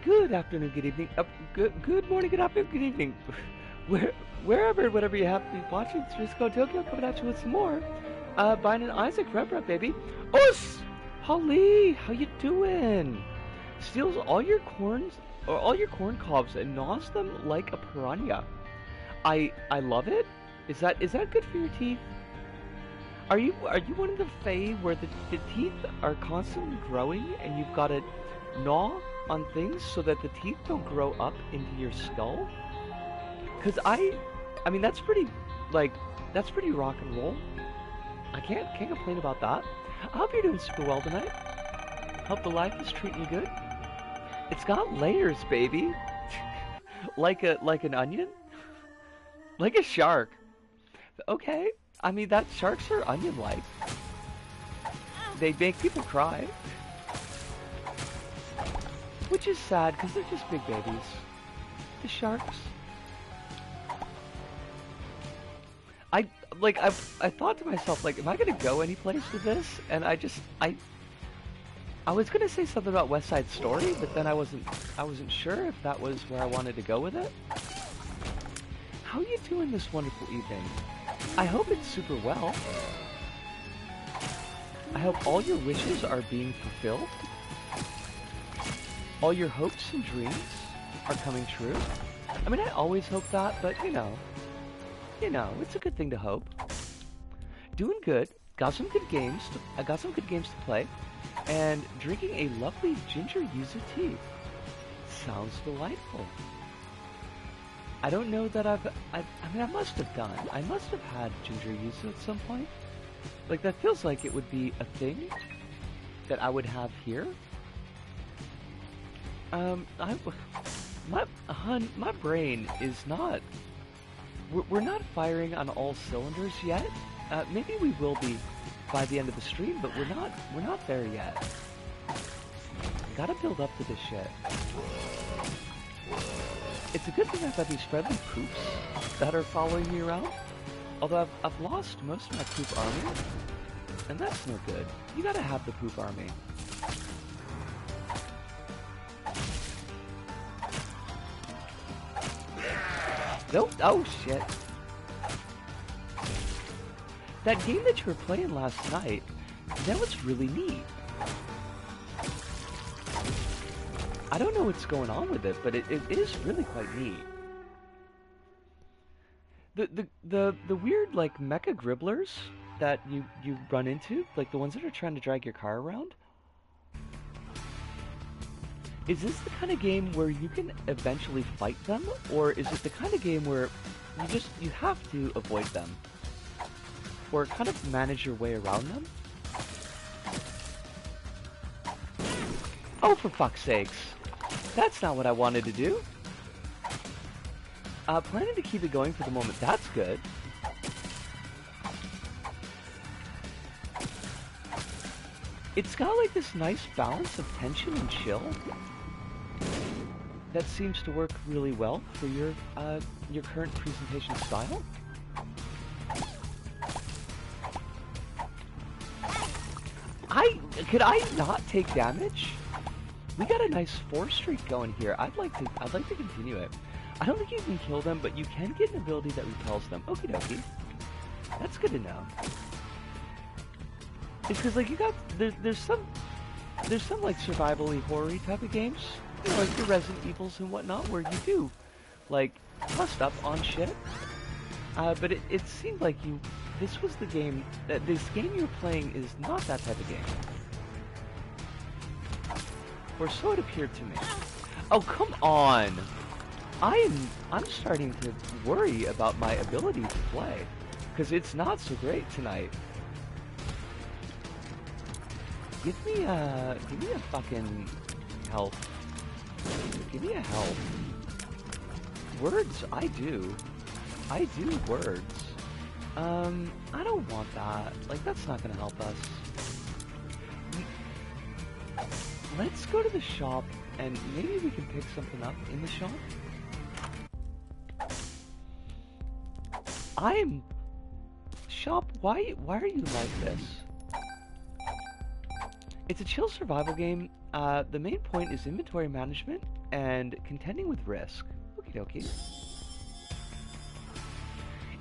Good afternoon, good evening, good morning, good afternoon, good evening. Wherever, you have to be watching, it's Risco Tokyo coming at you with some more. Biden and Isaac, rep, baby. Us! Holly, how you doing? Steals all your corns, or all your corn cobs and gnaws them like a piranha. I love it. Is that good for your teeth? Are you one of the Fae where the teeth are constantly growing and you've got to gnaw on things so that the teeth don't grow up into your skull? Cause I mean that's pretty rock and roll. I can't complain about that. I hope you're doing super well tonight. Hope the life is treating you good. It's got layers, baby. like an onion, like a shark. Okay, I mean that sharks are onion-like. They make people cry. Which is sad, because they're just big babies. The sharks. I thought to myself, like, am I gonna go any place with this? And I was gonna say something about West Side Story, but then I wasn't sure if that was where I wanted to go with it. How are you doing this wonderful evening? I hope it's super well. I hope all your wishes are being fulfilled. All your hopes and dreams are coming true. I mean, I always hope that, but you know, it's a good thing to hope. Doing good. Got some good games. I got some good games to play, and drinking a lovely ginger yuzu tea. Sounds delightful. I don't know that I mean, I must have done. I must have had ginger yuzu at some point. Like, that feels like it would be a thing that I would have here. My brain is not, we're not firing on all cylinders yet. Maybe we will be by the end of the stream, but we're not there yet. Gotta build up to this shit. It's a good thing I've got these friendly poops that are following me around. Although I've lost most of my poop army, and that's no good. You gotta have the poop army. Nope. Oh shit. That game that you were playing last night, that was really neat. I don't know what's going on with it, but it is really quite neat. The weird, like, mecha gribblers that you run into, like the ones that are trying to drag your car around. Is this the kind of game where you can eventually fight them, or is it the kind of game where you have to avoid them? Or kind of manage your way around them? Oh, for fuck's sakes. That's not what I wanted to do. Planning to keep it going for the moment. That's good. It's got like this nice balance of tension and chill that seems to work really well for your current presentation style. Could I not take damage? We got a nice 4 streak going here. I'd like to continue it. I don't think you can kill them, but you can get an ability that repels them. Okie dokie. That's good to know. It's because, like, you got there's some like survival-y horror-y type of games, like the Resident Evils and whatnot, where you do like bust up on shit. But it seemed like this was the game that this game you're playing is not that type of game. Or so it appeared to me. Oh, come on! I'm starting to worry about my ability to play, because it's not so great tonight. Give me a fucking health. Give me a health. Words, I do words. I don't want that. Like, that's not gonna help us. Let's go to the shop, and maybe we can pick something up in the shop. Shop, why are you like this? It's a chill survival game. The main point is inventory management and contending with risk. Okie dokie.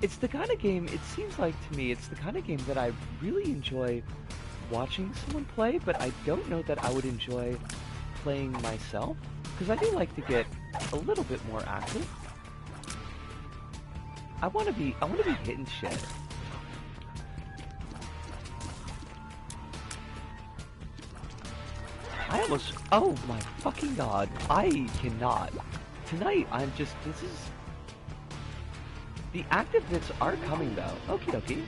It's the kind of game, it seems like to me, it's the kind of game that I really enjoy watching someone play, but I don't know that I would enjoy playing myself, because I do like to get a little bit more active. I want to be hitting shit. I almost, oh my fucking god, I cannot. Tonight, this is, the active hits are coming though. Okie dokie.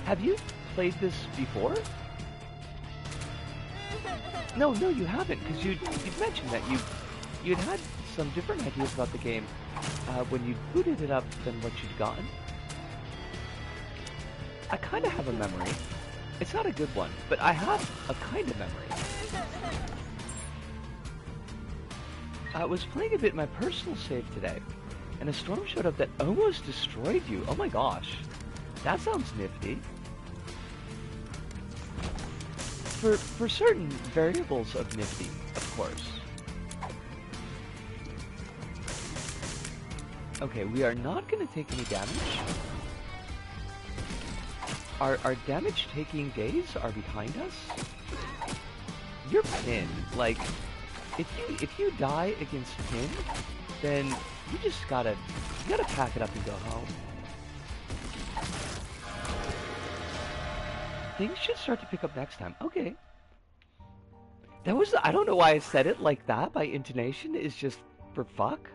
Have you played this before? No, you haven't, because you'd mentioned that you'd had some different ideas about the game when you booted it up than what you'd gotten. I kind of have a memory. It's not a good one, but I have a kind of memory. I was playing a bit in my personal save today, and a storm showed up that almost destroyed you. Oh my gosh. That sounds nifty. For certain variables of nifty, of course. Okay, we are not going to take any damage. Our damage-taking days are behind us. You're pinned. Like, if you die against pin, then you just gotta pack it up and go home. Things should start to pick up next time. Okay. That was, I don't know why I said it like that. My intonation is just for fuck.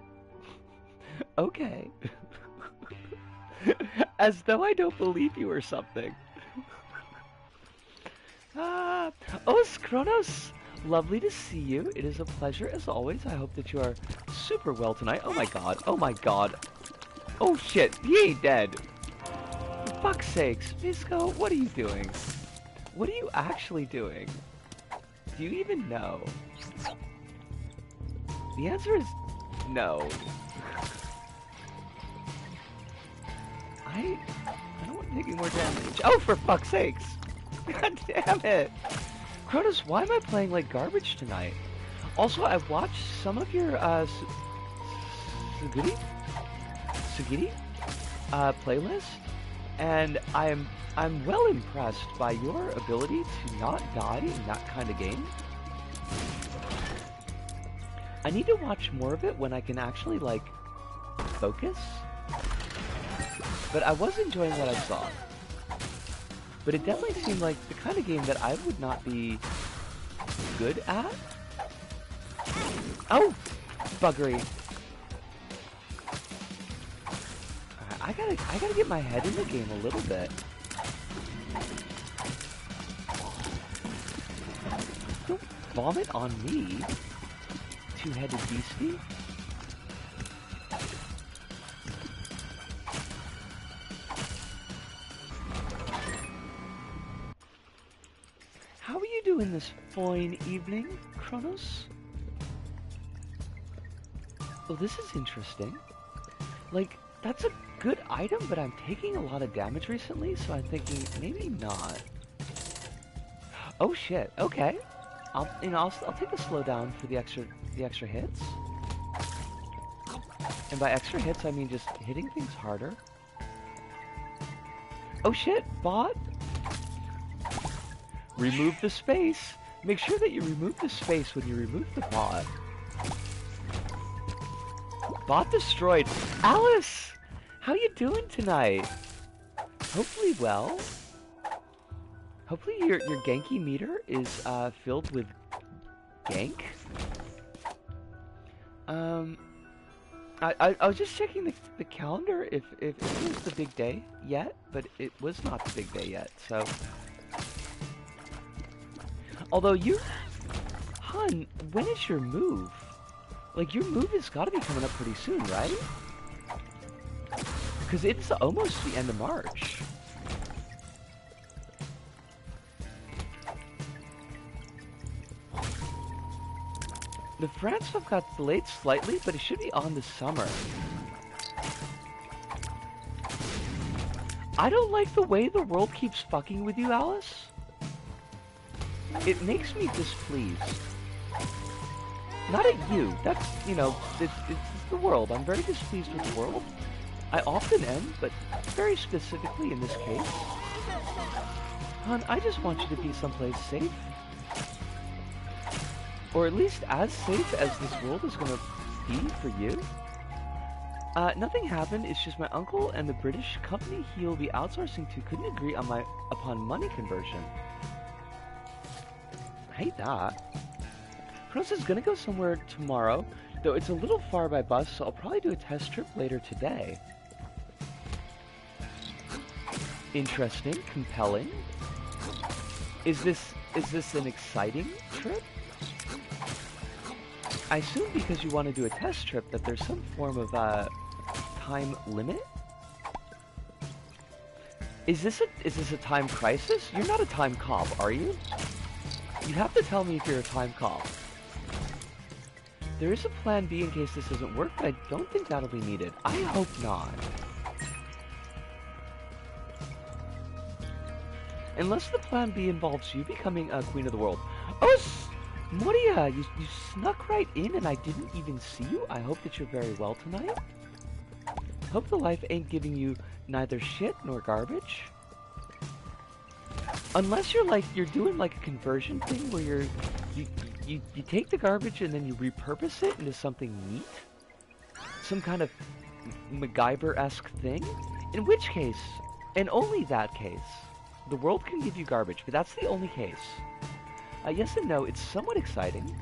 Okay. As though I don't believe you or something. Oh, Kronos! Lovely to see you. It is a pleasure as always. I hope that you are super well tonight. Oh my god. Oh my god. Oh shit. He ain't dead. For fuck's sakes. Visco, what are you doing? What are you actually doing? Do you even know? The answer is no. I don't want to take any more damage. Oh, for fuck's sakes! God damn it! Kronos, why am I playing like garbage tonight? Also, I've watched some of your Sugiri playlist, and I'm well impressed by your ability to not die in that kind of game. I need to watch more of it when I can actually like focus. But I was enjoying what I saw. But it definitely seemed like the kind of game that I would not be good at. Oh! Buggery. I gotta get my head in the game a little bit. Don't vomit on me, two-headed beastie. How are you doing this fine evening, Kronos? Well, this is interesting. Like, that's a good item, but I'm taking a lot of damage recently, so I'm thinking maybe not. Oh shit. Okay. I'll take a slowdown for the extra hits. And by extra hits, I mean just hitting things harder. Oh shit, bot. Remove the space. Make sure that you remove the space when you remove the bot. Bot destroyed. Alice! How you doing tonight? Hopefully well. Hopefully your Genki meter is filled with gank. I was just checking the calendar if it was the big day yet, but it was not the big day yet, so. Although you, Hun, when is your move? Like, your move has got to be coming up pretty soon, right? Because it's almost the end of March. The France stuff got delayed slightly, but it should be on this summer. I don't like the way the world keeps fucking with you, Alice. It makes me displeased. Not at you. That's, you know, it's the world. I'm very displeased with the world. I often am, but very specifically in this case. Hon, I just want you to be someplace safe. Or at least as safe as this world is gonna be for you. Nothing happened, it's just my uncle and the British company he'll be outsourcing to couldn't agree upon money conversion. I hate that. Kronos is gonna go somewhere tomorrow, though it's a little far by bus, so I'll probably do a test trip later today. Interesting, compelling. Is this an exciting trip? I assume because you want to do a test trip that there's some form of time limit? Is this a time crisis? You're not a time cop, are you? You have to tell me if you're a time cop. There is a plan B in case this doesn't work, but I don't think that'll be needed. I hope not. Unless the plan B involves you becoming a queen of the world. Oh, Moria, you snuck right in and I didn't even see you. I hope that you're very well tonight. Hope the life ain't giving you neither shit nor garbage. Unless you're doing like a conversion thing where you take the garbage and then you repurpose it into something neat. Some kind of MacGyver-esque thing. In which case, and only that case, the world can give you garbage, but that's the only case. Yes and no, it's somewhat exciting,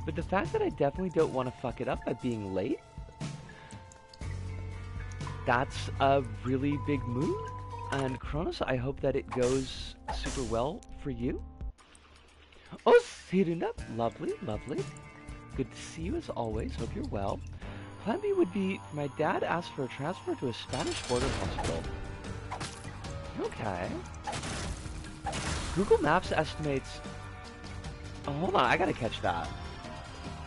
but the fact that I definitely don't want to fuck it up by being late, that's a really big move. And Kronos, I hope that it goes super well for you. Oh, Siruna, lovely, lovely. Good to see you as always, hope you're well. Plan B would be, my dad asked for a transfer to a Spanish border hospital. Okay. Google Maps estimates... Oh, hold on, I gotta catch that.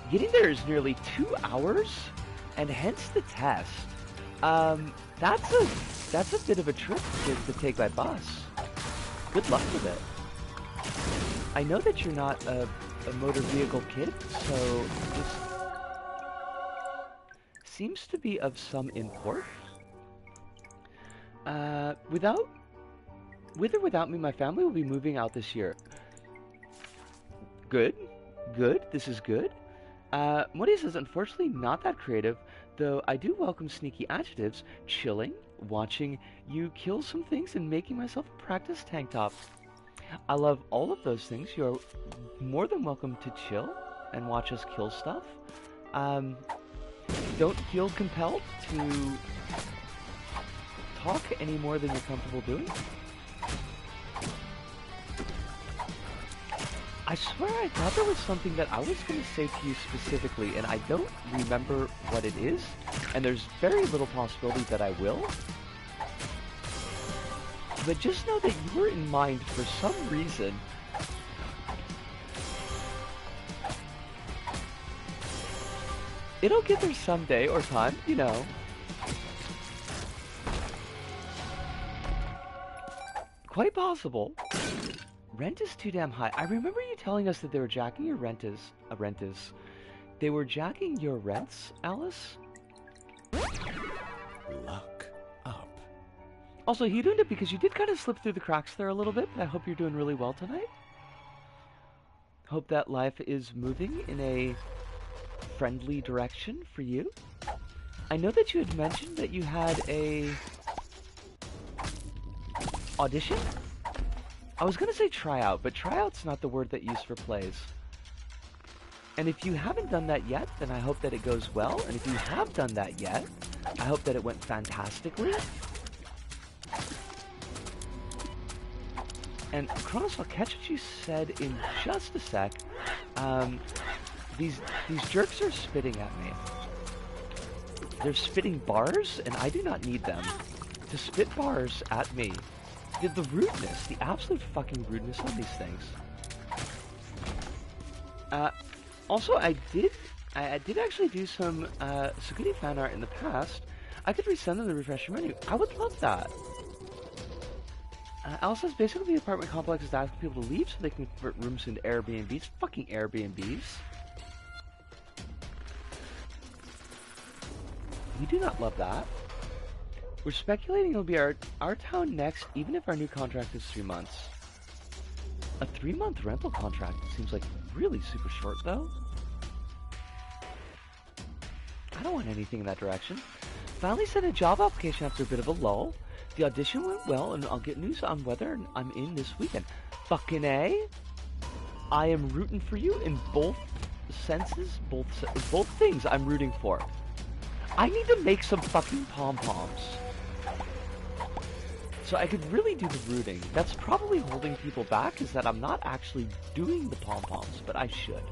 Getting there is nearly 2 hours, and hence the test. That's a bit of a trip to take by bus. Good luck with it. I know that you're not a motor vehicle kid, so this seems to be of some import. With or without me, my family will be moving out this year. Good. Good. This is good. Moody says, unfortunately not that creative, though I do welcome sneaky adjectives, chilling, watching you kill some things, and making myself a practice tank top. I love all of those things. You are more than welcome to chill and watch us kill stuff. Don't feel compelled to talk any more than you're comfortable doing. I swear I thought there was something that I was going to say to you specifically, and I don't remember what it is, and there's very little possibility that I will. But just know that you were in mind for some reason. It'll get there someday, or time, you know. Quite possible. Rent is too damn high. I remember you telling us that they were jacking your rentes. They were jacking your rents, Alice? Luck up. Also, you doing it because you did kind of slip through the cracks there a little bit, but I hope you're doing really well tonight. Hope that life is moving in a friendly direction for you. I know that you had mentioned that you had a audition? I was gonna say tryout, but tryout's not the word that used for plays. And if you haven't done that yet, then I hope that it goes well. And if you have done that yet, I hope that it went fantastically. And Kronos, I'll catch what you said in just a sec. These jerks are spitting at me. They're spitting bars, and I do not need them to spit bars at me. The rudeness, the absolute fucking rudeness on these things. Also, I did actually do some Suguri fan art in the past. I could resend them the refresher menu. I would love that. Alice says basically the apartment complex is asking people to leave so they can convert rooms into Airbnbs. Fucking Airbnbs. We do not love that. We're speculating it'll be our town next, even if our new contract is 3 months. A 3-month rental contract seems like really super short, though. I don't want anything in that direction. Finally sent a job application after a bit of a lull. The audition went well, and I'll get news on whether I'm in this weekend. Fucking A. I am rooting for you in both senses, both things I'm rooting for. I need to make some fucking pom-poms. So I could really do the rooting. That's probably holding people back, is that I'm not actually doing the pom-poms, but I should.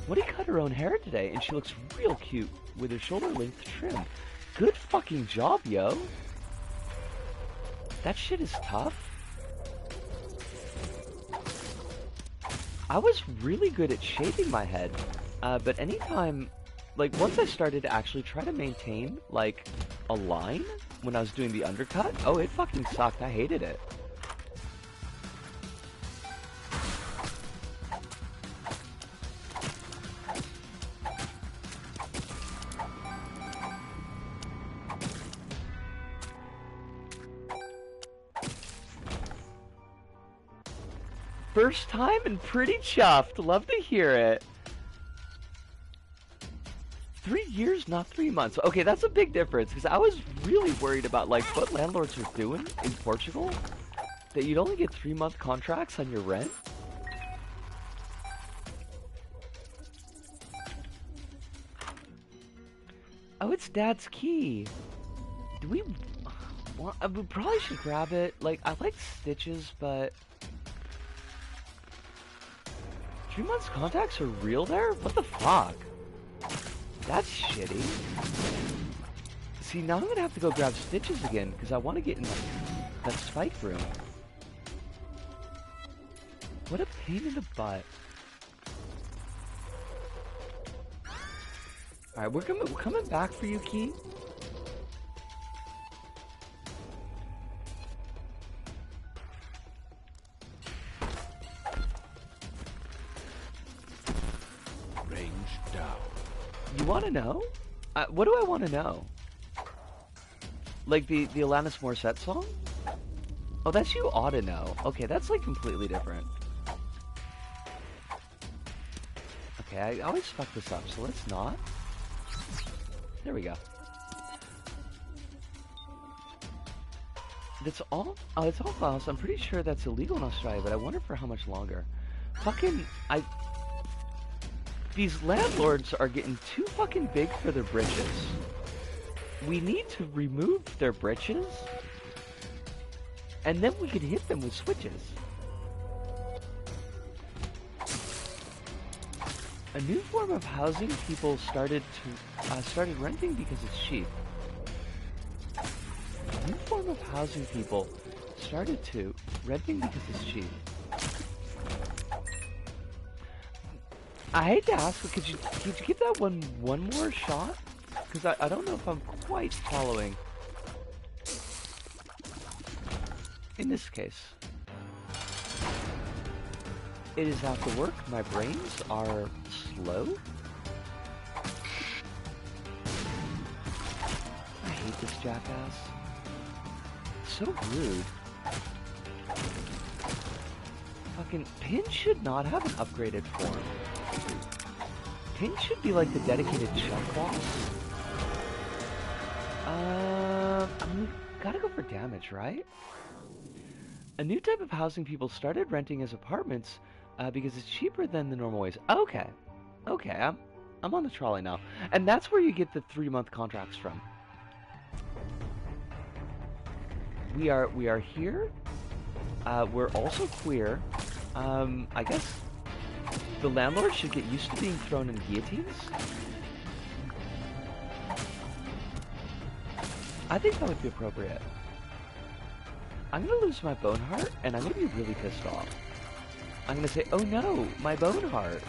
Woody cut her own hair today, and she looks real cute with her shoulder-length trim. Good fucking job, yo. That shit is tough. I was really good at shaving my head, but anytime, like, once I started to actually try to maintain, like, a line when I was doing the undercut, oh, it fucking sucked. I hated it. First time and pretty chuffed. Love to hear it. 3 years, not 3 months. Okay, that's a big difference, because I was really worried about, like, what landlords are doing in Portugal. That you'd only get 3-month contracts on your rent. Oh, it's Dad's key. Do we probably should grab it. Like, I like stitches, but 3 months contacts are real there? What the fuck? That's shitty. See, now I'm gonna have to go grab stitches again, because I want to get in that spike room. What a pain in the butt. Alright, we're coming back for you, Key. You want to know? What do I want to know? Like the Alanis Morissette song? Oh, that's You Ought to Know. Okay, that's like completely different. Okay, I always fuck this up, so let's not. There we go. That's all? Oh, it's all glass. I'm pretty sure that's illegal in Australia, but I wonder for how much longer. Fucking, these landlords are getting too fucking big for their britches. We need to remove their britches, and then we can hit them with switches. A new form of housing people started renting because it's cheap. A new form of housing people started renting because it's cheap. I hate to ask, but could you get that one more shot? Because I don't know if I'm quite following. In this case, it is after work. My brains are slow. I hate this jackass. So rude. Fucking Pin should not have an upgraded form. Pin should be like the dedicated chunk boss. I mean, gotta go for damage, right? A new type of housing people started renting as apartments because it's cheaper than the normal ways. Okay, I'm on the trolley now, and that's where you get the 3-month contracts from. We are here. We're also queer. I guess the landlord should get used to being thrown in guillotines. I think that would be appropriate. I'm gonna lose my bone heart, and I'm gonna be really pissed off. I'm gonna say, oh no, my bone heart.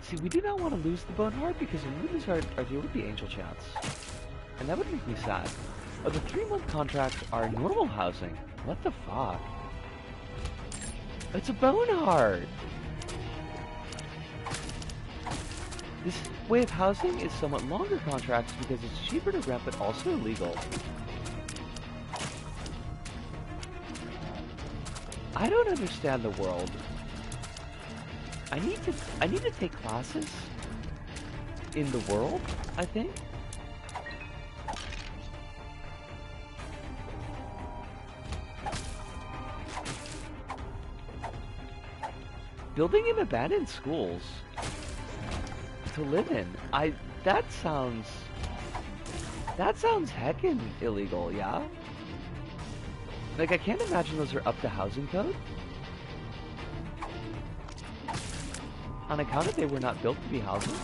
See, we do not want to lose the bone heart because we lose our deal with the angel chance. And that would make me sad. Oh, the 3-month contracts are normal housing. What the fuck? It's a bone heart. This way of housing is somewhat longer contracts because it's cheaper to rent but also illegal. I don't understand the world. I need to take classes in the world, I think. Building in abandoned schools to live in. That sounds heckin' illegal, yeah? Like, I can't imagine those are up to housing code. On account of they were not built to be housing.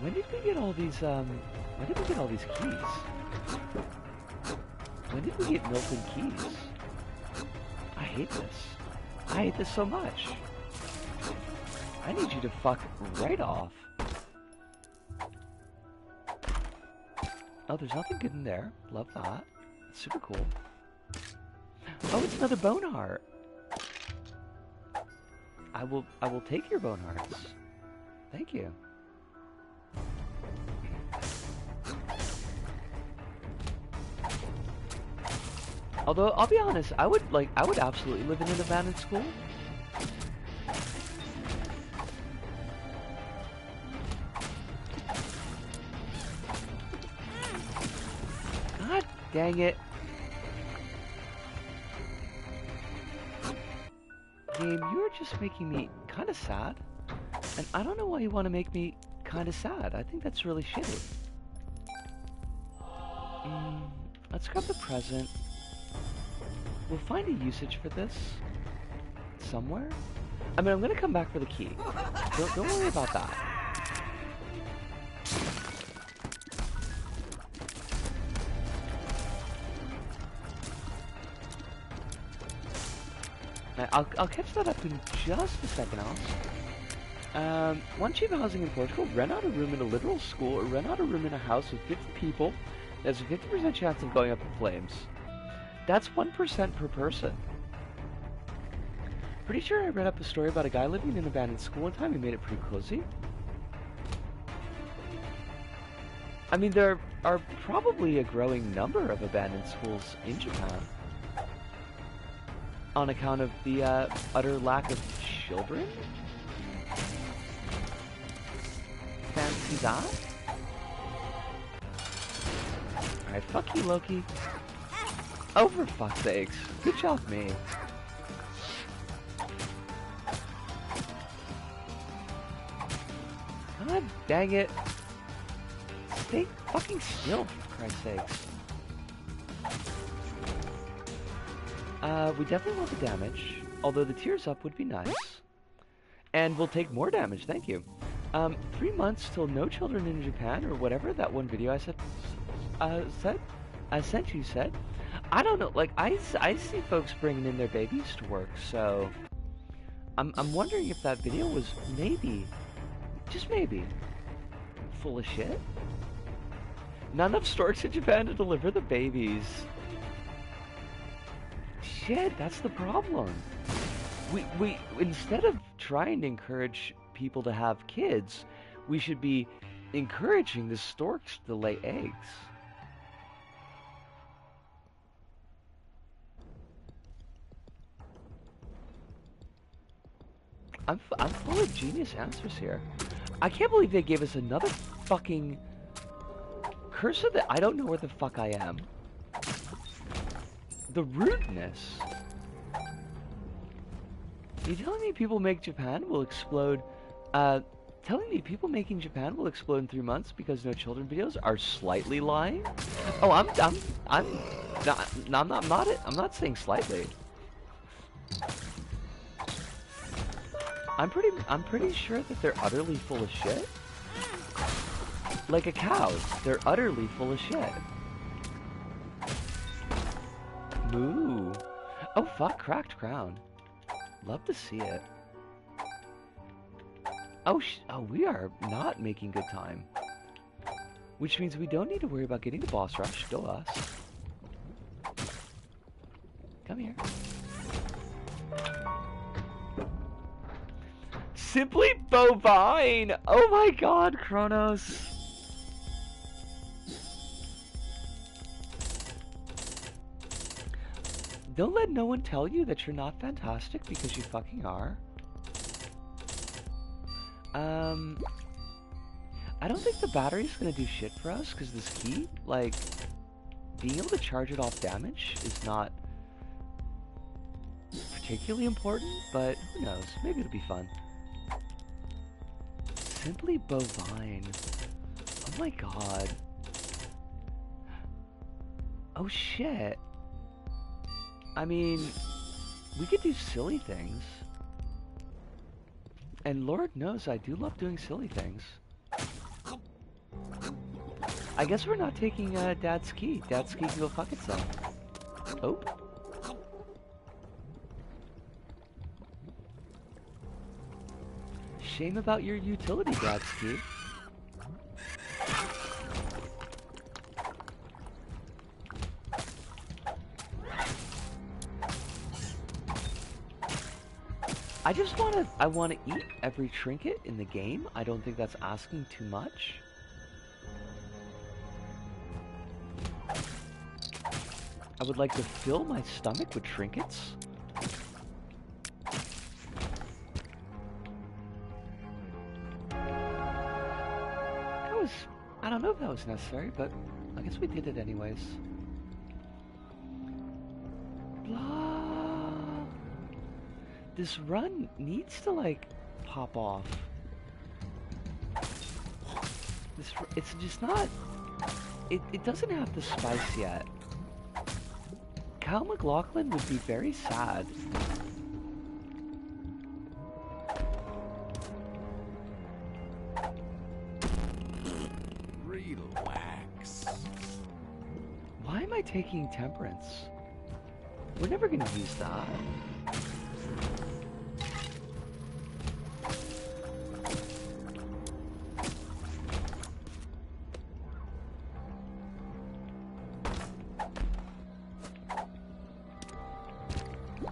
When did we get all these keys? When did we get Milton keys? I hate this. I hate this so much. I need you to fuck right off. Oh, there's nothing good in there. Love that. Super cool. Oh, it's another bone heart. I will take your bone hearts. Thank you. Although, I'll be honest, I would absolutely live in an abandoned school. God dang it. Game, you're just making me kind of sad. And I don't know why you want to make me kind of sad. I think that's really shitty. Let's grab the present. We'll find a usage for this somewhere. I mean, I'm gonna come back for the key. Don't worry about that. I'll catch that up in just a second, else. One cheap housing in Portugal, rent out a room in a literal school, or rent out a room in a house with 50 people. There's a 50% chance of going up in flames. That's 1% per person. Pretty sure I read up a story about a guy living in an abandoned school one time. He made it pretty cozy. I mean, there are probably a growing number of abandoned schools in Japan. On account of the utter lack of children? Fancy that? Alright, fuck you, Loki. Oh, for fuck's sakes. Good job, me. God dang it. Stay fucking still, for Christ's sakes. We definitely want the damage, although the tears up would be nice. And we'll take more damage, thank you. 3 months till no children in Japan, or whatever that one video I sent you said. I don't know, like, I see folks bringing in their babies to work, so I'm wondering if that video was maybe, just maybe, full of shit. Not enough storage in Japan to deliver the babies. Shit, that's the problem. We instead of trying to encourage people to have kids, we should be encouraging the storks to lay eggs. I'm full of genius answers here. I can't believe they gave us another fucking cursor that I don't know where the fuck I am. The rudeness. You telling me people make Japan will explode? Telling me people making Japan will explode in 3 months because no children videos are slightly lying? Oh, I'm not saying slightly. I'm pretty sure that they're utterly full of shit. Like a cow, they're utterly full of shit. Moo. Oh fuck, cracked crown. Love to see it. Oh, we are not making good time. Which means we don't need to worry about getting the boss rush. Go us. Come here. Simply bovine! Oh my god, Kronos! Don't let no one tell you that you're not fantastic, because you fucking are. I don't think the battery's gonna do shit for us, because this key, like, being able to charge it off damage is not particularly important, but who knows, maybe it'll be fun. Simply bovine. Oh my god. Oh shit. I mean, we could do silly things. And Lord knows I do love doing silly things. I guess we're not taking Dad's key. Dad's key can go fuck itself. Oh. Shame about your utility, Dad's key. I wanna eat every trinket in the game. I don't think that's asking too much. I would like to fill my stomach with trinkets. I don't know if that was necessary, but I guess we did it anyways. Blah. This run needs to, like, pop off. It's just not... It doesn't have the spice yet. Kyle MacLachlan would be very sad. Relax. Why am I taking temperance? We're never gonna use that.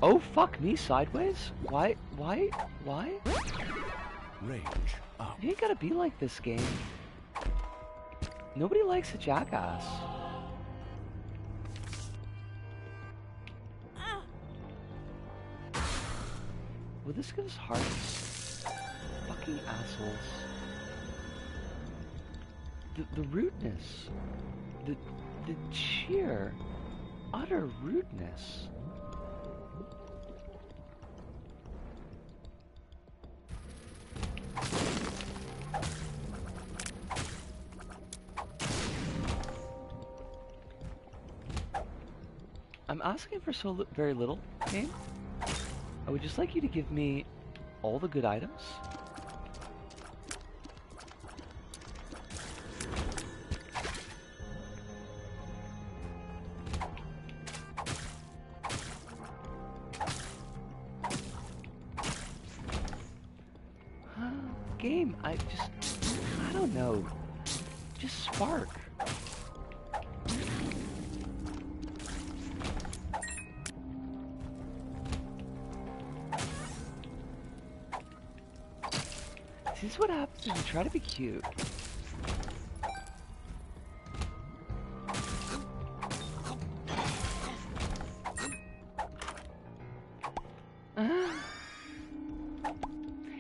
Oh, fuck me sideways? Why? Range up. You ain't gotta be like this game. Nobody likes a jackass. Will this give us hearts? Fucking assholes. The rudeness. The sheer, utter rudeness. I'm asking for very little, game. I would just like you to give me all the good items. Game, I don't know. Just spark. This is what happens when you try to be cute.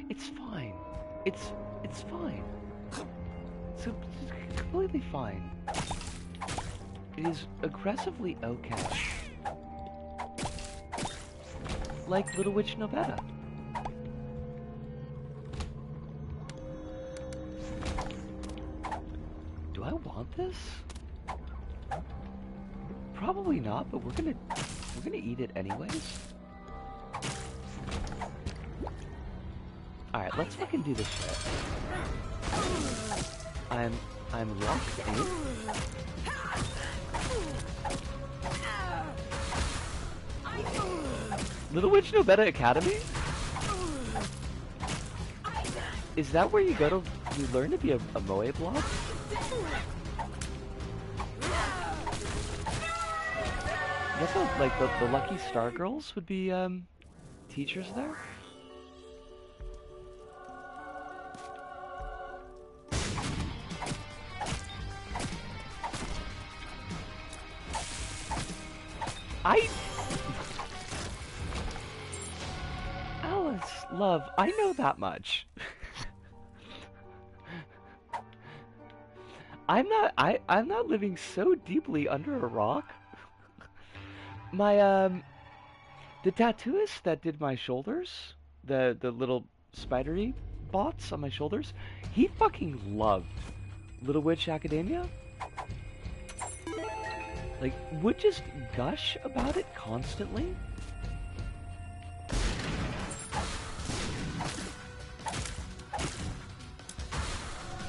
It's fine. It's fine. It's completely fine. It is aggressively okay. Like Little Witch Novetta. Do I want this? Probably not, but we're gonna eat it anyways. Alright, let's fucking do this shit. I'm locked in. Little Witch Novetta Academy? Is that where you go to you learn to be a moe block? I guess like the lucky star girls would be teachers there. Alice, love, I know that much. I'm not living so deeply under a rock. My the tattooist that did my shoulders, the little spidery bots on my shoulders, he fucking loved Little Witch Academia. Like, would just gush about it constantly.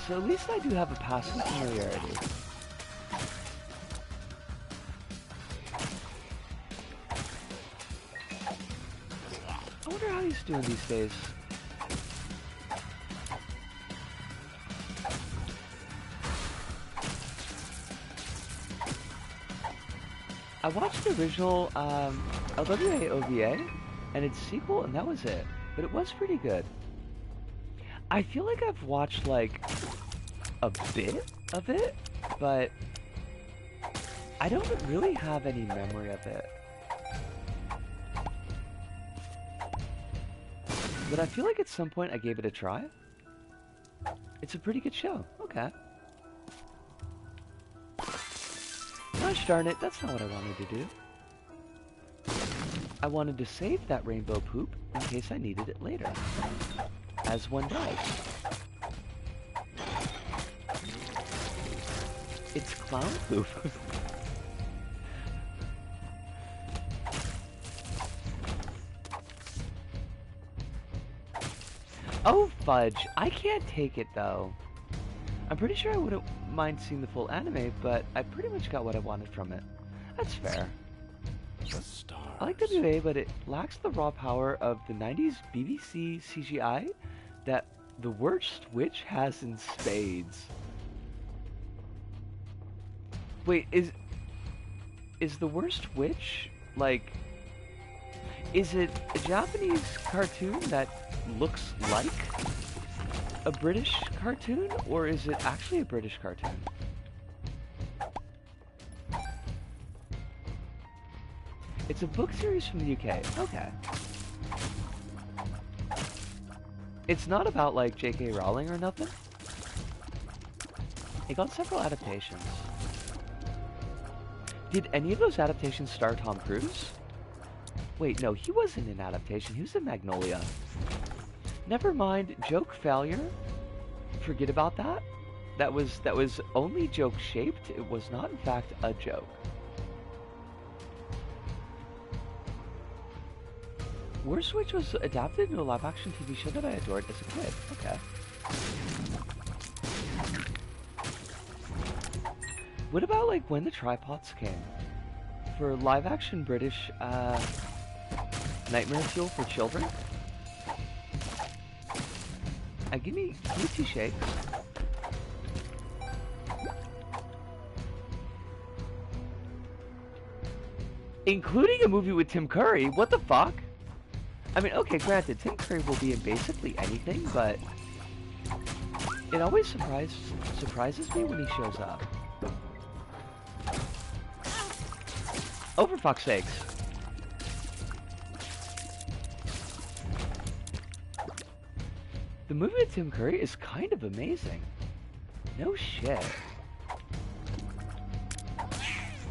So at least I do have a passing familiarity. I wonder how he's doing these days. I watched the original LWA OVA and its sequel, and that was it. But it was pretty good. I feel like I've watched like a bit of it, but I don't really have any memory of it. But I feel like at some point I gave it a try. It's a pretty good show. Okay. Gosh darn it, that's not what I wanted to do. I wanted to save that rainbow poop in case I needed it later. As one does. It's clown poop. Oh fudge, I can't take it though. I'm pretty sure I wouldn't mind seeing the full anime, but I pretty much got what I wanted from it. That's fair. The stars. I like WA, but it lacks the raw power of the 90s BBC CGI that the worst witch has in spades. Wait, is the worst witch, like, is it a Japanese cartoon that looks like a British cartoon, or is it actually a British cartoon? It's a book series from the UK. Okay. It's not about, like, J.K. Rowling or nothing. It got several adaptations. Did any of those adaptations star Tom Cruise? Wait, no, he wasn't in adaptation. He was in Magnolia. Never mind, joke failure. Forget about that. That was only joke shaped. It was not, in fact, a joke. Worst Witch was adapted into a live-action TV show that I adored as a kid. Okay. What about, like, When the Tripods Came? For live-action British, Nightmare Fuel for Children? Give me 2 shakes. Including a movie with Tim Curry? What the fuck? I mean, okay, granted, Tim Curry will be in basically anything, but it always surprises me when he shows up. Oh, for fuck's sakes. The movie with Tim Curry is kind of amazing. No shit.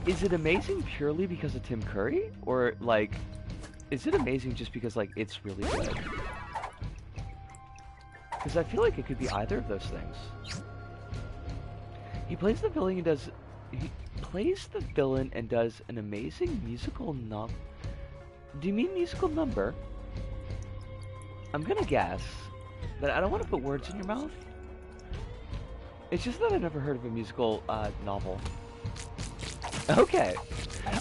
Is it amazing purely because of Tim Curry? Or, like, is it amazing just because, like, it's really good? Because I feel like it could be either of those things. He plays the villain and does an amazing musical Do you mean musical number? I'm gonna guess, but I don't want to put words in your mouth. It's just that I've never heard of a musical novel. Okay.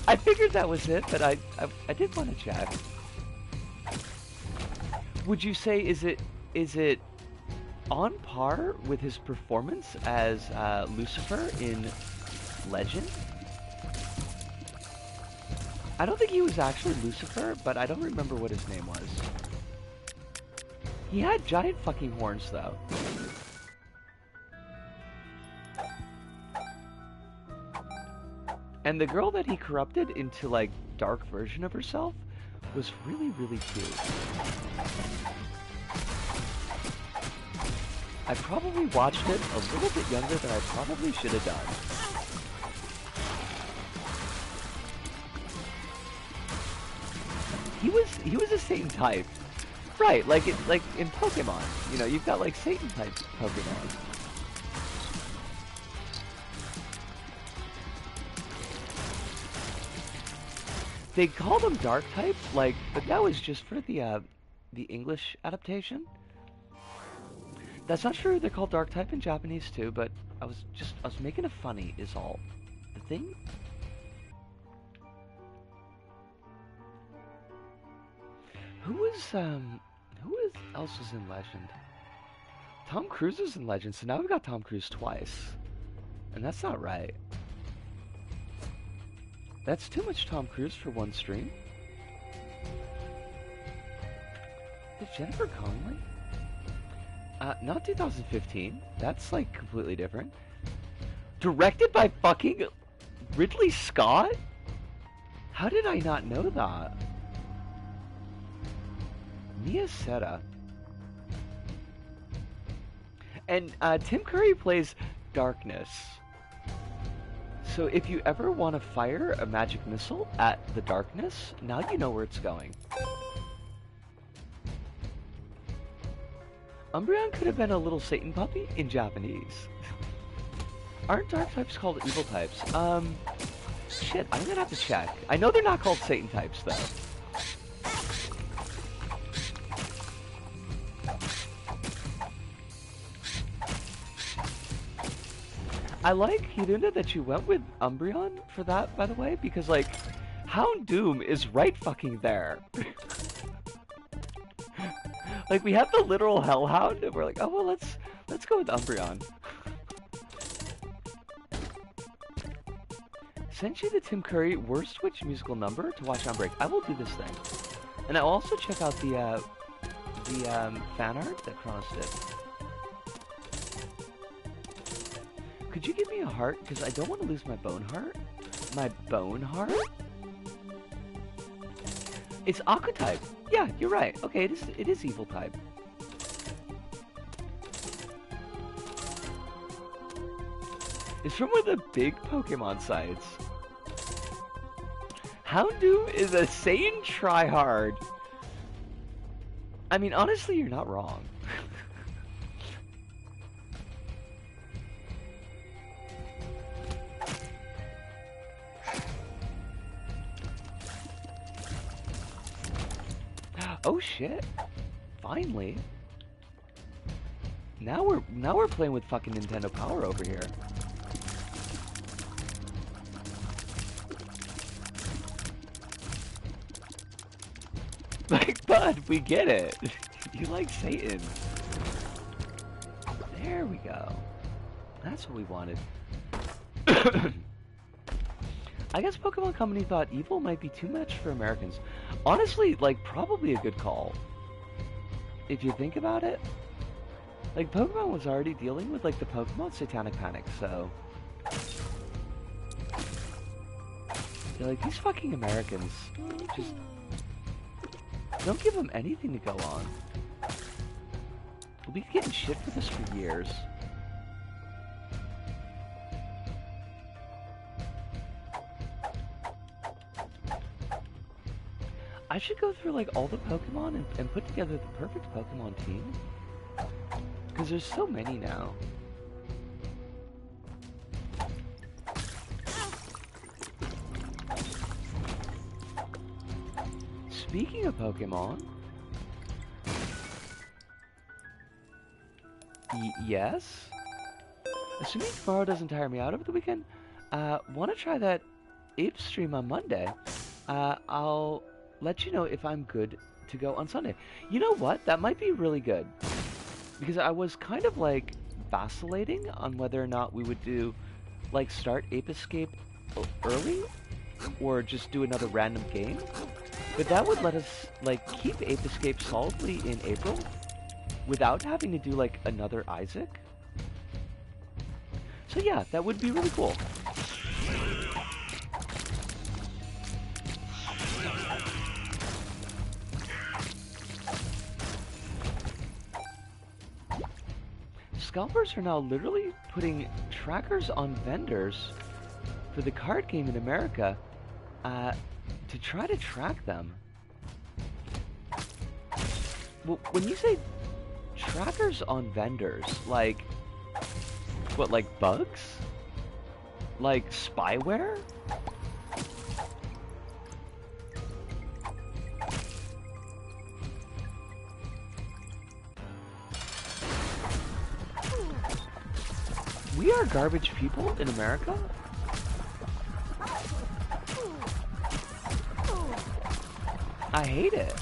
I figured that was it, but I did want to check. Would you say is it on par with his performance as Lucifer in Legend. I don't think he was actually Lucifer, but I don't remember what his name was. He had giant fucking horns, though. And the girl that he corrupted into, like, dark version of herself was really, really cute. I probably watched it a little bit younger than I probably should have done. He was a Satan type. Right, like in Pokemon. You know, you've got like Satan type Pokemon. They called him Dark type, like, but that was just for the English adaptation. That's not true. They're called Dark type in Japanese too, but I was making a funny is all. The thing. Who else was in Legend? Tom Cruise was in Legend, so now we've got Tom Cruise twice. And that's not right. That's too much Tom Cruise for one stream. Is Jennifer Connelly? Not 2015. That's like completely different. Directed by fucking Ridley Scott? How did I not know that? Mia Seta. And Tim Curry plays Darkness. So if you ever want to fire a magic missile at the Darkness, now you know where it's going. Umbreon could have been a little Satan puppy in Japanese. Aren't dark types called evil types? Shit, I'm gonna have to check. I know they're not called Satan types, though. I like, Hiruna, that you went with Umbreon for that, by the way, because, like, Houndoom is right fucking there. Like, we have the literal Hellhound, and we're like, oh, well, let's go with Umbreon. Sent you the Tim Curry worst Twitch musical number to watch on break. I will do this thing. And I'll also check out the fan art that Kronos did. Could you give me a heart? Because I don't want to lose my bone heart. My bone heart? It's Aqua type. Yeah, you're right. Okay, it is evil type. It's from one of the big Pokemon sites. Houndoom is a sane tryhard. I mean, honestly, you're not wrong. Oh shit! Finally. Now we're playing with fucking Nintendo Power over here. Like, bud, we get it. You like Satan. There we go. That's what we wanted. I guess Pokemon Company thought evil might be too much for Americans. Honestly, like, probably a good call. If you think about it. Like, Pokemon was already dealing with, like, the Pokemon Satanic Panic, so... They're like, these fucking Americans, just... don't give them anything to go on. We'll be getting shit for this for years. I should go through, like, all the Pokemon and put together the perfect Pokemon team. Because there's so many now. Speaking of Pokemon... yes? Assuming tomorrow doesn't tire me out over the weekend, want to try that Ape stream on Monday. I'll let you know if I'm good to go on Sunday. You know what? That might be really good. because I was kind of like vacillating on whether or not we would do like start Ape Escape early or just do another random game. But that would let us like keep Ape Escape solidly in April without having to do like another Isaac. So yeah, that would be really cool. Scalpers are now literally putting trackers on vendors for the card game in America to try to track them. Well, when you say trackers on vendors, like, what, like bugs? Like spyware? We are garbage people in America? I hate it.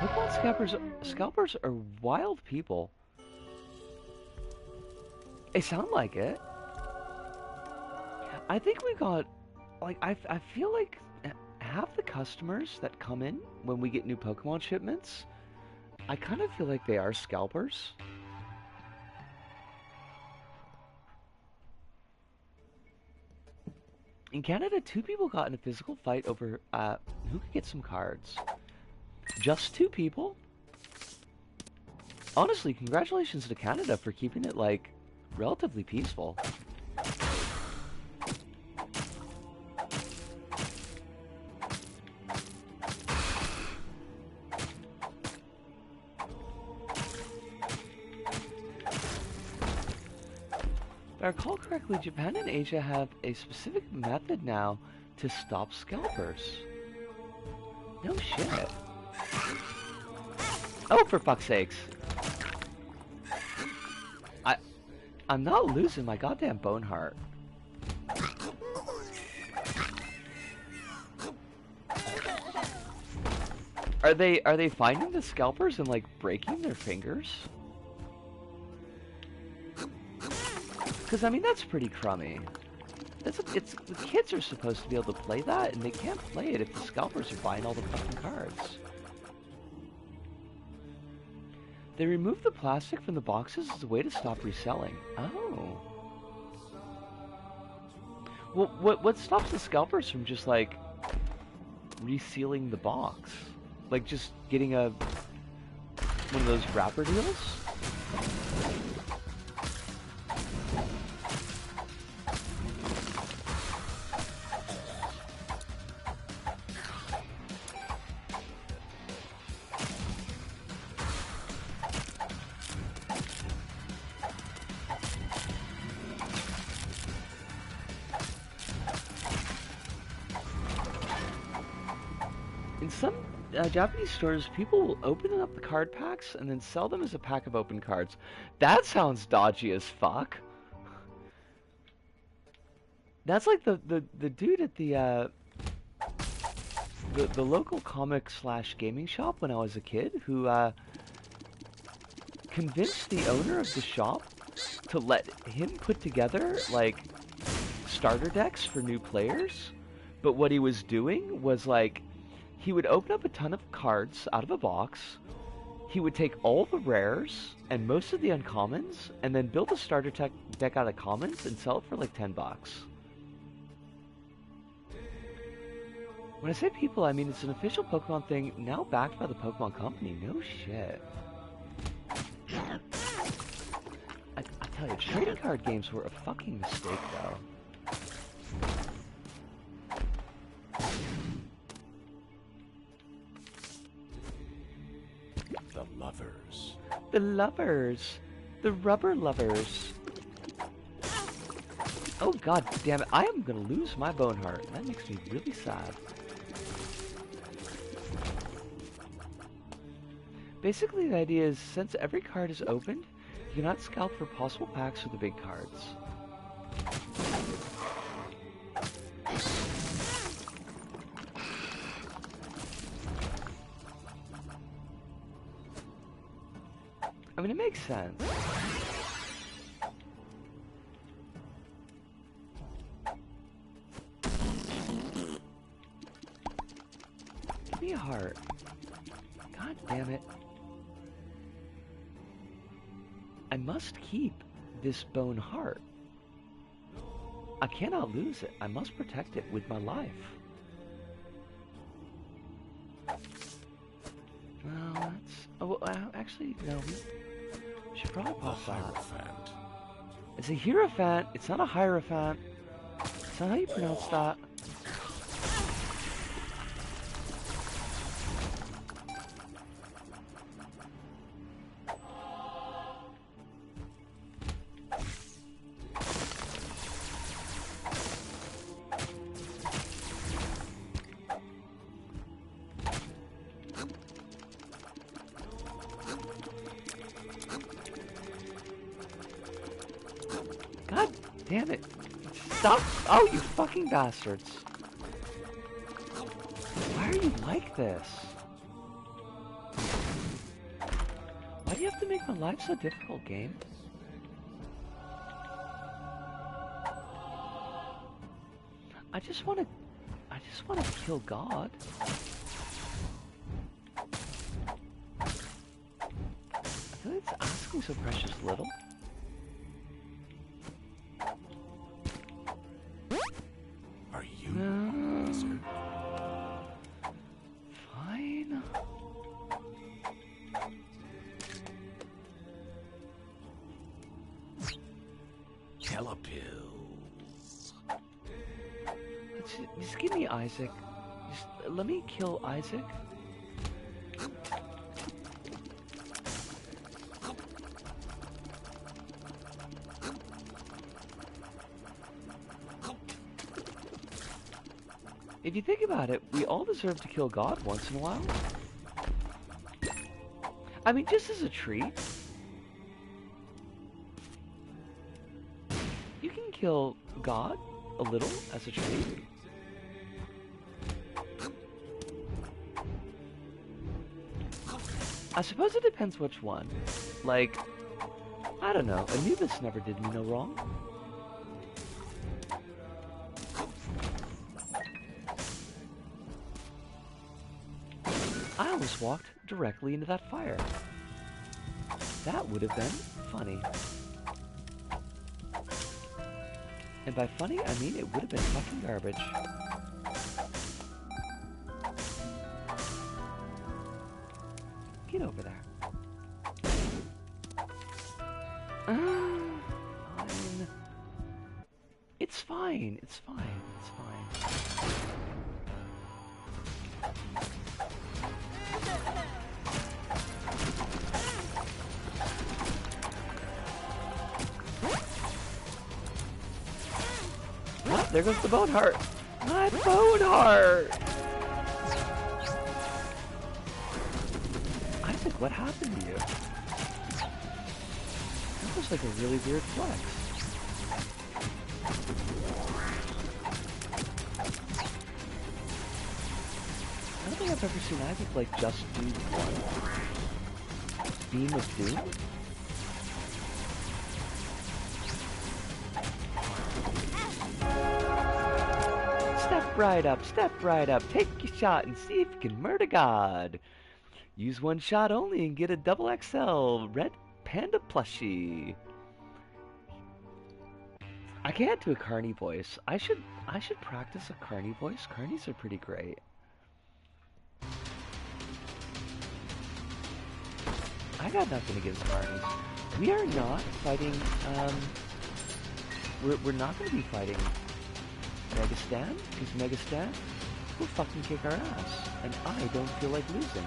Pokemon scalpers are wild people. They sound like it. I think we got, like, I feel like half the customers that come in when we get new Pokemon shipments, I kind of feel like they are scalpers. In Canada, 2 people got in a physical fight over who could get some cards. Just 2 people? Honestly, congratulations to Canada for keeping it, like, relatively peaceful. If I recall correctly, Japan and Asia have a specific method now to stop scalpers. No shit. Oh, for fuck's sakes. I'm not losing my goddamn bone heart. Are they finding the scalpers and like breaking their fingers? Because I mean that's pretty crummy. It's the kids are supposed to be able to play that, and they can't play it if the scalpers are buying all the fucking cards. They remove the plastic from the boxes as a way to stop reselling. Oh. Well, what stops the scalpers from just like resealing the box? Like just getting one of those wrapper deals? In some Japanese stores, people will open up the card packs and then sell them as a pack of open cards. That sounds dodgy as fuck. That's like the dude at the local comic / gaming shop when I was a kid who convinced the owner of the shop to let him put together like starter decks for new players. But what he was doing was like he would open up a ton of cards out of a box. He would take all the rares and most of the uncommons and then build a starter deck out of commons and sell it for like $10. When I say people, I mean it's an official Pokemon thing now backed by the Pokemon Company. No shit. I tell you, trading card games were a fucking mistake though. The lovers. The lovers. The rubber lovers. Oh god damn it, I am gonna lose my bone heart. That makes me really sad. Basically the idea is, since every card is opened, you cannot scalp for possible packs for the big cards. I mean, it makes sense. Give me a heart. God damn it. I must keep this bone heart. I cannot lose it. I must protect it with my life. Well, that's... Oh, actually, no. We should probably pop that. It's a hierophant. It's not a hierophant. That's not how you pronounce that. God damn it. Stop. Oh, you fucking bastards. Why are you like this? Why do you have to make my life so difficult, game? I just want to kill God. I feel like it's asking so precious little. Are you wizard? Fine. Telepills. Just give me Isaac. Just let me kill Isaac. If you think about it, we all deserve to kill God once in a while. I mean, just as a treat. You can kill God a little as a treat. I suppose it depends which one. Like, I don't know, Anubis never did me no wrong. I almost walked directly into that fire. That would have been funny. And by funny, I mean it would have been fucking garbage. Get over there. Fine. It's fine. It's fine. It's fine. Oh, there goes the bone heart. My bone heart. Isaac, what happened to you? That was like a really weird flex. I don't think I've ever seen Isaac like just do one beam of doom. Step right up, take your shot and see if you can murder God. Use one shot only and get a double XL red panda plushie. I can't do a carny voice. I should practice a carny voice. Carnies are pretty great. I got nothing against carnies. We are not fighting, we're not going to be fighting Megastan, because Megastan will fucking kick our ass, and I don't feel like losing.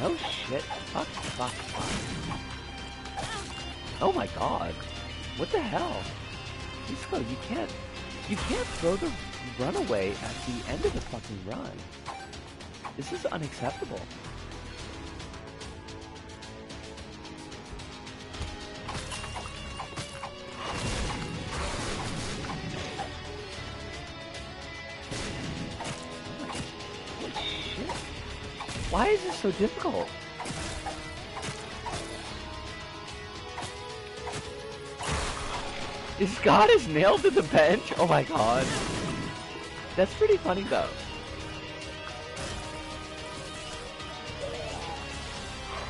Oh shit, fuck. Oh my god, what the hell? Cisco, you can't throw the runaway at the end of the fucking run. This is unacceptable. Why is this so difficult? Is God is nailed to the bench? Oh my god. That's pretty funny though.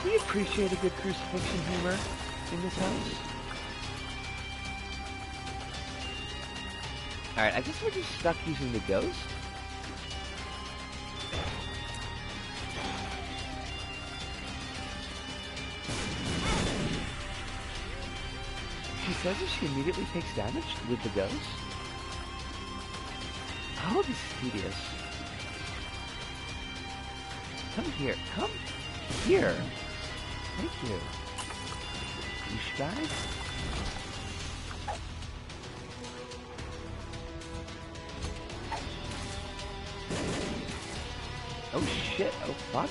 We appreciate a good crucifixion humor in this house. Alright, I guess we're just stuck using the ghost. She says that she immediately takes damage with the ghost. Oh, this is tedious. Come here. Come here. Thank you. Douchebag. Oh shit. Oh fuck.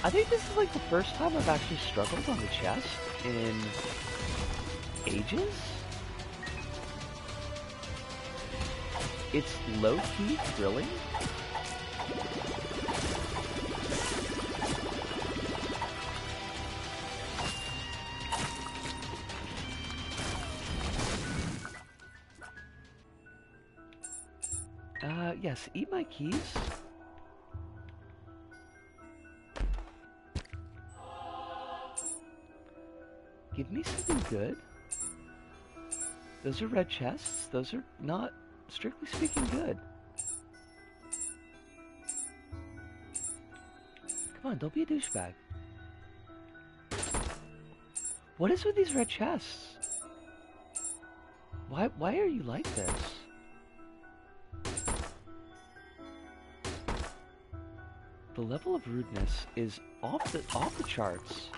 I think this is like the first time I've actually struggled on the chest in ages. It's low-key thrilling. Yes, eat my keys. Give me something good. Those are red chests. Those are not, strictly speaking, good. Come on, don't be a douchebag. What is with these red chests? Why are you like this? The level of rudeness is off the charts.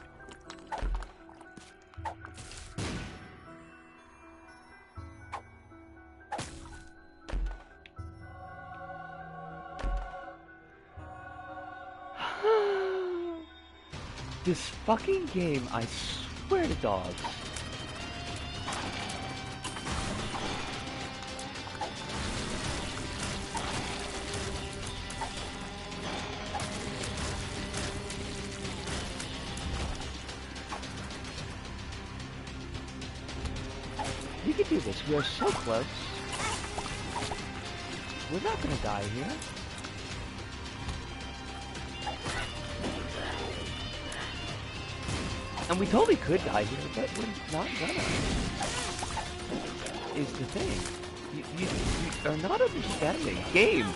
This fucking game, I swear to dogs. We can do this. We are so close. We're not gonna die here. And we totally could die here, but we're not gonna. Is the thing. You are not understanding. Game!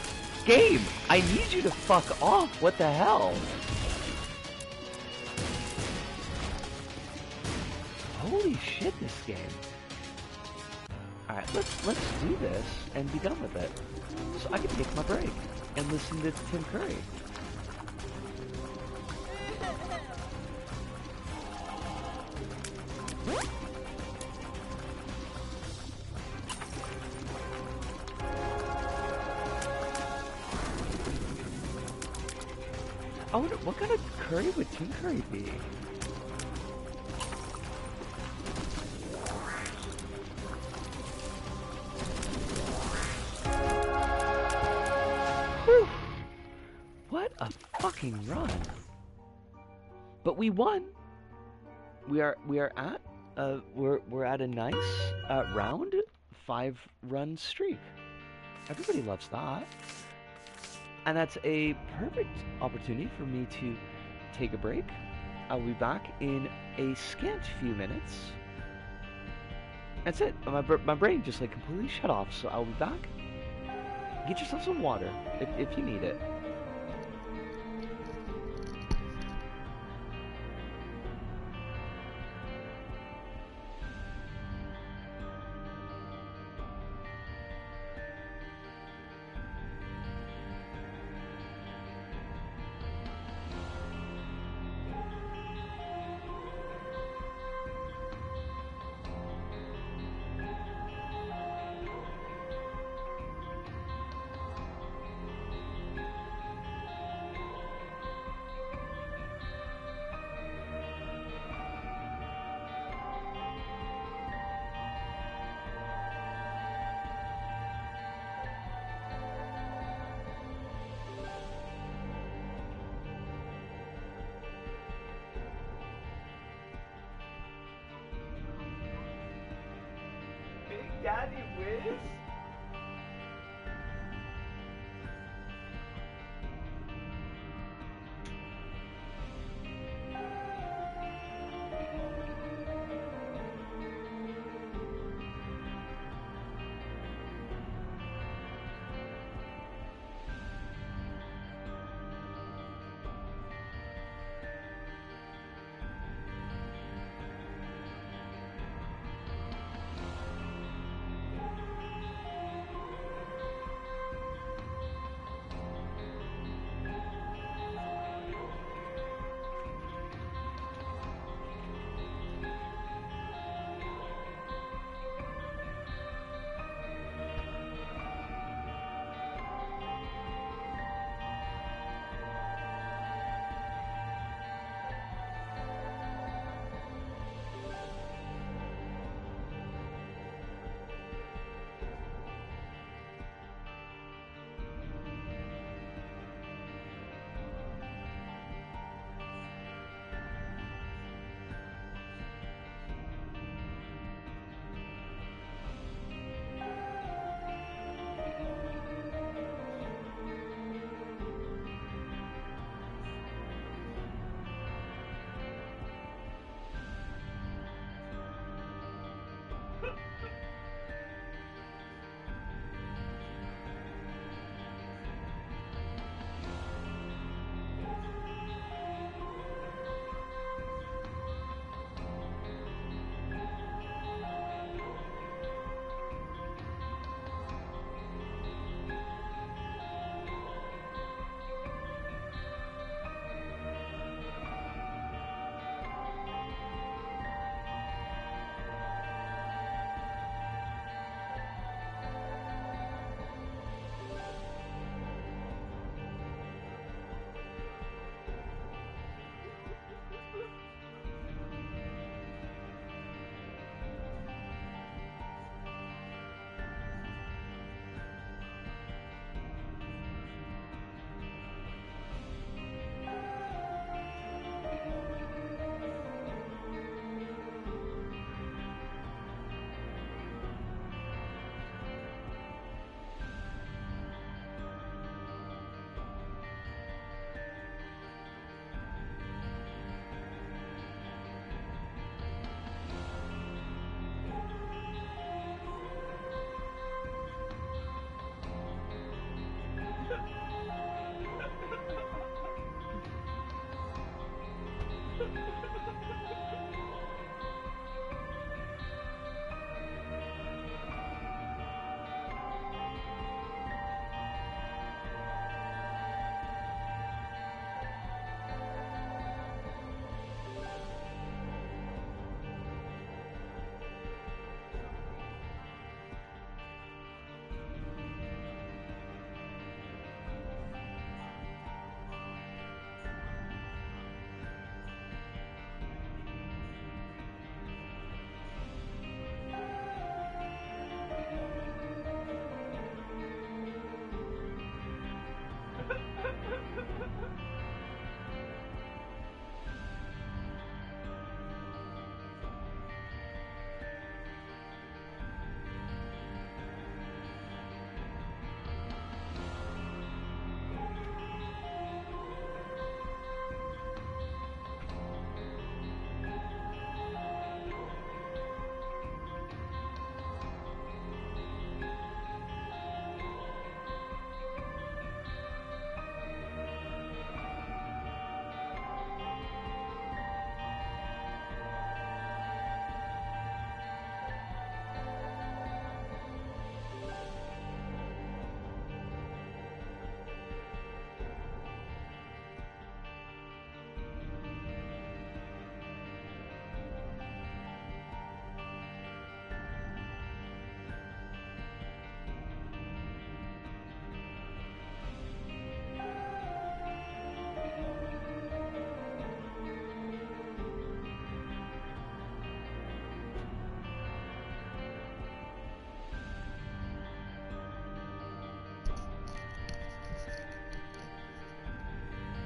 Game! I need you to fuck off! What the hell? Holy shit, this game. Alright, let's do this and be done with it. So I can take my break and listen to Tim Curry. I wonder, what kind of curry would Tim Curry be? Whew. What a fucking run! But we won. We are at we're at a nice round 5-run streak. Everybody loves that. And that's a perfect opportunity for me to take a break. I'll be back in a scant few minutes. That's it. My brain just like completely shut off, so I'll be back. Get yourself some water if you need it. Daddy Wiz?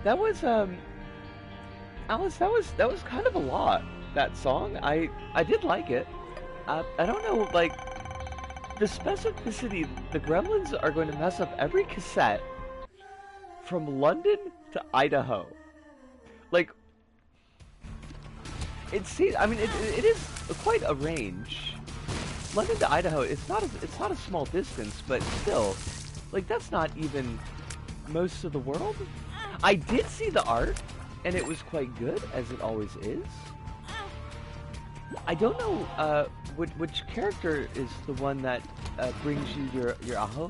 That was Alice. That was kind of a lot. That song. I did like it. I don't know. Like The specificity, the Gremlins are going to mess up every cassette from London to Idaho. Like, it seems, I mean, it is quite a range. London to Idaho, it's not a small distance, but still, like, that's not even most of the world. I did see the art, and it was quite good, as it always is. I don't know which character is the one that brings you your Aho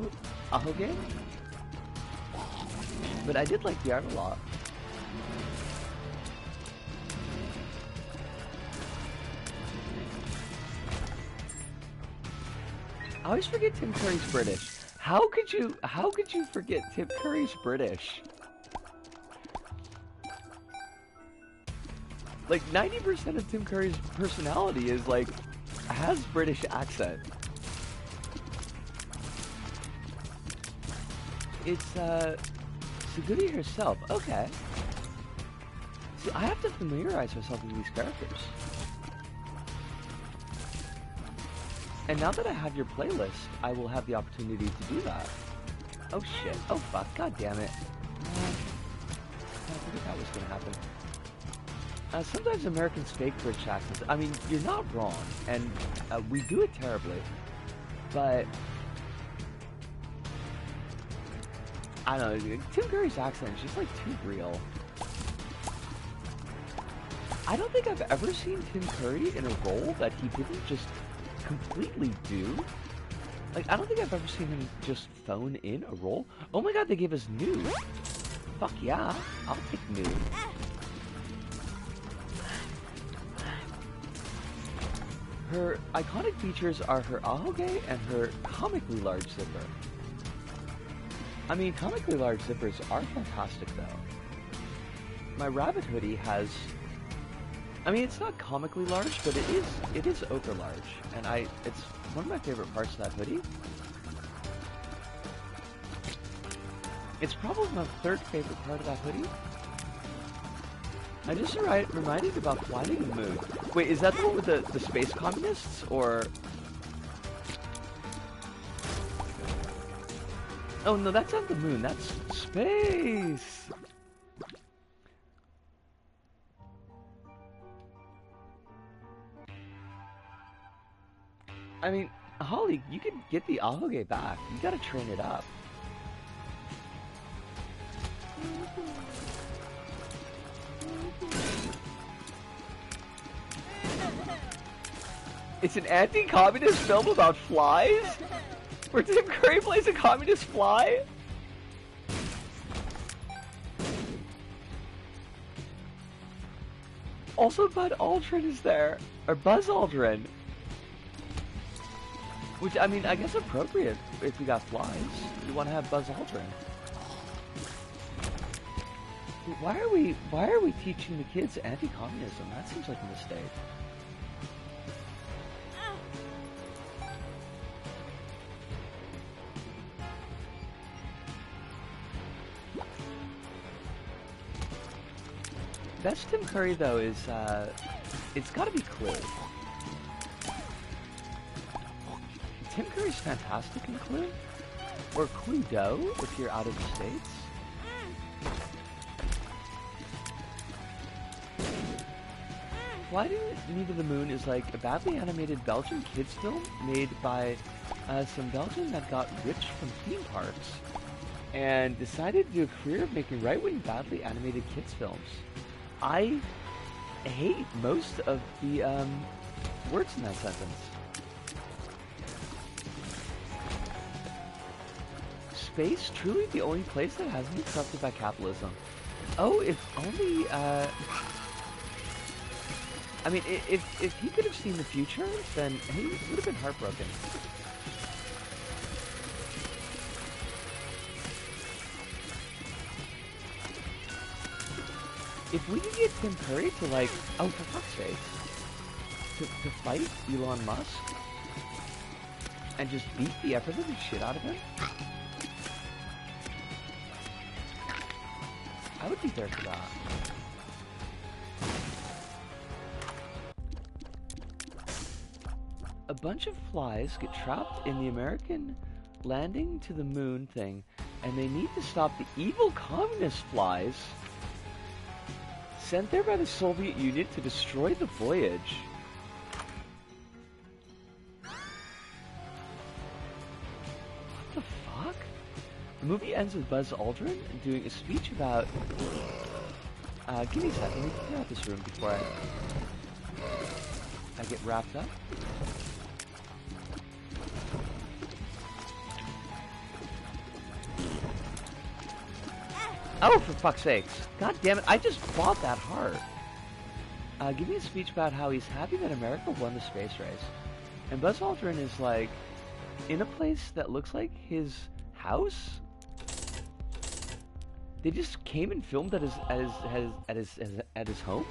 game, but I did like the art a lot. I always forget Tim Curry's British. How could you forget Tim Curry's British? Like 90% of Tim Curry's personality is like has British accent. It's Suguri herself. Okay. See, I have to familiarize myself with these characters. And now that I have your playlist, I will have the opportunity to do that. Oh shit. Oh fuck. God damn it. I figured that was gonna happen. Sometimes Americans fake British accents. I mean, you're not wrong, and we do it terribly. But I don't know. Tim Curry's accent is just like too real. I don't think I've ever seen Tim Curry in a role that he didn't just completely do. Like, I don't think I've ever seen him just phone in a role. Oh my god, they gave us nude. Fuck yeah, I'll take nude. Her iconic features are her ahoge and her comically large zipper. I mean, comically large zippers are fantastic though. My rabbit hoodie has, I mean, it's not comically large, but it is over large, and it's one of my favorite parts of that hoodie. It's probably my third favorite part of that hoodie. I just reminded about Flying the Moon. Wait, is that the one with the space communists, or? Oh no, that's not the moon, that's space! I mean, Holly, you can get the ahoge back. You gotta train it up. It's an anti-communist film about flies? Where Tim Curry plays a communist fly? Also, Bud Aldrin is there. Or Buzz Aldrin. Which, I mean, I guess appropriate if we got flies. You want to have Buzz Aldrin. Why are we teaching the kids anti-communism? That seems like a mistake. Best Tim Curry though is it's gotta be Clue. Tim Curry's fantastic in Clue. Or Cluedo if you're out of the States. Flying Me to the Moon is like a badly animated Belgian kids film made by some Belgians that got rich from theme parks and decided to do a career of making right-wing badly animated kids films. I hate most of the words in that sentence. Space, truly the only place that hasn't been corrupted by capitalism. Oh, if only, I mean, if he could have seen the future, then he would have been heartbroken. If we could get Tim Curry to like, oh for fuck's sake, to fight Elon Musk and just beat the ever-living shit out of him, I would be there for that. bunch of flies get trapped in the American landing to the moon thing, and they need to stop the evil communist flies sent there by the Soviet Union to destroy the voyage. What the fuck? The movie ends with Buzz Aldrin doing a speech about... give me a second, let me clear out this room before I get wrapped up. Oh, for fuck's sakes. God damn it, I just fought that hard. Give me a speech about how he's happy that America won the space race. And Buzz Aldrin is like, in a place that looks like his house? They just came and filmed at his home?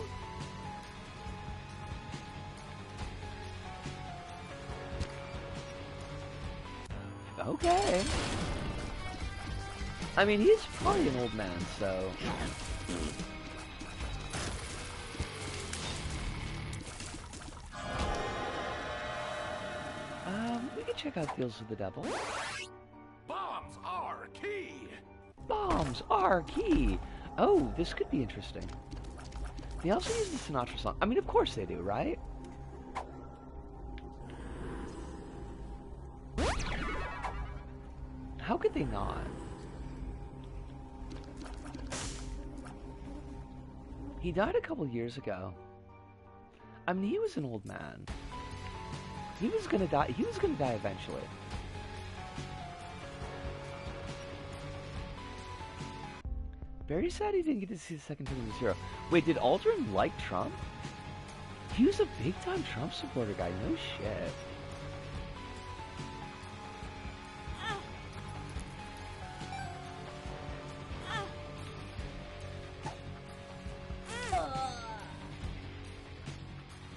Okay. I mean, he's probably an old man, so... we can check out Deals with the Devil. Bombs are key. Bombs are key! Oh, this could be interesting. They also use the Sinatra song. I mean, of course they do, right? How could they not? He died a couple years ago. I mean, he was an old man. He was gonna die. He was gonna die eventually. Very sad he didn't get to see the second term of the zero. Wait, did Aldrin like Trump? He was a big-time Trump supporter guy. No shit.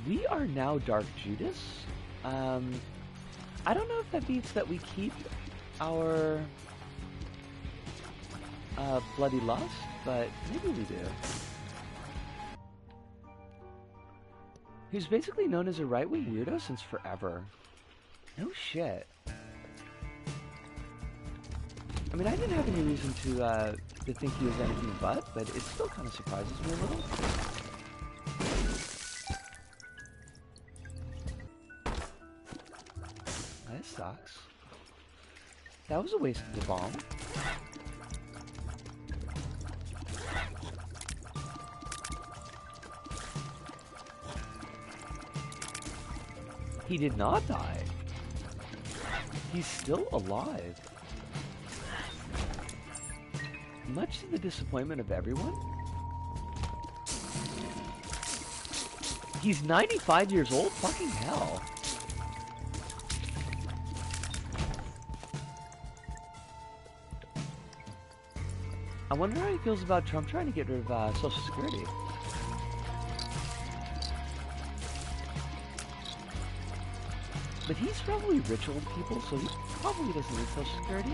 We are now Dark Judas. I don't know if that means that we keep our Bloody Lust, but maybe we do. He's basically known as a right-wing weirdo since forever. No shit. I mean, I didn't have any reason to think he was anything but it still kind of surprises me a little. That sucks. That was a waste of the bomb. He did not die. He's still alive. Much to the disappointment of everyone. He's 95 years old? Fucking hell. I wonder how he feels about Trump trying to get rid of Social Security. But he's probably rich old people, so he probably doesn't need Social Security.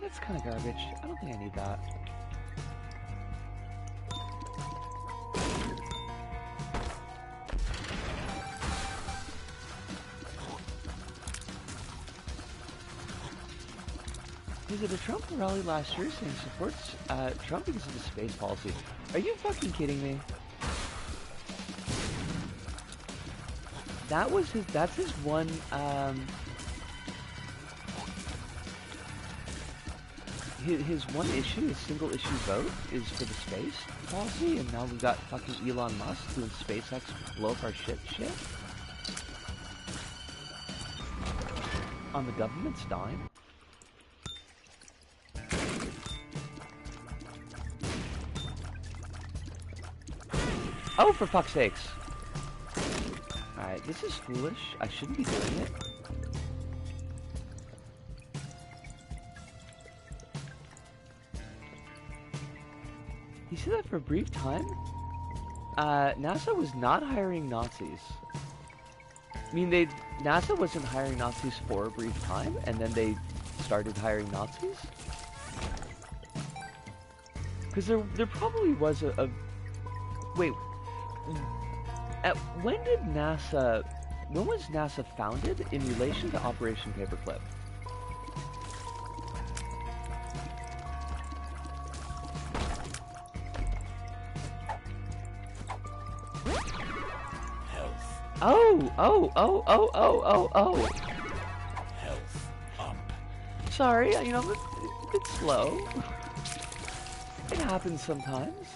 That's kind of garbage. I don't think I need that. Was it a Trump rally last year saying supports Trump because of the space policy? Are you fucking kidding me? That was his, that's his one, his one issue, his single issue vote is for the space policy, and now we got fucking Elon Musk doing SpaceX blow up our shit on the government's dime. Oh, for fuck's sakes. Alright, this is foolish. I shouldn't be doing it. You see that for a brief time? NASA was not hiring Nazis. I mean, NASA wasn't hiring Nazis for a brief time, and then they started hiring Nazis? Because there probably was a wait. When did NASA? When was NASA founded in relation to Operation Paperclip? Oh. Health up. Sorry, you know, it's slow. It happens sometimes.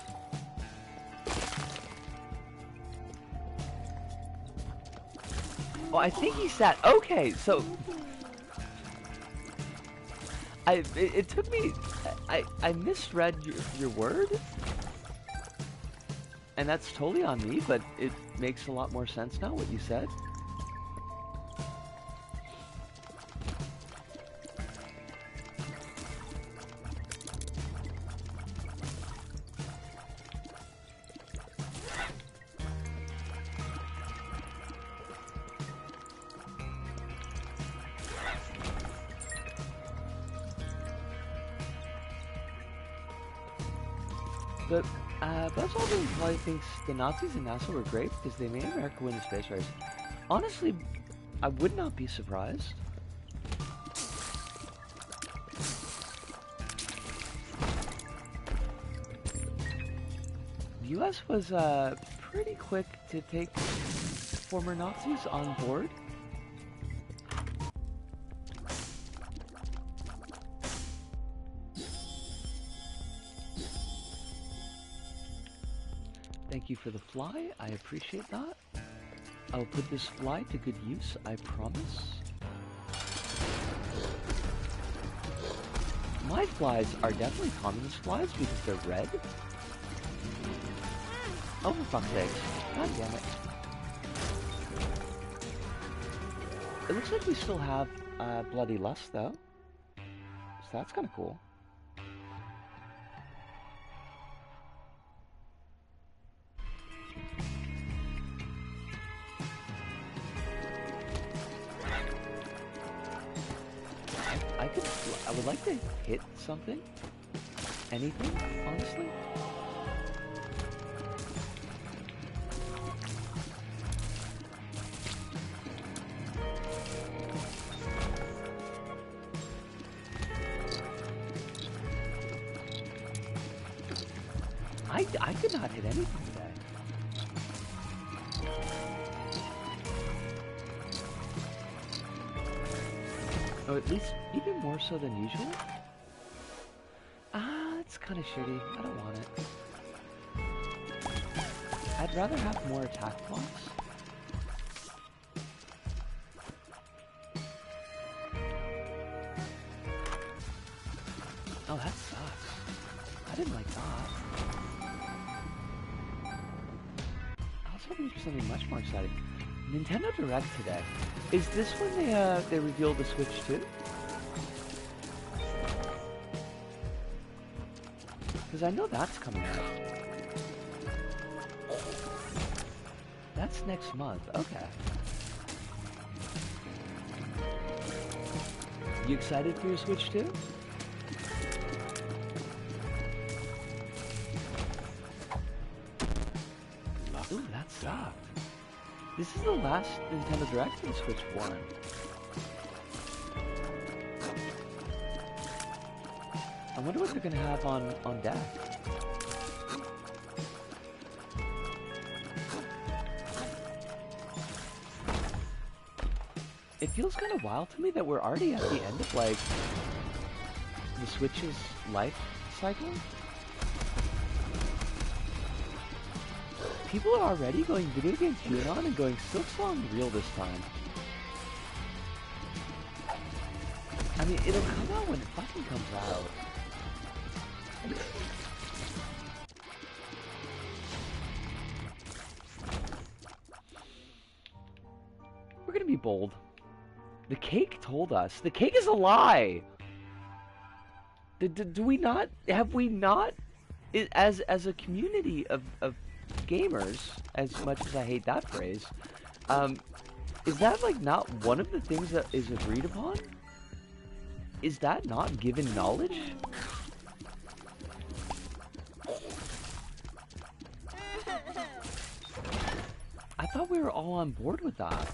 Well, I think he sat. Okay, so it took me. I misread your word, and that's totally on me. But it makes a lot more sense now what you said. But Buzz Aldrin probably thinks the Nazis and NASA were great because they made America win the space race. Honestly, I would not be surprised. The US was pretty quick to take former Nazis on board. Thank you for the fly, I appreciate that. I will put this fly to good use, I promise. My flies are definitely communist flies because they're red. Oh, for fuck's sake. God damn it. It looks like we still have Bloody Lust, though. So that's kind of cool. I would like to hit something. Anything, honestly. I could not hit anything today. Or at least even more so than usual. It's kind of shitty. I don't want it. I'd rather have more attack blocks. Oh, that sucks. I didn't like that. I was hoping for something much more exciting. Nintendo Direct today. Is this when they revealed the Switch 2? Because I know that's coming out. That's next month. Okay. You excited for your Switch 2? Ooh, that sucked. This is the last Nintendo Direct for the Switch 1. I wonder what they're gonna have on deck. It feels kind of wild to me that we're already at the end of, like, the Switch's life cycle. People are already going video game QAnon and going Silk's Long real this time. I mean, it'll come out when it fucking comes out. We're gonna be bold. The cake told us. The cake is a lie! Do we not... Have we not... As a community of gamers, as much as I hate that phrase, is that, like, not one of the things that is agreed upon? Is that not given knowledge? thought we were all on board with that.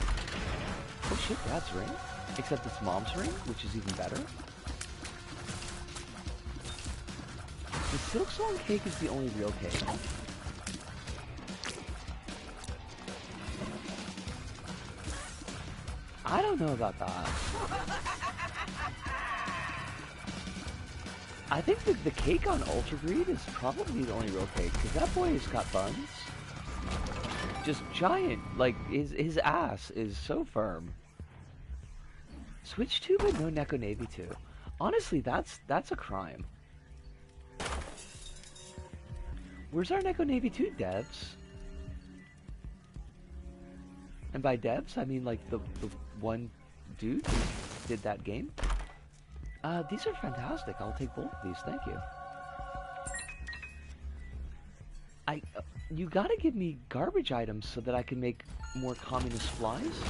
Oh shit, Dad's ring. Except it's Mom's ring, which is even better. The Silk Song cake is the only real cake. I don't know about that. I think that the cake on Ultra Greed is probably the only real cake, because that boy has got buns. Just giant, like, his ass is so firm. Switch 2 but no Neko Navy 2. Honestly, that's a crime. Where's our Neko Navy 2 devs? And by devs, I mean like the one dude who did that game. These are fantastic. I'll take both of these. Thank you. You gotta give me garbage items so that I can make more communist flies.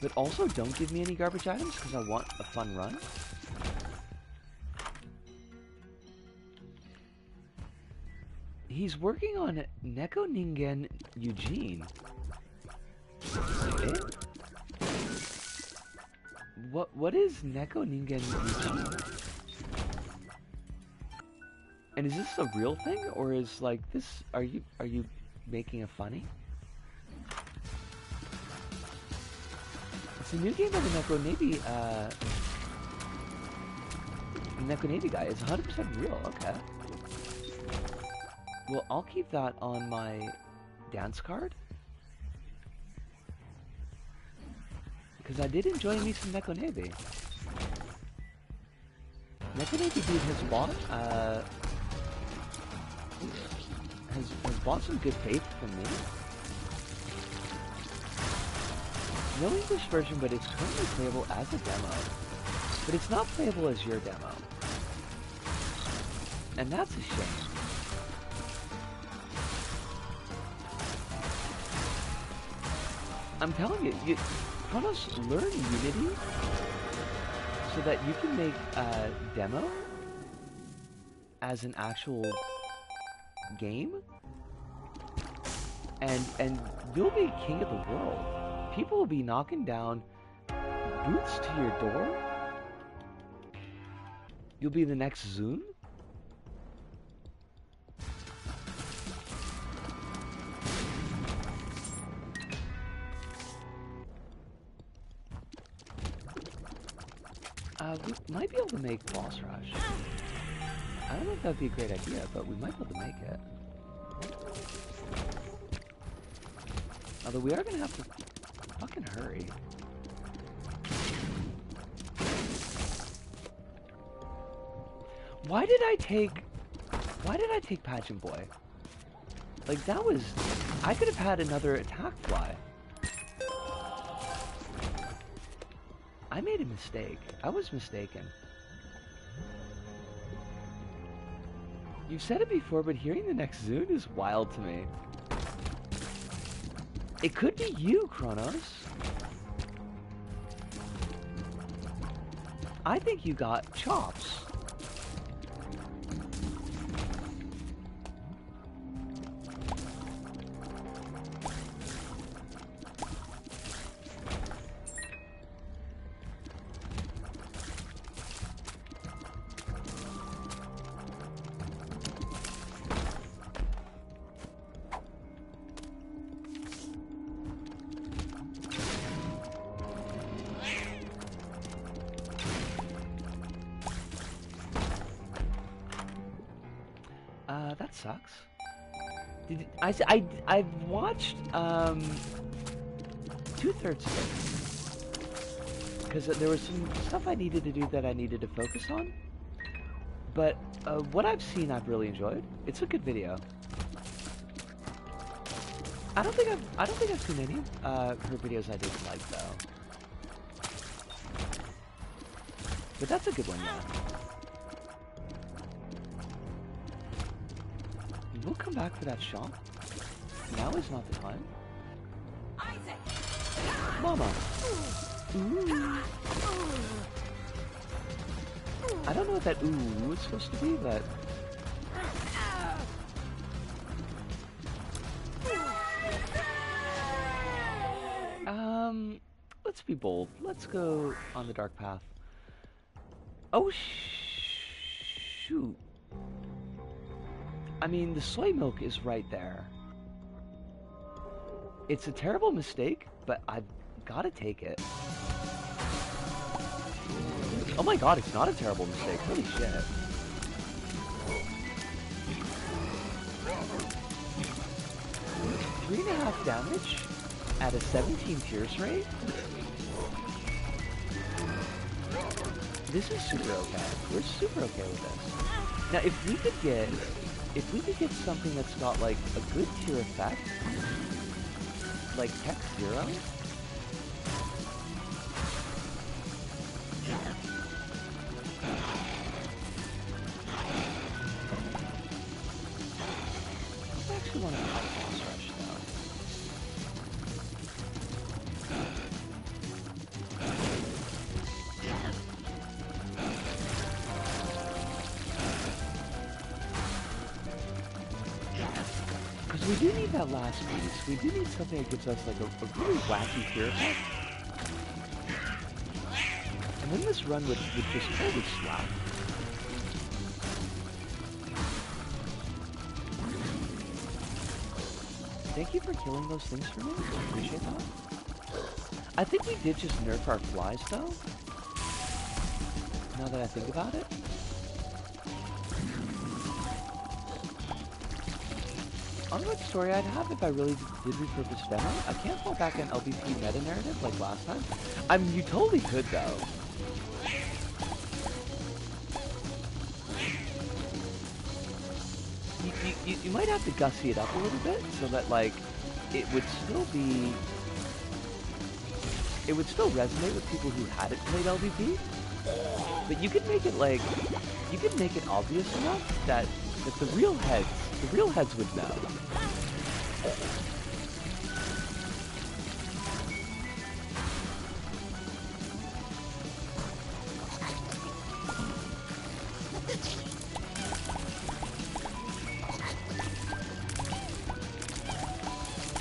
But also don't give me any garbage items because I want a fun run. He's working on Neko Ningen Eugene. Eh? What is Neko Ningen Eugene? And is this a real thing, or is like this? Are you making a funny? It's a new game by the Neko Navy guy. It's 100% real. Okay. Well, I'll keep that on my dance card. Because I did enjoy me some Neko Navy. Neko Navy dude has bought, has bought some good faith from me. No English version, but it's currently playable as a demo. But it's not playable as your demo. And that's a shame. I'm telling you, Kronos, learn Unity so that you can make a demo as an actual game, and you'll be king of the world. People will be knocking down booths to your door. You'll be the next Zune. We might be able to make Boss Rush. I don't know if that'd be a great idea, but we might be able to make it. Although we are gonna have to fucking hurry. Why did I take Pageant Boy? Like, that was... I could have had another attack fly. I made a mistake. I was mistaken. You've said it before, but hearing the next Zune is wild to me. It could be you, Kronos. I think you got chops. That sucks. I've watched 2/3 of it because there was some stuff I needed to do that I needed to focus on. But what I've seen, I've really enjoyed. It's a good video. I don't think I've seen any of her videos I didn't like though. But that's a good one, yeah. We'll come back for that shot. Now is not the time. Mama! Ooh! I don't know what that ooh is supposed to be, but... let's be bold. Let's go on the dark path. Oh, shoot. I mean, the soy milk is right there. It's a terrible mistake, but I've got to take it. Oh my god, it's not a terrible mistake. Holy shit. Three and a half damage at a 17 pierce rate? This is super okay. We're super okay with this. Now, if we could get something that's got like a good tier effect, like Tech 0. I actually want to high boss rush though. Because we do need that last piece. We do need something that gives us like a really wacky tier effect. And then this run would just totally slap. Thank you for killing those things for me. I appreciate that. I think we did just nerf our flies though. Now that I think about it. I don't know what story I'd have if I really did repurpose demo. I can't fall back on LBP meta narrative like last time. I mean, you totally could though. You might have to gussy it up a little bit so that like it would still resonate with people who hadn't played LVP. But you could make it like obvious enough that the real heads would know.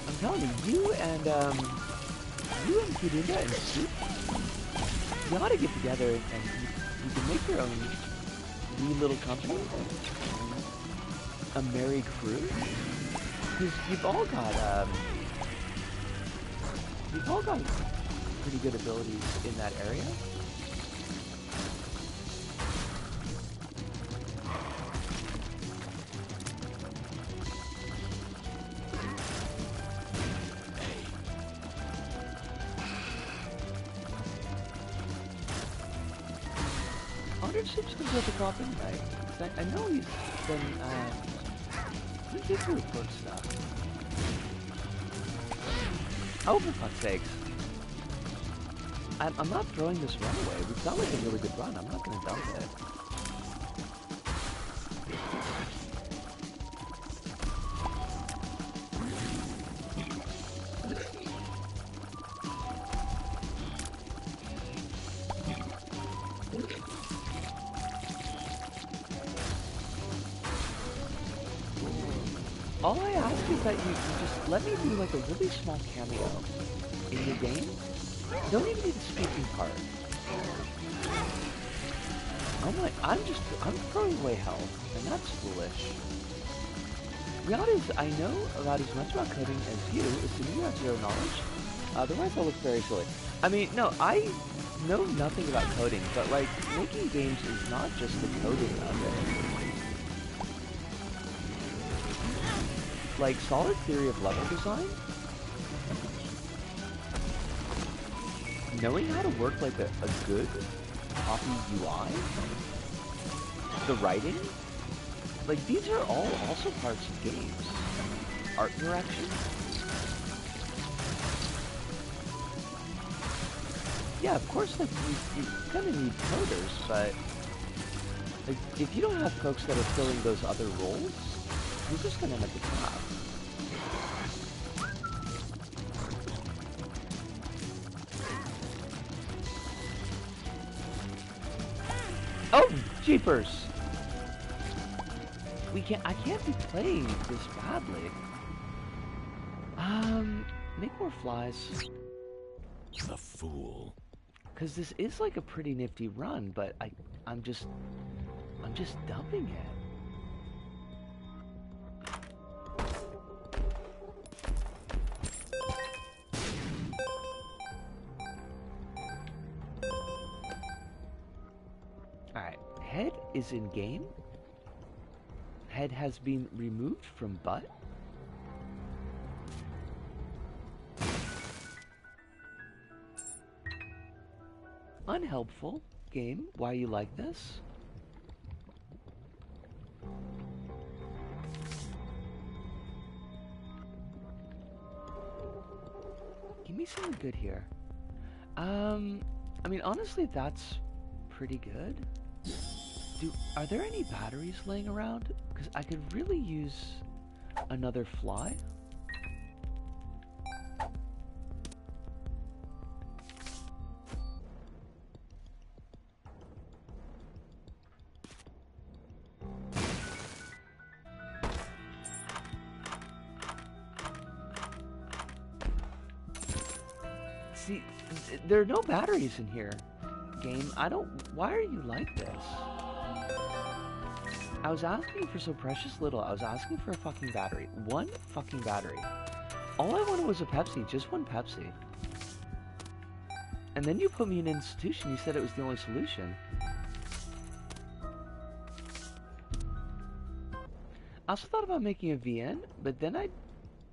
I'm telling you, you and Kudinda and Soup, you ought to get together and you can make your own wee little company, a merry crew, because you've all got pretty good abilities in that area. Ships comes with the cop anyway. I know he's been, he did do report stuff. Oh, for fuck's sakes. I'm not throwing this run away. We've got like a really good run. I'm not gonna dump it. All I ask is that you just let me do like a really small cameo in your game. You don't even need a speaking part. I'm throwing away health, and that's foolish. Reality is, I know about as much about coding as you, assuming you have zero knowledge. Otherwise, I'll look very silly. I mean, no, I know nothing about coding, but like, making games is not just the coding of it. Like, solid theory of level design, knowing how to work like a good copy UI, the writing, like these are all also parts of games. Art direction. Yeah, of course, like you're gonna need coders, but like if you don't have folks that are filling those other roles, you're just gonna end up with crap. Oh, jeepers! I can't be playing this badly. Make more flies. The fool. Because this is like a pretty nifty run, but I'm just dumping it. Alright, head is in game. Head has been removed from butt. Unhelpful game. Why you like this? Give me something good here. I mean, honestly, that's pretty good. Are there any batteries laying around? Because I could really use another fly. See, there are no batteries in here, game. Why are you like this? I was asking for so precious little. I was asking for a fucking battery. One fucking battery. All I wanted was a Pepsi, just one Pepsi. And then you put me in an institution, you said it was the only solution. I also thought about making a VN, but then I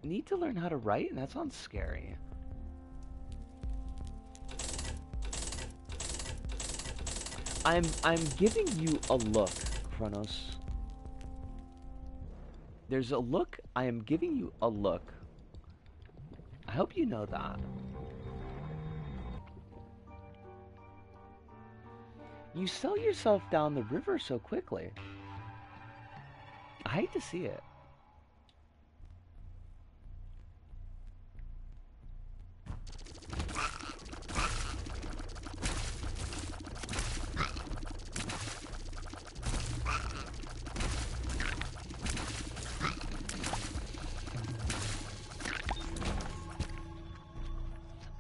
need to learn how to write, and that sounds scary. I'm giving you a look, Kronos. There's a look. I am giving you a look. I hope you know that. You sell yourself down the river so quickly. I hate to see it.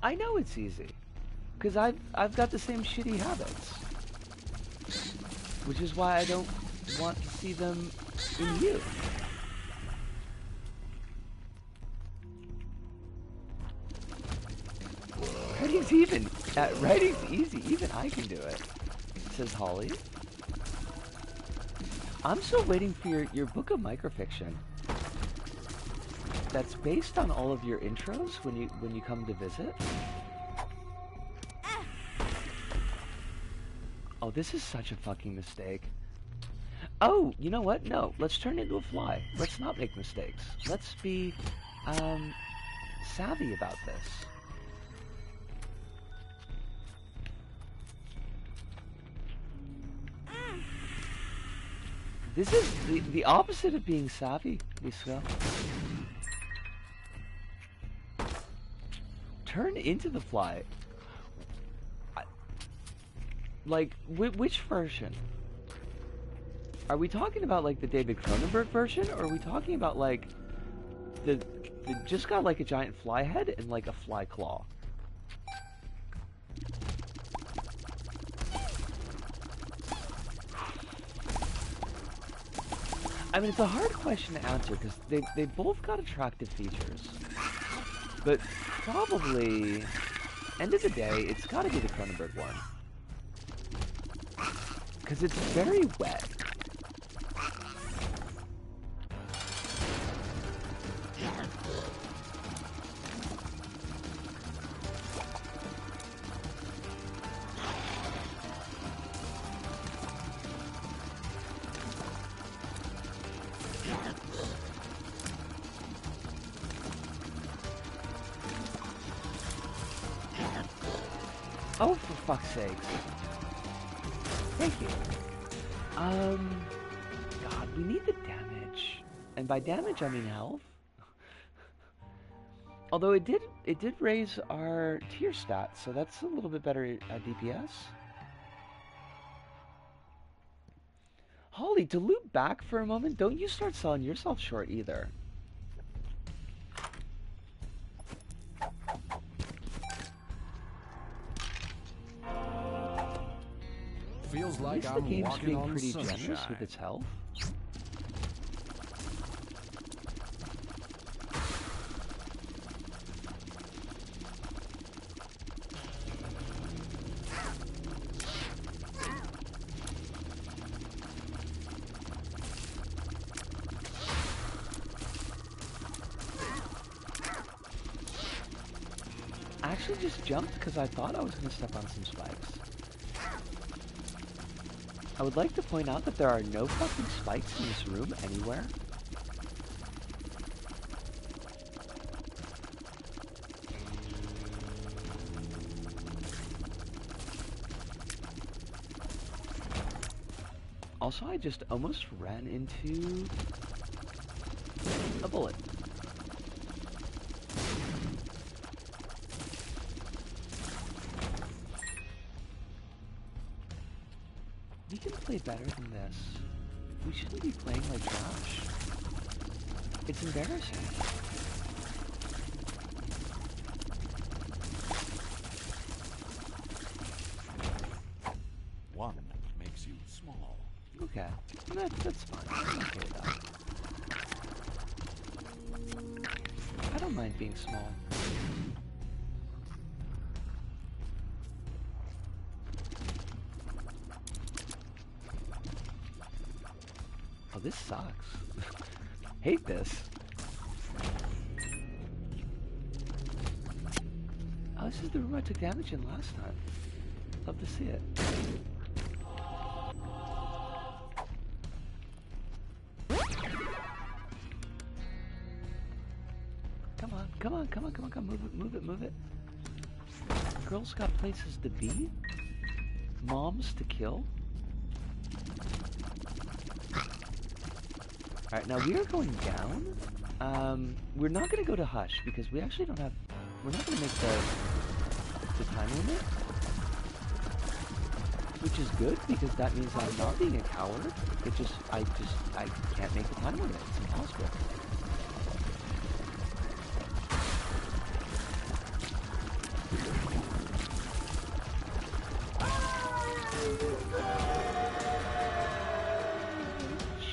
I know it's easy, because I've got the same shitty habits, which is why I don't want to see them in you. Writing's easy, even I can do it, says Holly. I'm still waiting for your book of microfiction. That's based on all of your intros when you come to visit. Oh, this is such a fucking mistake. Oh, you know what? No, let's turn into a fly. Let's not make mistakes. Let's be savvy about this. This is the opposite of being savvy, Lisa. Turn into the fly. Like, which version? Are we talking about, like, the David Cronenberg version, or are we talking about, like, the just got, like, a giant fly head and, like, a fly claw? I mean, it's a hard question to answer, because they both got attractive features. But probably, end of the day, it's gotta be the Cronenberg one. Because it's very wet. Oh, for fuck's sakes. Thank you. God, we need the damage. And by damage, I mean health. Although it did raise our tier stats, so that's a little bit better at DPS. Holly, to loop back for a moment, don't you start selling yourself short either. Feels At like least the I'm game's walking being on pretty generous with sunshine. its health. I actually just jumped because I thought I was going to step on some spikes. I would like to point out that there are no fucking spikes in this room anywhere. Also, I just almost ran into a bullet. We can play better than this. We shouldn't be playing like trash. It's embarrassing. One makes you small. Okay, that's fine. I'm okay with that. I don't mind being small. Oh, this sucks. Hate this. Oh, this is the room I took damage in last time. Love to see it. Come on, come on, come on, come on, come on, move it, move it, move it. Girls got places to be, moms to kill. Alright, now we are going down. We're not going to go to Hush because we actually don't have... We're not going to make the time limit. Which is good because that means I'm not being a coward. I can't make the time limit. It's impossible.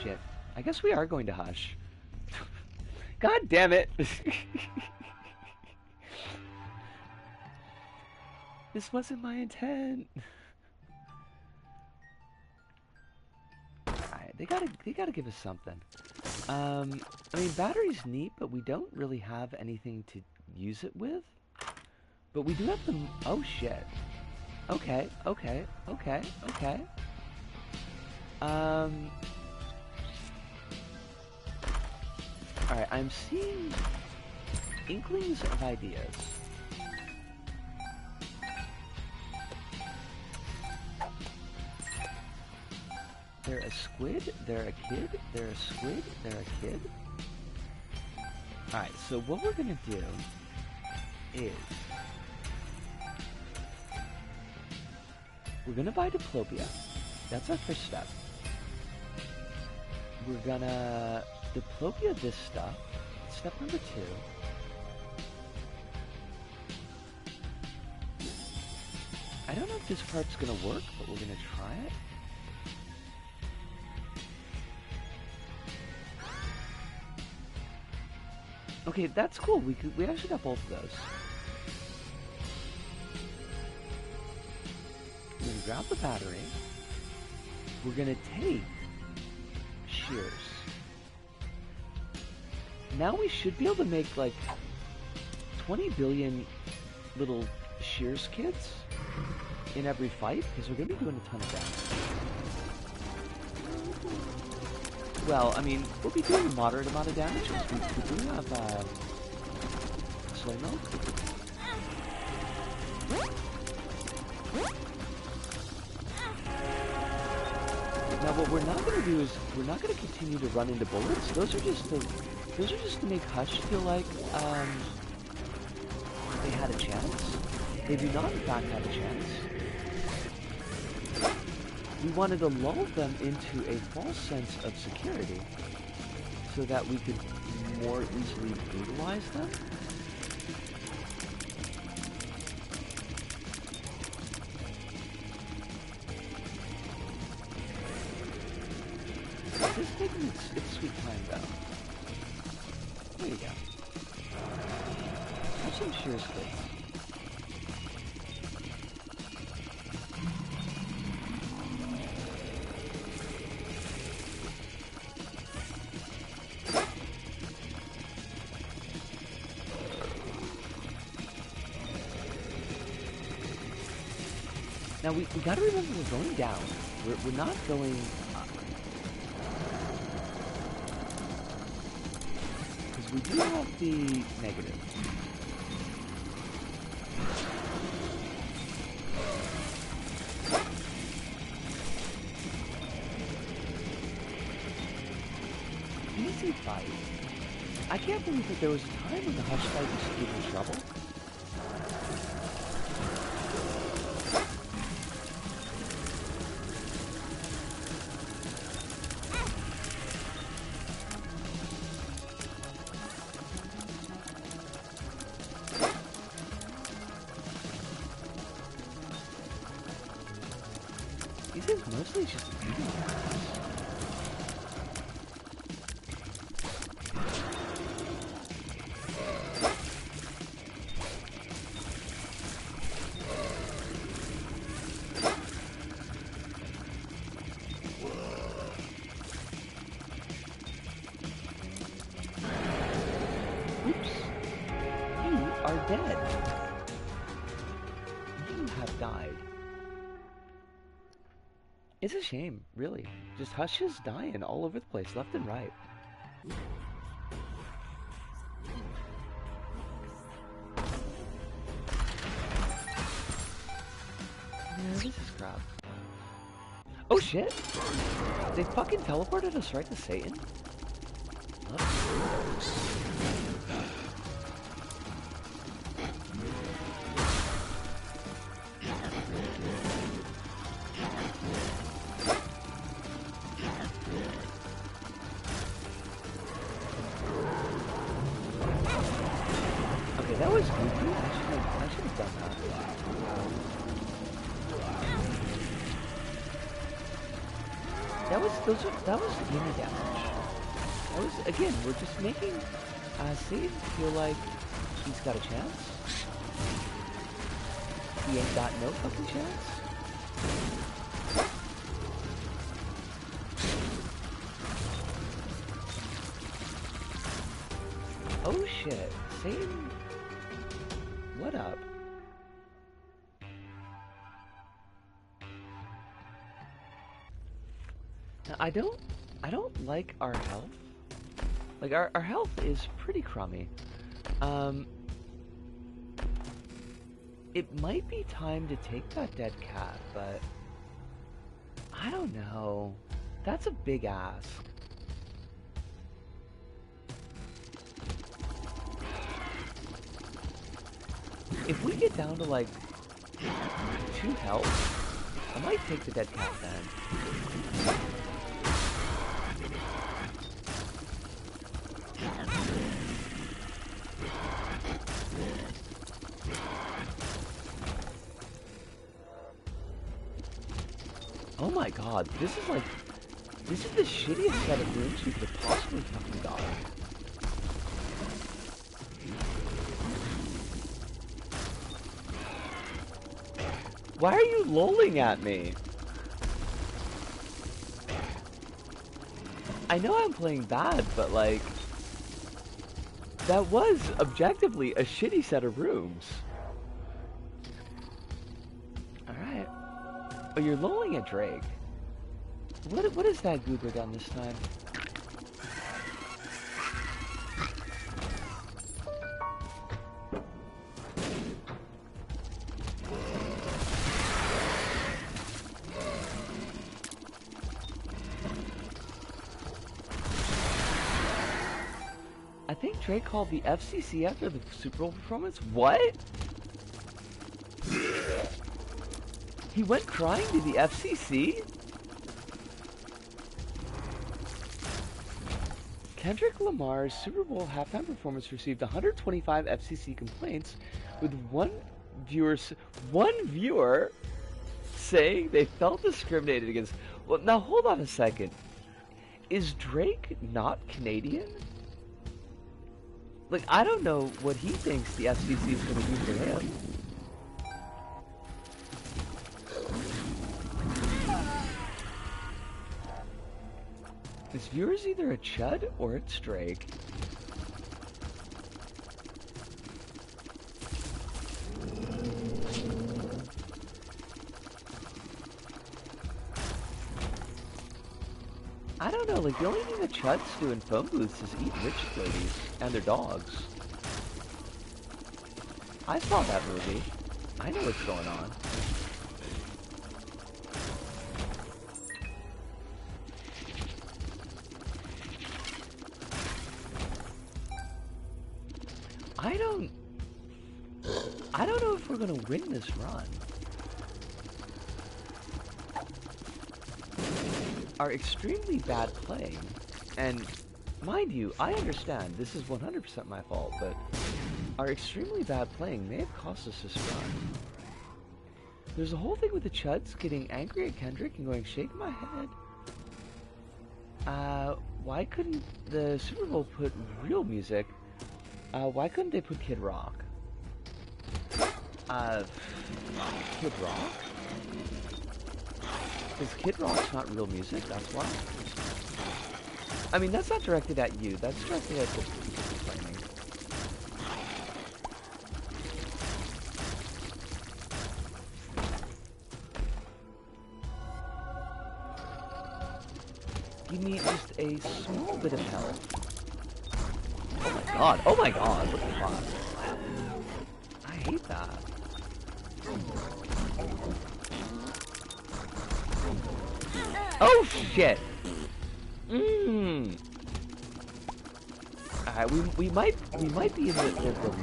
Shit. I guess we are going to Hush. God damn it! This wasn't my intent. Alright, they gotta give us something. I mean, battery's neat, but we don't really have anything to use it with. But we do have the... Oh, shit. Okay, okay, okay, okay. Alright, I'm seeing inklings of ideas. They're a squid, they're a kid, they're a squid, they're a kid. Alright, so what we're gonna do is... We're gonna buy diplopia. That's our first step. We're gonna diplopia this stuff. Step number 2. I don't know if this part's gonna work, but we're gonna try it. Okay, that's cool. We actually got both of those. We're gonna grab the battery. We're gonna take shears. Now we should be able to make like 20 billion little shears kits in every fight because we're gonna be doing a ton of damage. Well, I mean, we'll be doing a moderate amount of damage because we do have soy milk. Now, what we're not going to do is we're not going to continue to run into bullets. Those are just to make Hush feel like they had a chance. They do not, in fact, have a chance. We wanted to lull them into a false sense of security so that we could more easily brutalize them. There you go. Have some shears, please. Now we gotta remember we're going down. We're not going up. Because we do have the negative. Easy fight. I can't believe that there was a time when the Hush fight used to give me trouble. These things mostly just beating us. Oops. You are dead. You have died. It's a shame, really. Just Hush is dying all over the place, left and right. Yeah, this is crap. Oh shit! They fucking teleported us right to Satan? Okay, that was goofy. I should have done that. That was gimme damage. That was, again, we're just making Satan feel like he's got a chance. He ain't got no fucking chance. Oh shit, Satan, what up? Now, I don't like our health. Like, our health is pretty crummy. It might be time to take that dead cat, but I don't know. That's a big ask. If we get down to like 2 health, I might take the dead cat then. Oh my god, this is the shittiest set of rooms you could have possibly fucking got. Why are you lolling at me? I know I'm playing bad, but like, that was objectively a shitty set of rooms. Alright. Oh, you're lolling at Drake. What has that goober done this time? I think Drake called the FCC after the Super Bowl performance. What? He went crying to the FCC? Kendrick Lamar's Super Bowl halftime performance received 125 FCC complaints, with one viewer saying they felt discriminated against. Well, now hold on a second. Is Drake not Canadian? Like, I don't know what he thinks the FCC is going to do for him. This viewer's either a chud or it's Drake. I don't know, like, the only thing the chuds do in phone booths is eat rich ladies and their dogs. I saw that movie. I know what's going on. I don't know if we're gonna win this run. Are extremely bad playing, and mind you, I understand this is 100% my fault, but our extremely bad playing may have cost us this run. There's a whole thing with the chuds getting angry at Kendrick and going, shake my head. Why couldn't the Super Bowl put real music? Why couldn't they put Kid Rock? Kid Rock? Because Kid Rock's not real music, that's why. I mean, that's not directed at you, that's directed at the people complaining. Give me just a small bit of health. Oh my god, what the fuck? I hate that. Oh shit! Alright, we might be in the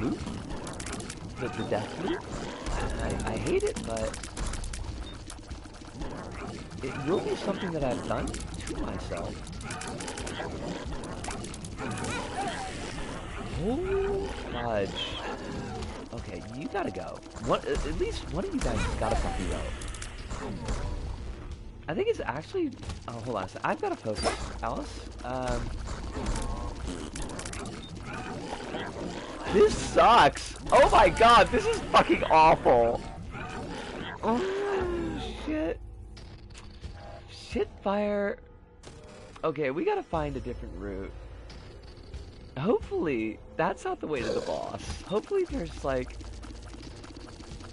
loop. The death loop. I hate it, but it will be something that I've done to myself. Oh fudge. Okay, you gotta go. At least one of you guys gotta fucking go. I think it's actually... Oh, hold on a second. I've got to focus. Alice? This sucks! Oh my god, this is fucking awful! Oh, shit. Shitfire. Okay, we gotta find a different route. Hopefully, that's not the way to the boss. Hopefully there's like...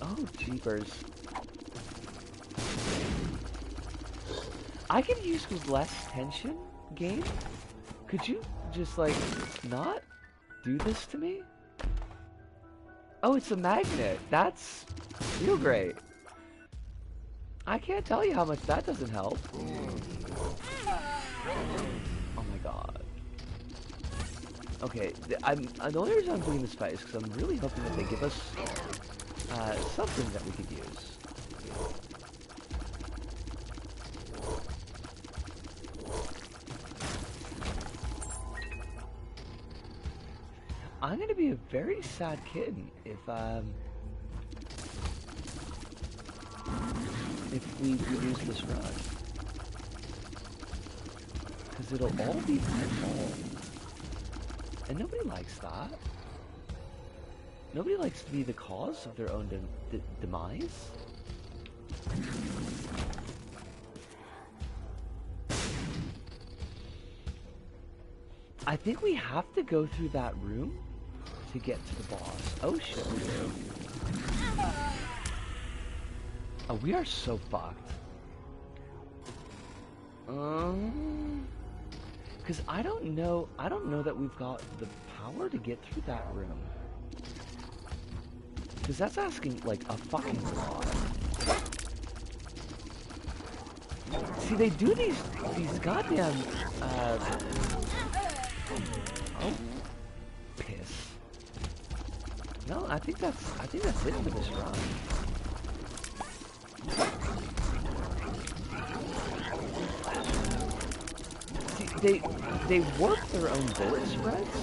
Oh, jeepers. I could use with less tension, game? Could you just, like, not do this to me? Oh, it's a magnet. That's real great. I can't tell you how much that doesn't help. Oh my god. Okay, the only reason I'm doing this fight is because I'm really hoping that they give us something that we could use. I'm gonna be a very sad kid if we lose this run, because it'll all be my fault, and nobody likes that. Nobody likes to be the cause of their own demise. I think we have to go through that room to get to the boss. Oh shit, we do. Oh, we are so fucked. Because I don't know that we've got the power to get through that room. Because that's asking, like, a fucking lot. See, they do these goddamn, oh, piss. No, I think that's it for this run. See, they work their own bullet spreads.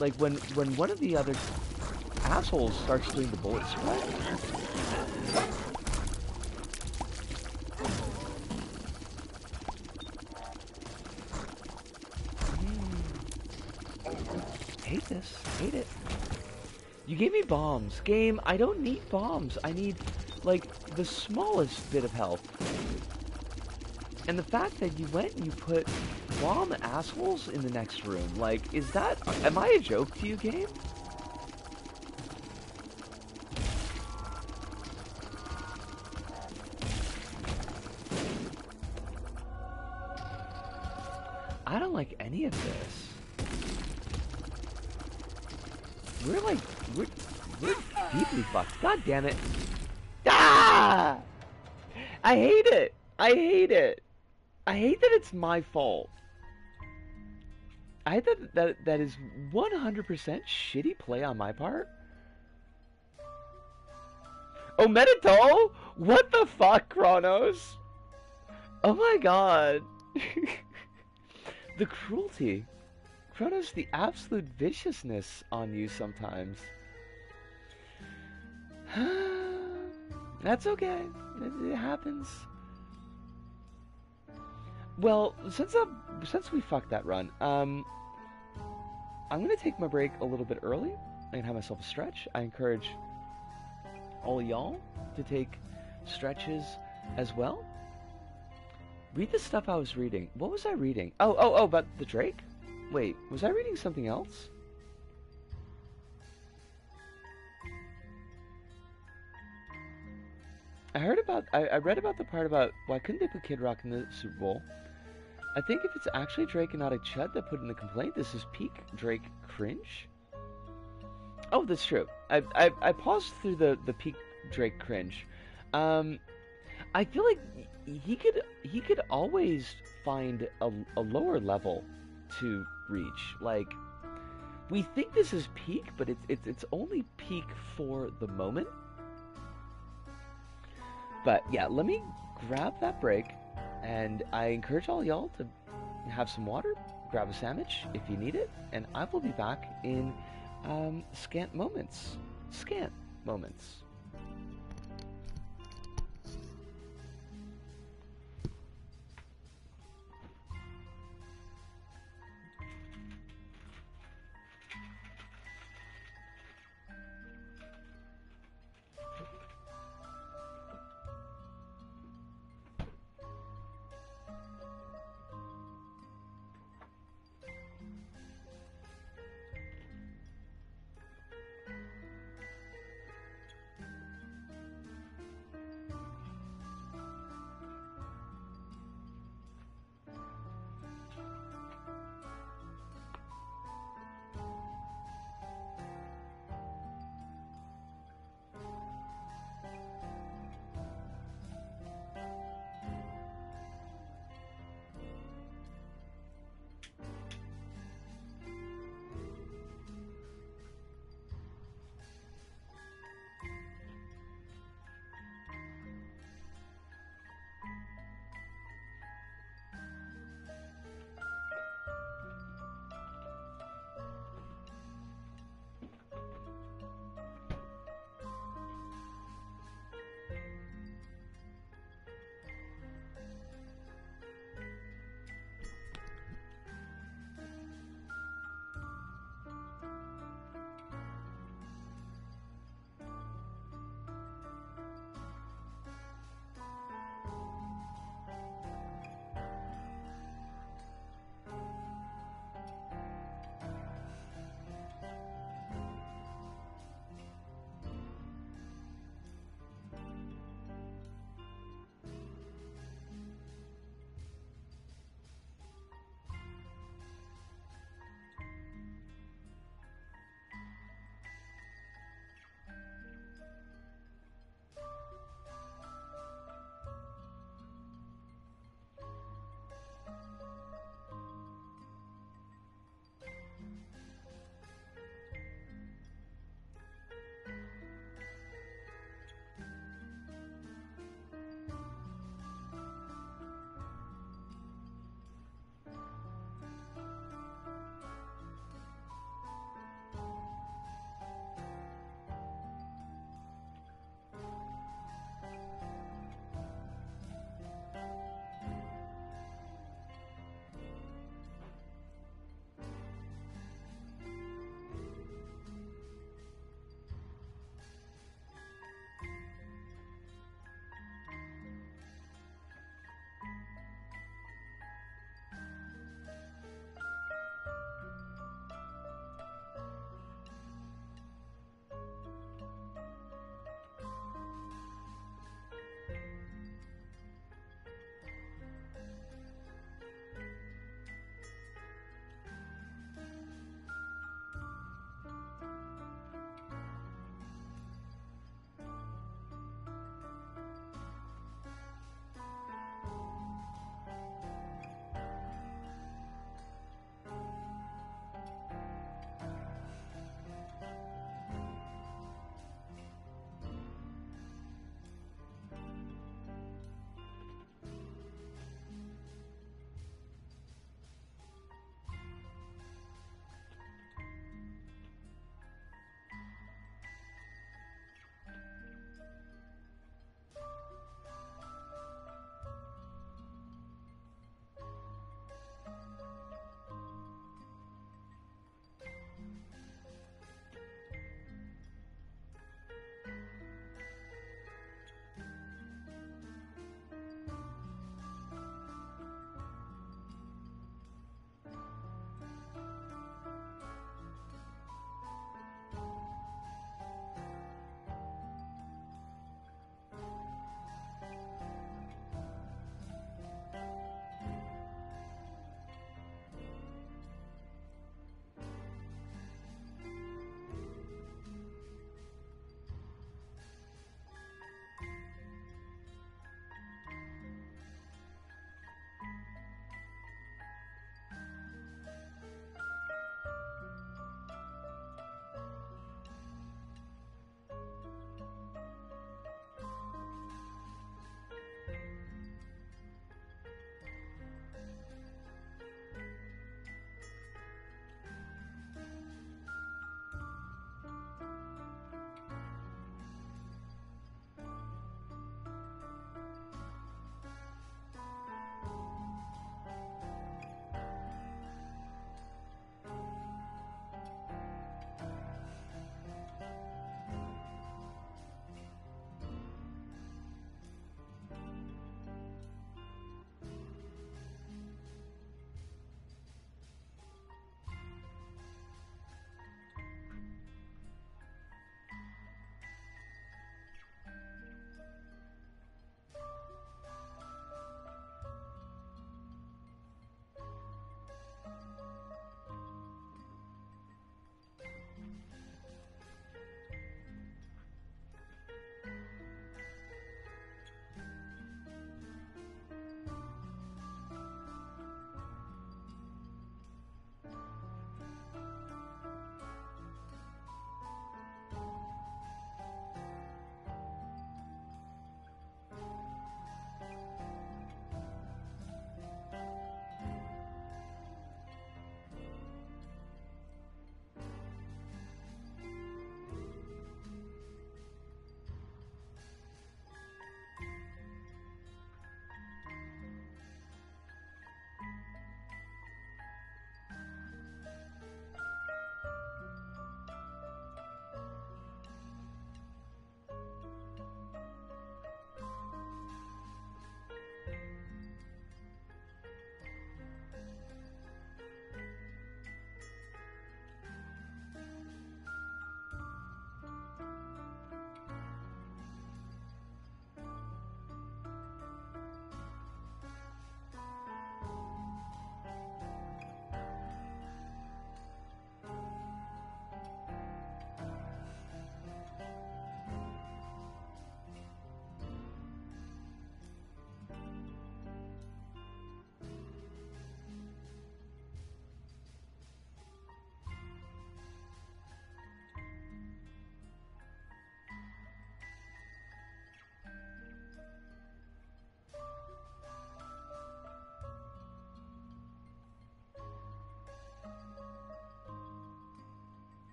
Like when one of the other assholes starts doing the bullet spread. hate this. Hate it. You gave me bombs. Game, I don't need bombs. I need, like, the smallest bit of health. And the fact that you went and you put bomb assholes in the next room, like, is that... Am I a joke to you, game? I don't like any of this. We're like... We're deeply fucked. God damn it. Ah! I hate it. I hate it. I hate that it's my fault. I hate that is 100% shitty play on my part. Oh, Meditol? What the fuck, Kronos? Oh my god. The cruelty. Kronos, the absolute viciousness on you sometimes. That's okay. It happens. Well, since we fucked that run, I'm gonna take my break a little bit early. I'm gonna have myself a stretch. I encourage all y'all to take stretches as well. Read the stuff I was reading. What was I reading? Oh, about the Drake? Wait, was I reading something else? I read about the part about why couldn't they put Kid Rock in the Super Bowl? I think if it's actually Drake and not a Chud that put in the complaint, this is peak Drake cringe. Oh, that's true. I paused through the peak Drake cringe. I feel like he could always find a lower level to reach. Like, we think this is peak, but it's only peak for the moment. But yeah, let me grab that break, and I encourage all y'all to have some water, grab a sandwich if you need it, and I will be back in scant moments. Scant moments.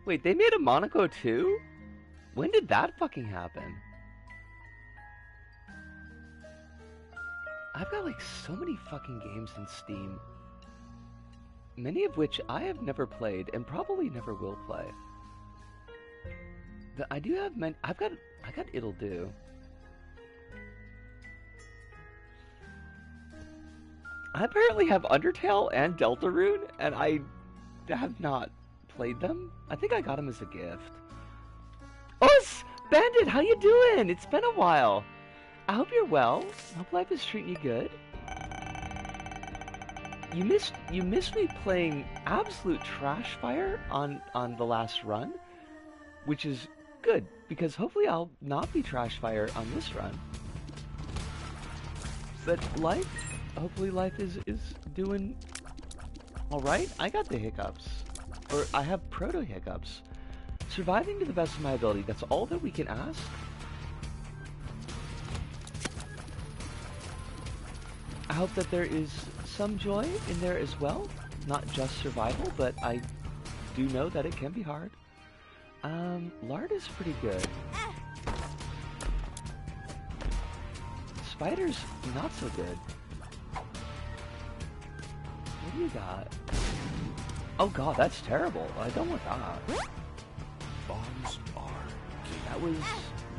Wait, they made a Monaco too? When did that fucking happen? I've got like so many fucking games in Steam. Many of which I have never played and probably never will play. I do have many. I got It'll Do. I apparently have Undertale and Deltarune, and I have not played them. I think I got them as a gift. Oh, Bandit, how you doing? It's been a while. I hope you're well. I hope life is treating you good. You missed me playing absolute trash fire on the last run, which is good because hopefully I'll not be trash fire on this run. But hopefully life is doing all right. I got the hiccups, or I have proto hiccups. Surviving to the best of my ability. That's all that we can ask. I hope that there is some joy in there as well. Not just survival, but I do know that it can be hard. Lard is pretty good. Spider's not so good. What do you got? Oh god, that's terrible. I don't want that. Bombs are That was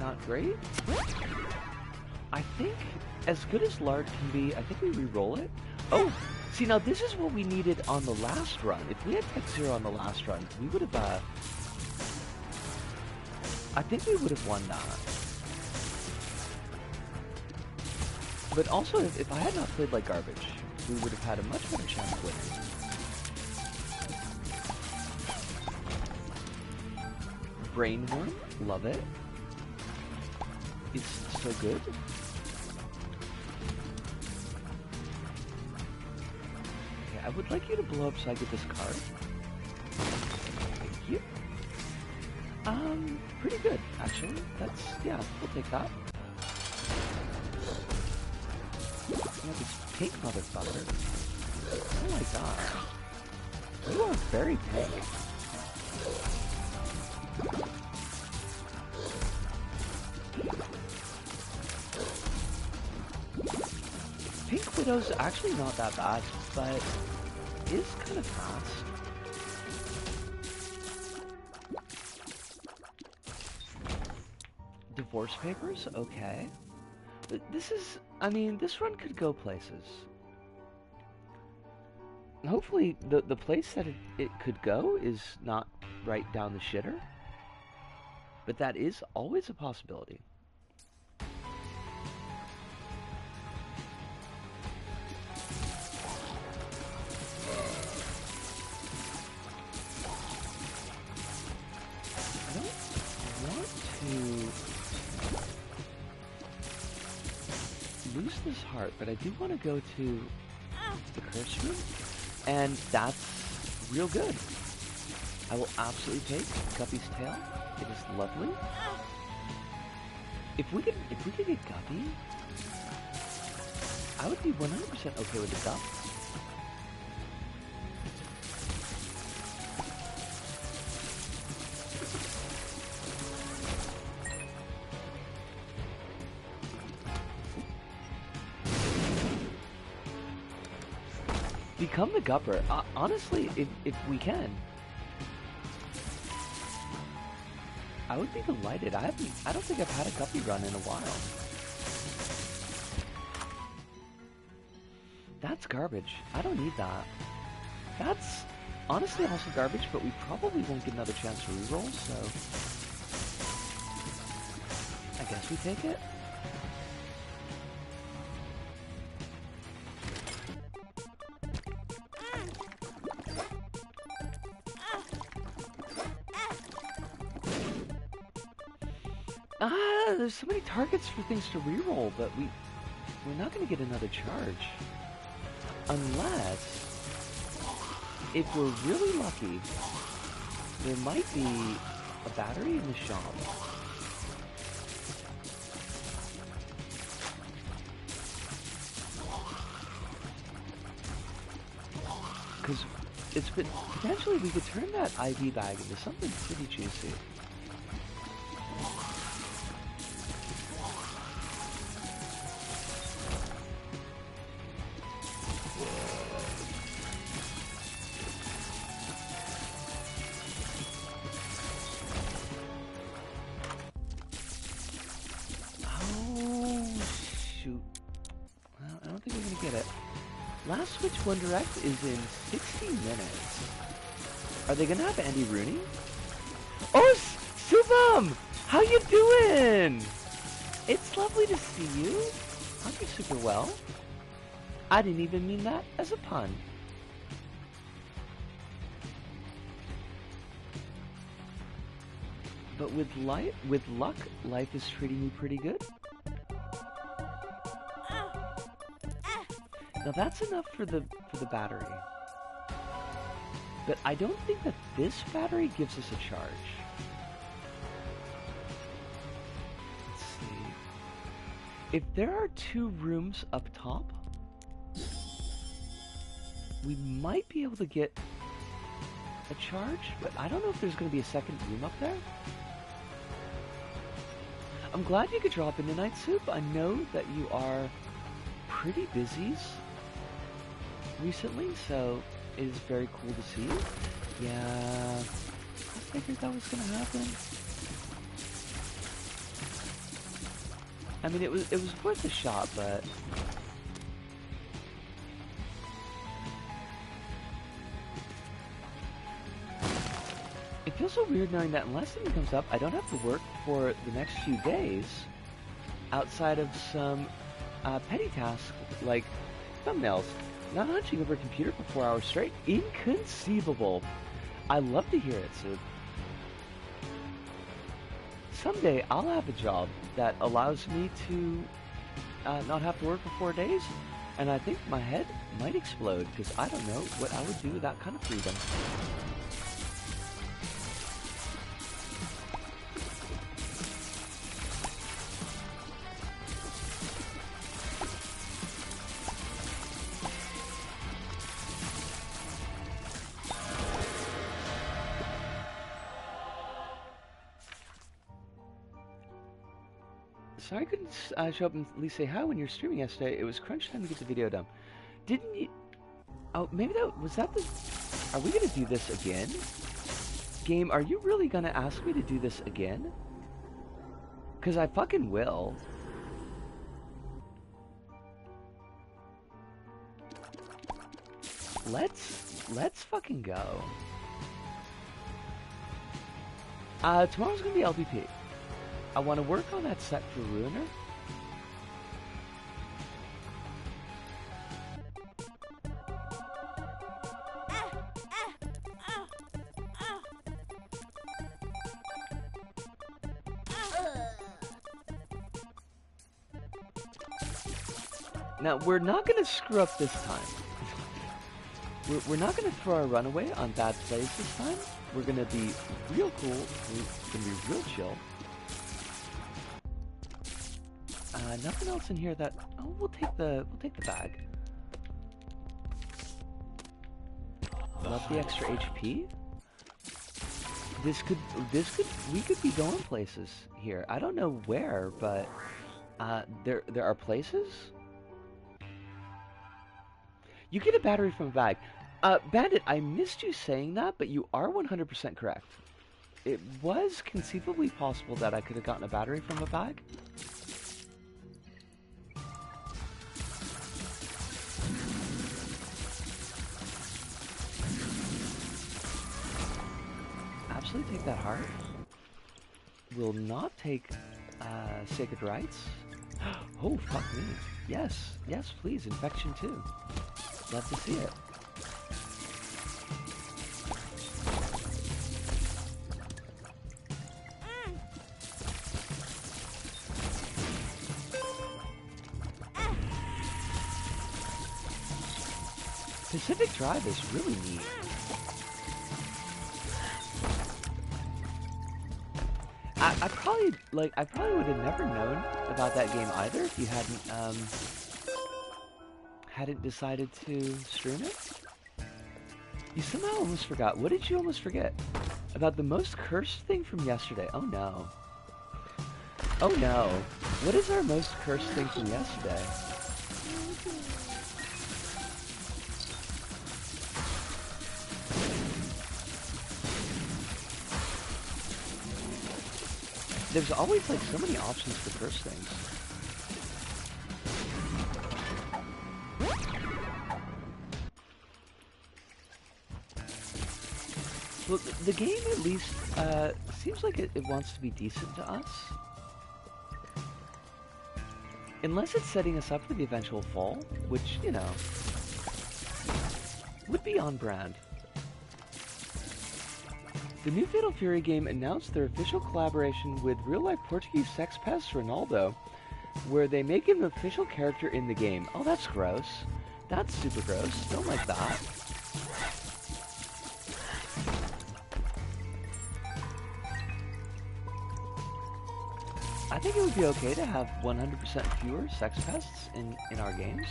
not great. I think, as good as Lard can be, I think we re-roll it. Oh, see, now this is what we needed on the last run. If we had Tech Zero on the last run, we would have, I think we would have won that. But also, if I had not played like garbage, we would have had a much better chance of winning. Brainworm, love it. It's so good. Okay, I would like you to blow up so I get this card. Thank you. Pretty good, actually. Yeah, we'll take that. Look, it's pink, motherfucker. Oh my god. You are very pink. Pink Widow's actually not that bad, but is kind of fast. Divorce papers? Okay. This is, I mean, this run could go places. Hopefully the place that it could go is not right down the shitter. But that is always a possibility. I don't want to lose this heart, but I do want to go to the curse room, and that's real good. I will absolutely take Guppy's tail. It is lovely. If we could get Guppy, I would be 100% okay with the Gup. Become the Gupper. Honestly, if we can. I would be delighted. I don't think I've had a Guppy run in a while. That's garbage. I don't need that. That's honestly also garbage, but we probably won't get another chance to reroll, so I guess we take it. There's so many targets for things to reroll, but we're not going to get another charge. Unless, if we're really lucky, there might be a battery in the shop. Because it's potentially we could turn that IV bag into something pretty juicy. Last Switch One Direct is in 60 minutes. Are they gonna have Andy Rooney? Oh, Subham! How you doing? It's lovely to see you. Hope you're super well. I didn't even mean that as a pun. But with luck, life is treating me pretty good. Now that's enough for the battery. But I don't think that this battery gives us a charge. Let's see. If there are 2 rooms up top, we might be able to get a charge, but I don't know if there's going to be a second room up there. I'm glad you could drop in tonight, Soup. I know that you are pretty busy recently, so it is very cool to see you. Yeah, I figured that was gonna happen. I mean, it was worth a shot, but it feels so weird knowing that unless something comes up, I don't have to work for the next few days outside of some petty tasks like thumbnails. Not hunching over a computer for 4 hours straight? Inconceivable. I love to hear it, Sid. Someday I'll have a job that allows me to not have to work for 4 days, and I think my head might explode because I don't know what I would do with that kind of freedom. Sorry I couldn't show up and at least say hi when you were streaming yesterday. It was crunch time to get the video done. Didn't you... Oh, maybe that... Was that the... Are we gonna do this again? Game, are you really gonna ask me to do this again? Because I fucking will. Let's fucking go. Tomorrow's gonna be LPP. I want to work on that set for Ruiner. Now, we're not going to screw up this time. We're not going to throw our runaway on bad plays this time. We're going to be real cool. We're going to be real chill. Nothing else in here that... Oh, we'll take the bag. Love the extra HP. We could be going places here. I don't know where, but there are places. You get a battery from a bag. Bandit, I missed you saying that, but you are 100% correct. It was conceivably possible that I could have gotten a battery from a bag. Absolutely take that heart. Will not take sacred rites. Oh, fuck me. Yes, yes, please. Infection too. Love to see it. Pacific Drive is really neat. I probably would have never known about that game either if you hadn't decided to stream it. You somehow almost forgot. What did you almost forget? About the most cursed thing from yesterday. Oh no. Oh no. What is our most cursed thing from yesterday? There's always like so many options for cursed things. Well, the game at least seems like it wants to be decent to us. Unless it's setting us up for the eventual fall, which, you know, would be on brand. The new Fatal Fury game announced their official collaboration with real-life Portuguese sex pest Ronaldo, where they make him an official character in the game. Oh, that's gross. That's super gross. Don't like that. I think it would be okay to have 100% fewer sex pests in our games.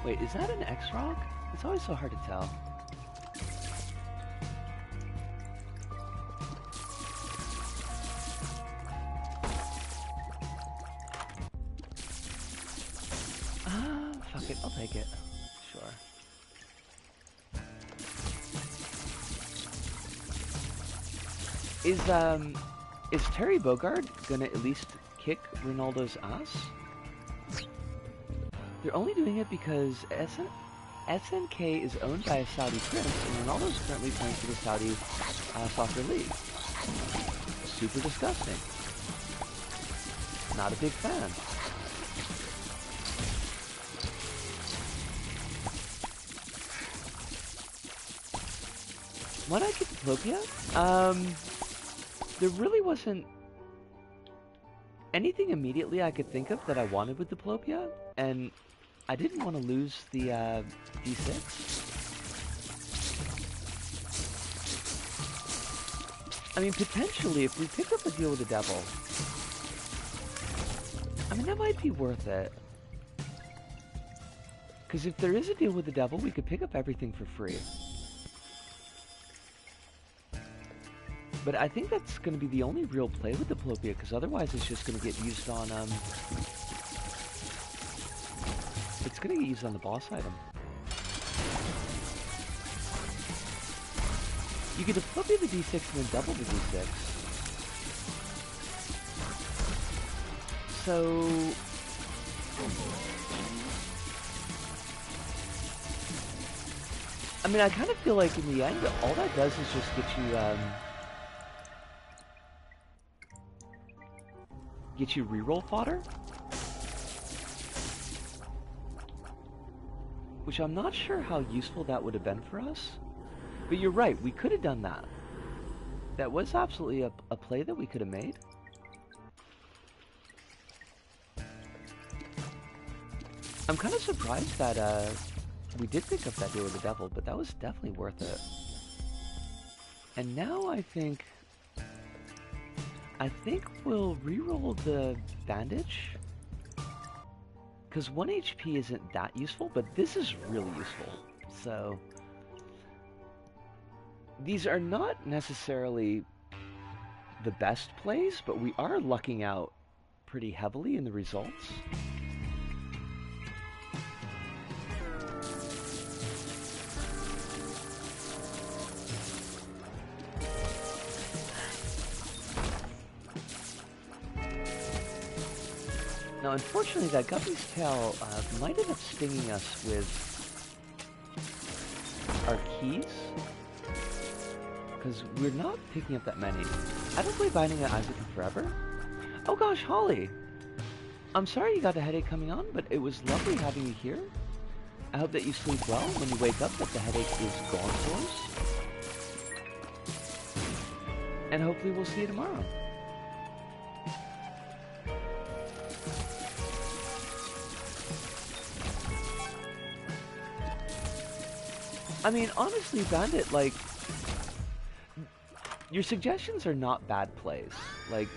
Wait, is that an X-Rock? It's always so hard to tell. Fuck it, I'll take it. Sure. Is Terry Bogard gonna at least kick Ronaldo's ass? They're only doing it because SNK is owned by a Saudi prince, and Ronaldo is currently playing for the Saudi soccer league. Super disgusting. Not a big fan. Why not get Diplopia? There really wasn't anything immediately I could think of that I wanted with Diplopia, and I didn't want to lose the D6. I mean, potentially, if we pick up a deal with the devil, I mean, that might be worth it. Because if there is a deal with the devil, we could pick up everything for free. But I think that's going to be the only real play with Diplopia, because otherwise it's just going to get used on, it's going to get used on the boss item. You can Diplopia the D6 and then double the D6. So... I mean, I kind of feel like in the end, all that does is just get you reroll fodder, which I'm not sure how useful that would have been for us. But you're right, we could have done that. That was absolutely a play that we could have made. I'm kind of surprised that we did pick up that deal with the devil, but that was definitely worth it. And now I think we'll reroll the bandage, because 1 HP isn't that useful, but this is really useful. So these are not necessarily the best plays, but we are lucking out pretty heavily in the results. Now, unfortunately, that Guppy's tail might end up stinging us with our keys, because we're not picking up that many. I don't play Binding of Isaac in forever. Oh gosh, Holly! I'm sorry you got a headache coming on, but it was lovely having you here. I hope that you sleep well when you wake up, that the headache is gone for us. And hopefully we'll see you tomorrow. I mean, honestly, Bandit, like, your suggestions are not bad plays. Like,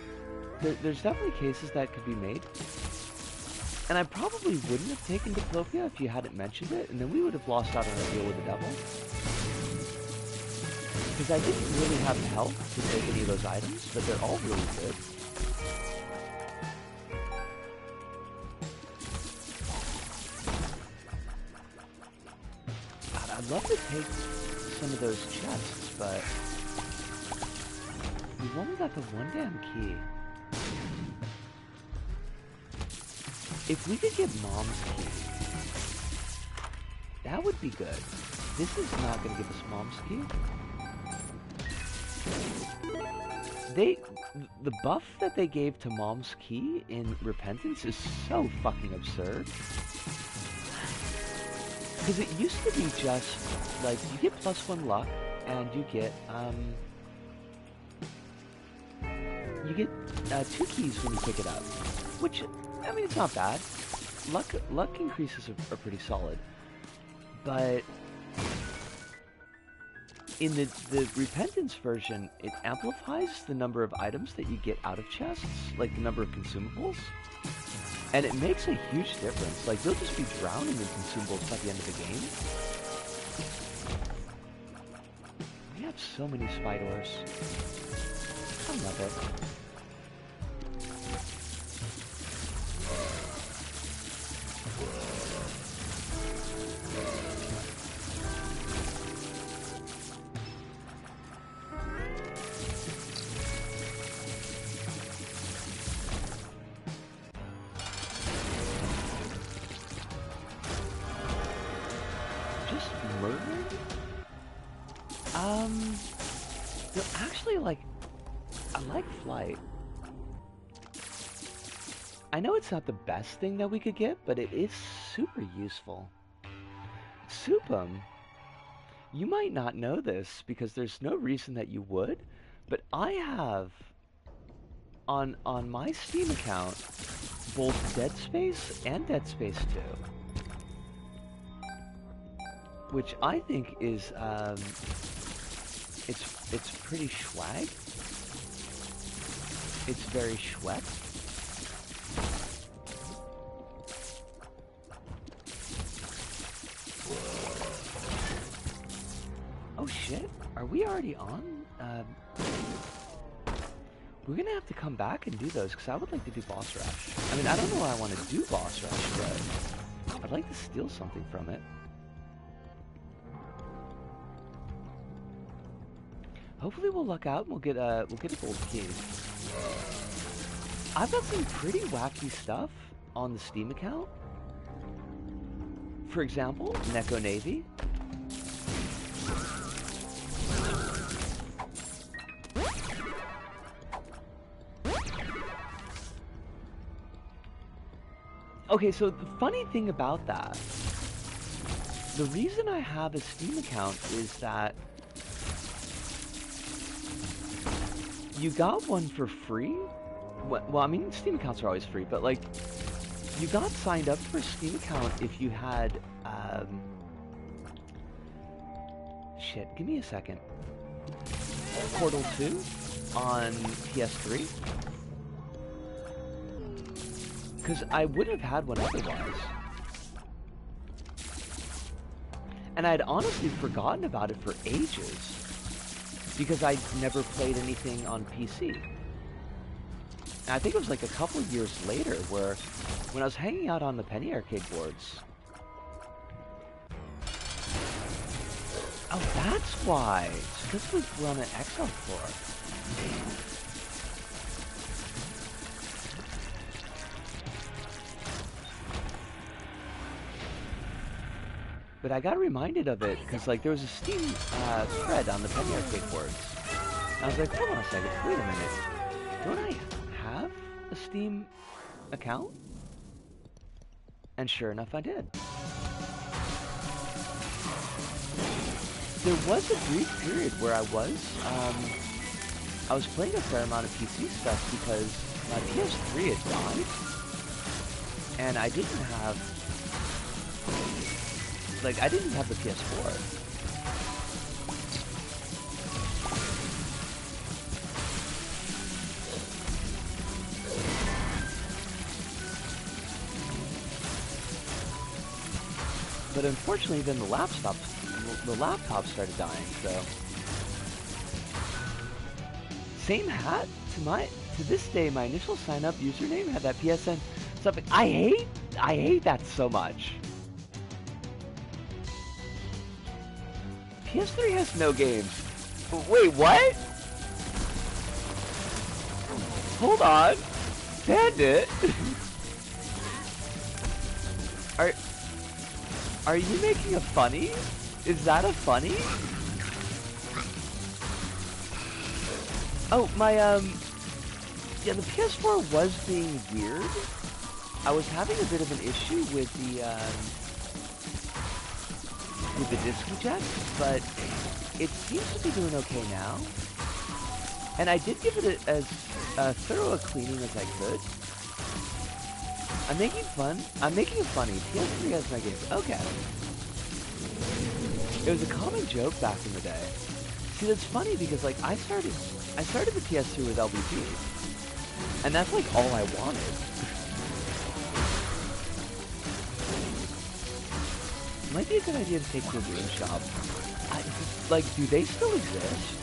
there's definitely cases that could be made. And I probably wouldn't have taken Diplopia if you hadn't mentioned it, and then we would have lost out on a deal with the devil. Because I didn't really have the health to take any of those items, but they're all really good. God, I'd love to take some of those chests, but we've only got the one damn key. If we could get Mom's key, that would be good. This is not going to give us Mom's key. The buff that they gave to Mom's key in Repentance is so fucking absurd. Because it used to be just, like, you get +1 luck, and you get 2 keys when you pick it up. Which, I mean, it's not bad. Luck increases are pretty solid. But in the Repentance version, it amplifies the number of items that you get out of chests, like the number of consumables. And it makes a huge difference. Like, you'll just be drowning in consumables by the end of the game. We have so many spiders. I love it. No, actually, like, I like flight. I know it's not the best thing that we could get, but it is super useful. Supum, you might not know this because there's no reason that you would, but I have on my Steam account both Dead Space and Dead Space 2, which I think is it's pretty swag. It's very schweck. Oh shit, are we already on? We're gonna have to come back and do those, because I would like to do boss rush. I mean, I don't know why I want to do boss rush, but I'd like to steal something from it. Hopefully we'll luck out and we'll get a gold key. I've got some pretty wacky stuff on the Steam account. For example, Neko Navy. Okay, so the funny thing about that, the reason I have a Steam account is that you got one for free. Well, I mean, Steam accounts are always free, but like, you got signed up for a Steam account if you had, shit, give me a second. Portal 2 on PS3. Because I would have had one otherwise. And I'd honestly forgotten about it for ages. Because I'd never played anything on PC. And I think it was like a couple years later where, when I was hanging out on the Penny Arcade boards. Oh, that's why! So this was on an Exile floor. But I got reminded of it, because like there was a Steam thread on the Penny Arcade boards. And I was like, hold on a second, wait a minute. Don't I have a Steam account? And sure enough, I did. There was a brief period where I was playing a fair amount of PC stuff because my PS3 had died. And I didn't have... Like, I didn't have the PS4. But unfortunately, then the laptop started dying. So same hat to this day. My initial sign up username had that PSN something. I hate that so much. PS3 has no games. Wait, what? Hold on. Bandit. Are you making a funny? Is that a funny? Oh, my, yeah, the PS4 was being weird. I was having a bit of an issue with the disk eject, but it seems to be doing okay now. And I did give it as thorough a cleaning as I could. I'm making it funny. PS3 has my games. Okay. It was a common joke back in the day. See, that's funny because, like, I started the PS3 with LBP. And that's, like, all I wanted. Might be a good idea to take to a game shop. Like, do they still exist?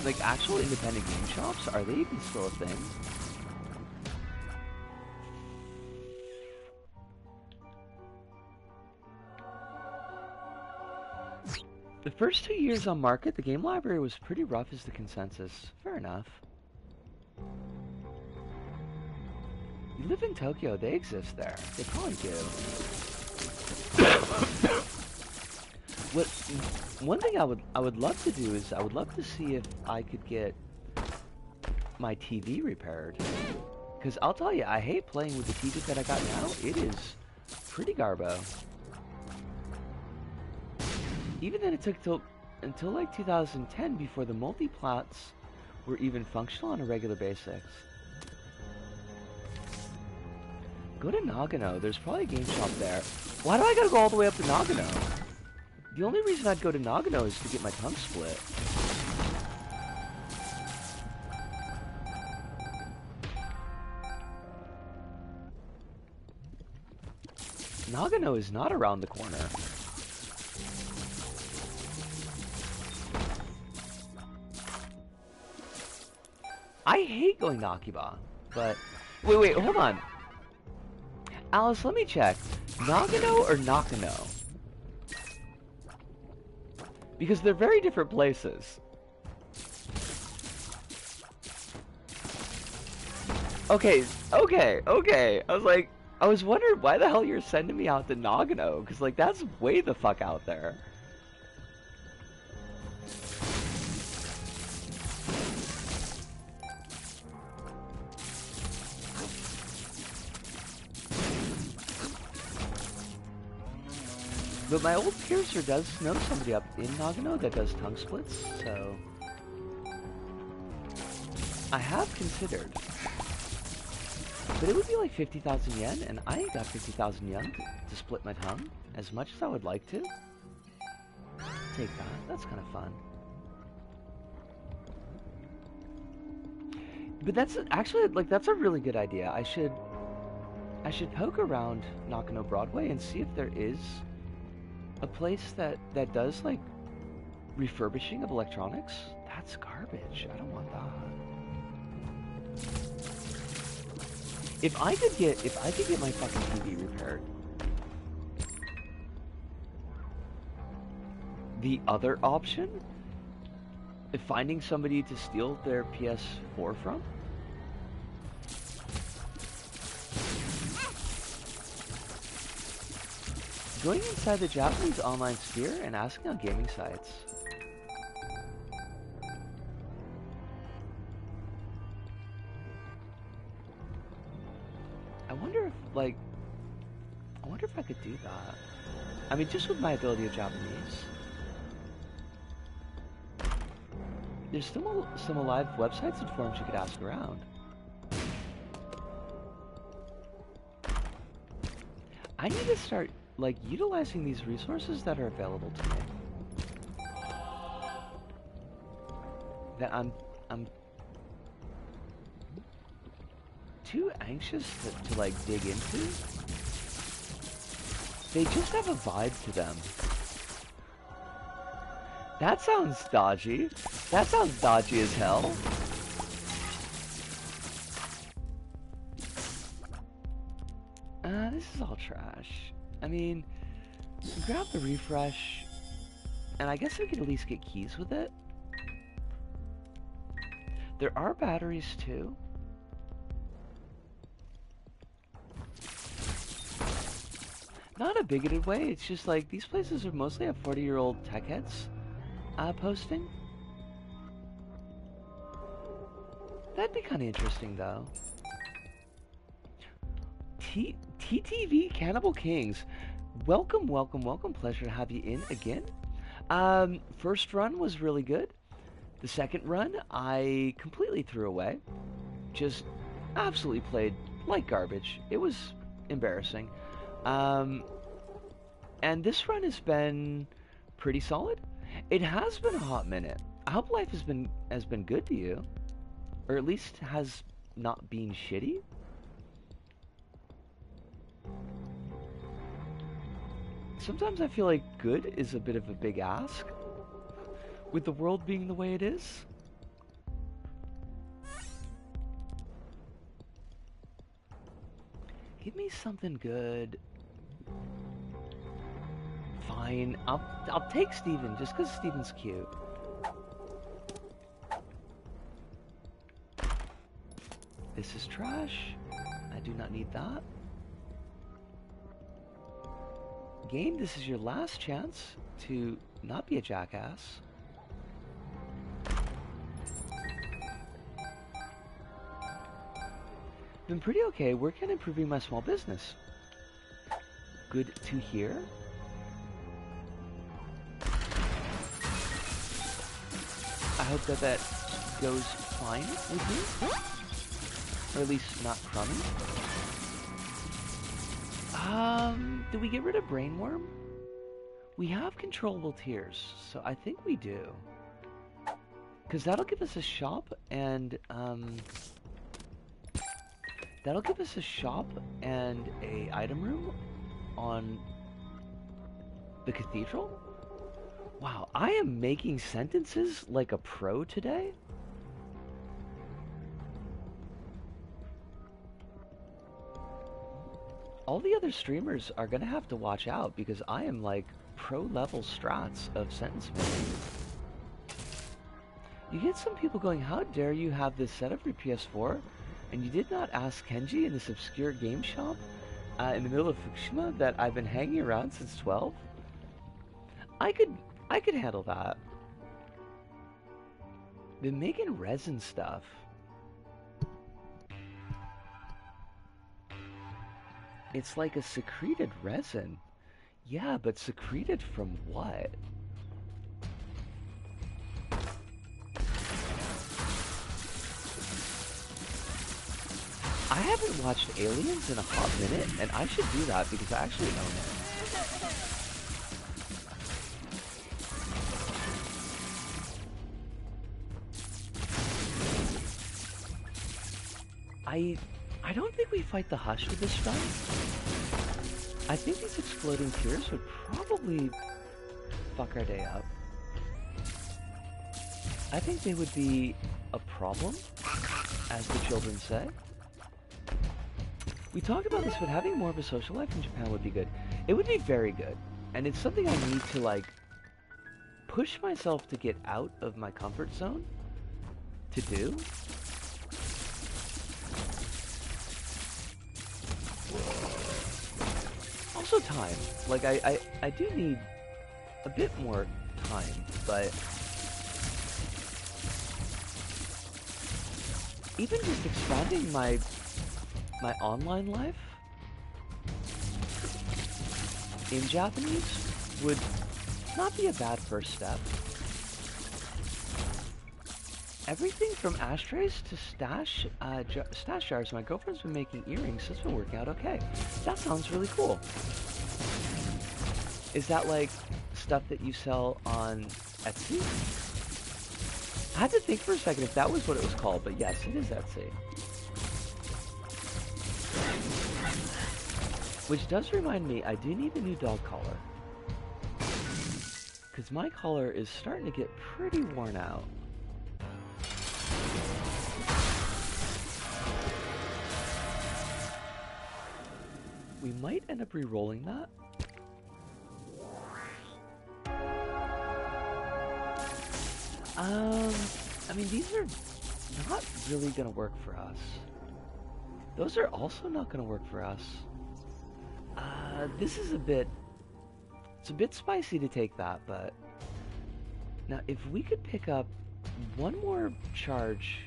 Like, actual independent game shops? Are they even still a thing? The first 2 years on market, the game library was pretty rough is the consensus. Fair enough. You live in Tokyo, they exist there. They probably do. One thing I would love to do is I would love to see if I could get my TV repaired. Because I'll tell you, I hate playing with the TV that I got now. It is pretty garbo. Even then, it took until like 2010 before the multi-plots were even functional on a regular basis. Go to Nagano. There's probably a game shop there. Why do I gotta go all the way up to Nagano? The only reason I'd go to Nagano is to get my tongue split. Nagano is not around the corner. I hate going to Akiba, but... Wait, hold on. Alice, let me check. Nagano or Nakano? Because they're very different places. Okay. I was wondering why the hell you're sending me out to Nagano, because, like, that's way the fuck out there. But my old piercer does know somebody up in Nagano that does tongue splits, so... I have considered. But it would be like 50,000 yen, and I ain't got 50,000 yen to split my tongue, as much as I would like to. Take that, that's kind of fun. But that's actually, like, that's a really good idea. I should poke around Nakano Broadway and see if there is a place that does, like, refurbishing of electronics. That's garbage. I don't want that. If I could get my fucking TV repaired. The other option? If finding somebody to steal their PS4 from? Going inside the Japanese online sphere and asking on gaming sites. I wonder if I could do that. I mean, just with my ability of Japanese. There's still some alive websites and forums you could ask around. I need to start, like, utilizing these resources that are available to me. That I'm too anxious to like dig into. They just have a vibe to them. That sounds dodgy. That sounds dodgy as hell. This is all trash. I mean, grab the refresh, and I guess we could at least get keys with it. There are batteries too. Not a bigoted way, it's just like, these places are mostly have 40-year-old tech heads posting. That'd be kind of interesting though. TTV Cannibal Kings. Welcome, welcome, welcome. Pleasure to have you in again. First run was really good. The second run, I completely threw away. Just absolutely played like garbage. It was embarrassing. And this run has been pretty solid. It has been a hot minute. I hope life has been good to you. Or at least has not been shitty. Sometimes I feel like good is a bit of a big ask, with the world being the way it is. Give me something good. Fine, I'll take Steven, just because Steven's cute. This is trash. I do not need that. Game, this is your last chance to not be a jackass. Been pretty okay, working on improving my small business. Good to hear. I hope that goes fine with you. Or at least not crummy. Do we get rid of Brainworm? We have controllable tiers, so I think we do. Because that'll give us a shop and, that'll give us a shop and a item room on the cathedral. Wow, I am making sentences like a pro today. All the other streamers are gonna have to watch out because I am like pro-level strats of sentence making. You get some people going, how dare you have this set up for PS4 and you did not ask Kenji in this obscure game shop in the middle of Fukushima that I've been hanging around since 12? I could handle that. Been making resin stuff. It's like a secreted resin. Yeah, but secreted from what? I haven't watched Aliens in a hot minute, and I should do that because I actually own it. I don't think we fight the Hush with this run. I think these exploding tears would probably fuck our day up. I think they would be a problem, as the children say. We talked about this, but having more of a social life in Japan would be good. It would be very good. And it's something I need to, like, push myself to get out of my comfort zone to do. Also time. Like, I do need a bit more time, but even just expanding my online life in Japanese would not be a bad first step. Everything from ashtrays to stash jars. My girlfriend's been making earrings, so it's been working out okay. That sounds really cool. Is that like stuff that you sell on Etsy? I had to think for a second if that was what it was called, but yes, it is Etsy. Which does remind me, I do need a new dog collar. Because my collar is starting to get pretty worn out. We might end up re-rolling that. I mean, these are not really gonna work for us. Those are also not gonna work for us. This is it's a bit spicy to take that, but now if we could pick up one more charge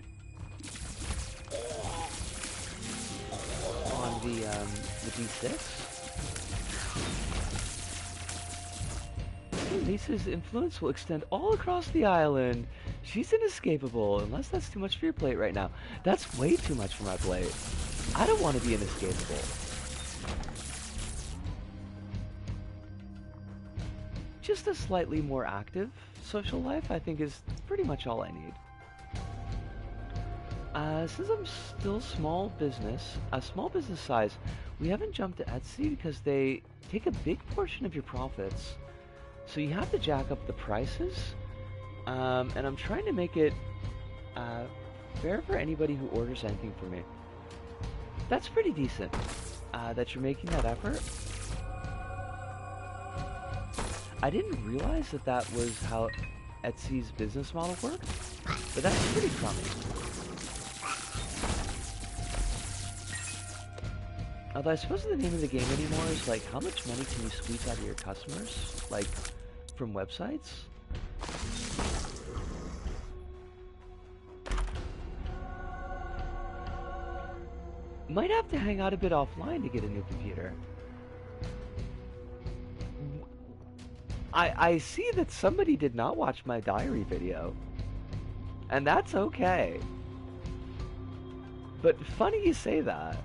on the D6. Lisa's influence will extend all across the island. She's inescapable, unless that's too much for your plate right now. That's way too much for my plate. I don't want to be inescapable. Just a slightly more active social life, I think, is pretty much all I need. Since I'm still small business size, we haven't jumped to Etsy because they take a big portion of your profits. So you have to jack up the prices, and I'm trying to make it fair for anybody who orders anything from me. That's pretty decent, that you're making that effort. I didn't realize that that was how Etsy's business model worked, but that's pretty crummy. Although I suppose the name of the game anymore is like, how much money can you squeeze out of your customers? Like, from websites? Might have to hang out a bit offline to get a new computer. I see that somebody did not watch my diary video. And that's okay. But funny you say that.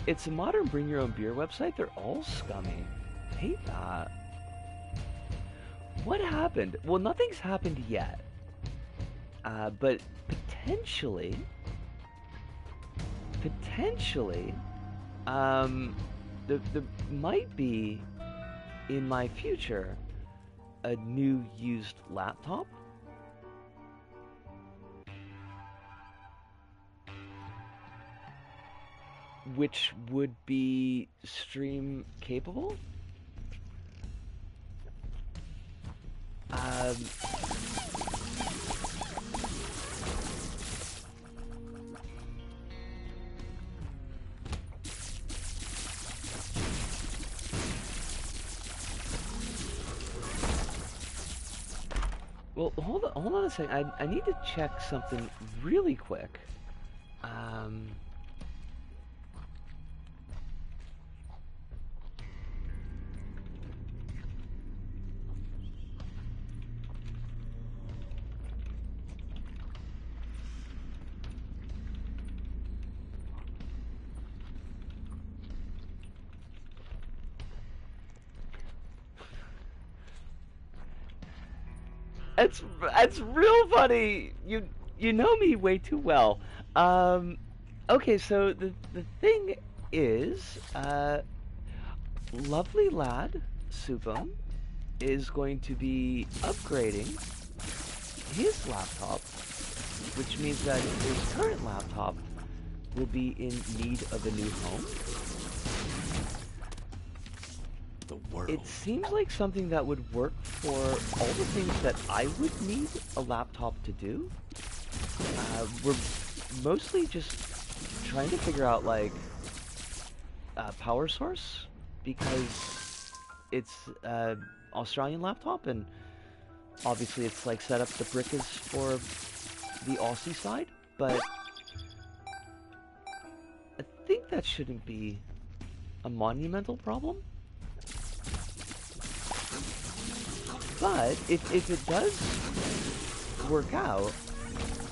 It's a modern bring your own beer website. They're all scummy. Hate that. What happened? Well, nothing's happened yet. But potentially, there might be, in my future, a new used laptop. Which would be stream capable. Well, hold on a second. I need to check something really quick. It's real funny. You know me way too well. Okay, so the thing is, lovely lad Supam is going to be upgrading his laptop, which means that his current laptop will be in need of a new home. It seems like something that would work for all the things that I would need a laptop to do. We're mostly just trying to figure out, like, power source, because it's an Australian laptop, and obviously it's, like, set up, the brick is for the Aussie side, but I think that shouldn't be a monumental problem. But if it does work out,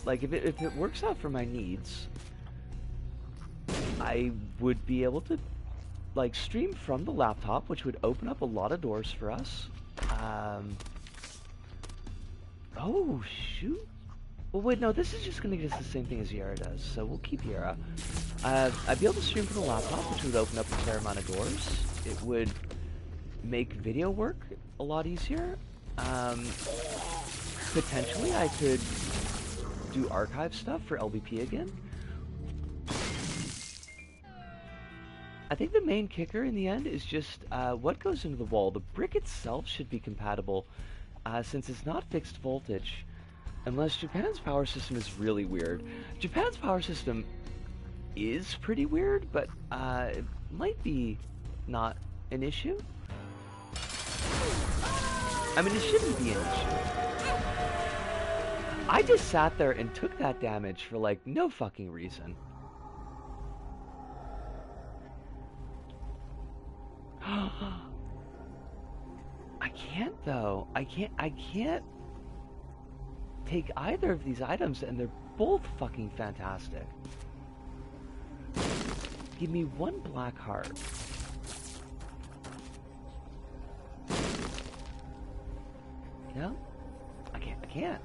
like if it works out for my needs, I would be able to like stream from the laptop, which would open up a lot of doors for us. Oh shoot! Well, wait, no, this is just going to get us the same thing as Yara does, so we'll keep Yara. I'd be able to stream from the laptop, which would open up a fair amount of doors. It would make video work a lot easier. Potentially, I could do archive stuff for LBP again. I think the main kicker in the end is just what goes into the wall. The brick itself should be compatible since it's not fixed voltage, unless Japan's power system is really weird. Japan's power system is pretty weird, but it might be not an issue. I mean, it shouldn't be an issue. I just sat there and took that damage for, like, no fucking reason. I can't, though. I can't take either of these items, and they're both fucking fantastic. Give me one black heart. No? I can't.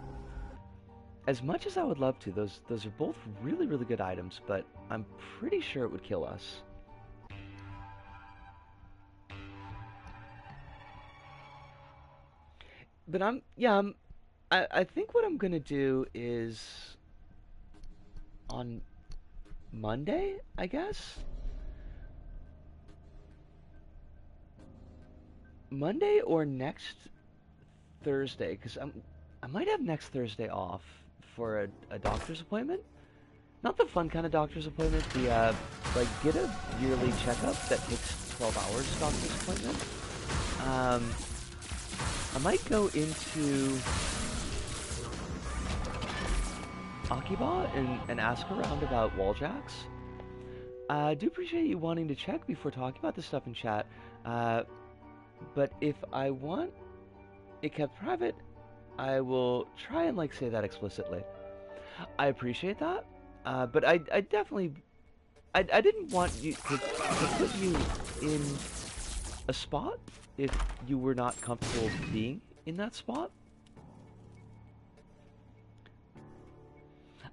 As much as I would love to, those are both really, really good items, but I'm pretty sure it would kill us. But I think what I'm gonna do is on Monday, I guess? Monday or next Thursday, because I might have next Thursday off for a doctor's appointment. Not the fun kind of doctor's appointment, the like get a yearly checkup that takes 12 hours doctor's appointment. I might go into Akiba and ask around about wall jacks. I do appreciate you wanting to check before talking about this stuff in chat, but if I want it kept private, I will try and like say that explicitly. I appreciate that, but I definitely I didn't want you to put you in a spot if you were not comfortable being in that spot.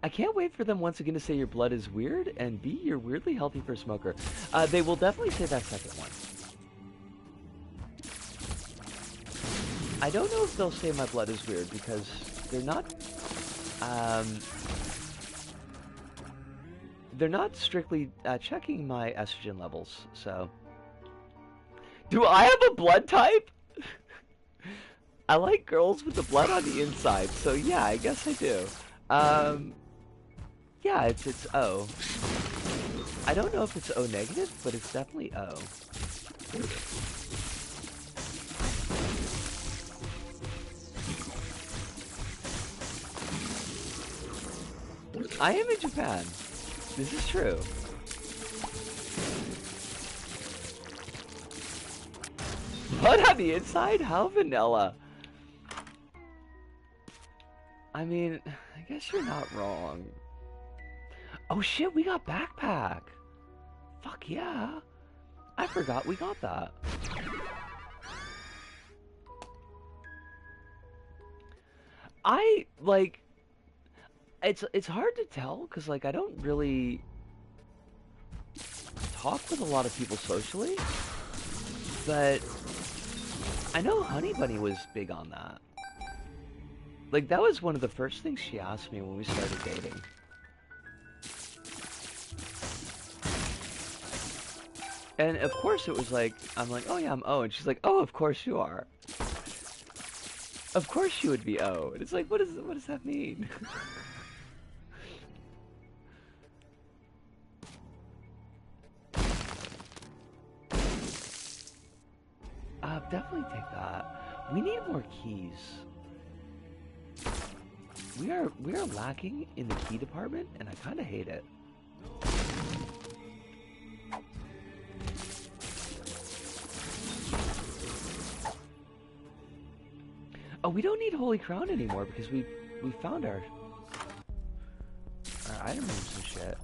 I can't wait for them once again to say your blood is weird, and B, you're weirdly healthy for a smoker. They will definitely say that second one. I don't know if they'll say my blood is weird, because they're not strictly checking my estrogen levels, so. Do I have a blood type? I like girls with the blood on the inside, so yeah, I guess I do. Yeah, it's O. I don't know if it's O negative, but it's definitely O. I am in Japan. This is true. Blood on the inside? How vanilla? I mean, I guess you're not wrong. Oh shit, we got backpack. Fuck yeah. I forgot we got that. I, like, it's hard to tell, because, like, I don't really talk with a lot of people socially, but I know Honey Bunny was big on that. Like, that was one of the first things she asked me when we started dating. And of course it was like, I'm like, oh yeah, I'm O. And she's like, oh, of course you are. Of course you would be O. And it's like, what does that mean? Definitely take that. We need more keys. We are lacking in the key department, and I kind of hate it. Oh, we don't need Holy Crown anymore because we found our item rooms and shit.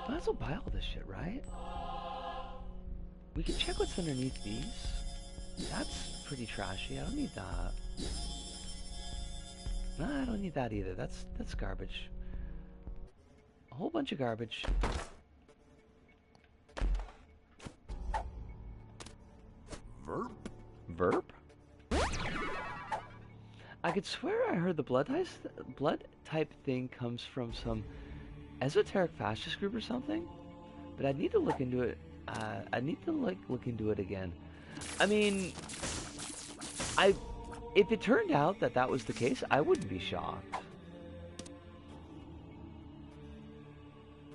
Might as well buy all this shit, right? We can check what's underneath these. That's pretty trashy. I don't need that. Nah, I don't need that either. That's garbage. A whole bunch of garbage. Verp? Verp? I could swear I heard the blood type thing comes from some esoteric fascist group or something, but I need to look into it. I need to look into it again. I mean, if it turned out that that was the case, I wouldn't be shocked.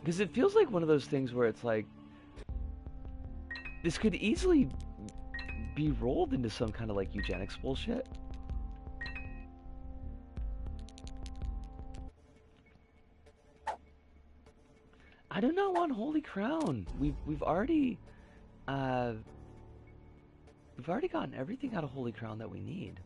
Because it feels like one of those things where it's like, this could easily be rolled into some kind of like eugenics bullshit. I do not want Holy Crown. We've already gotten everything out of Holy Crown that we need.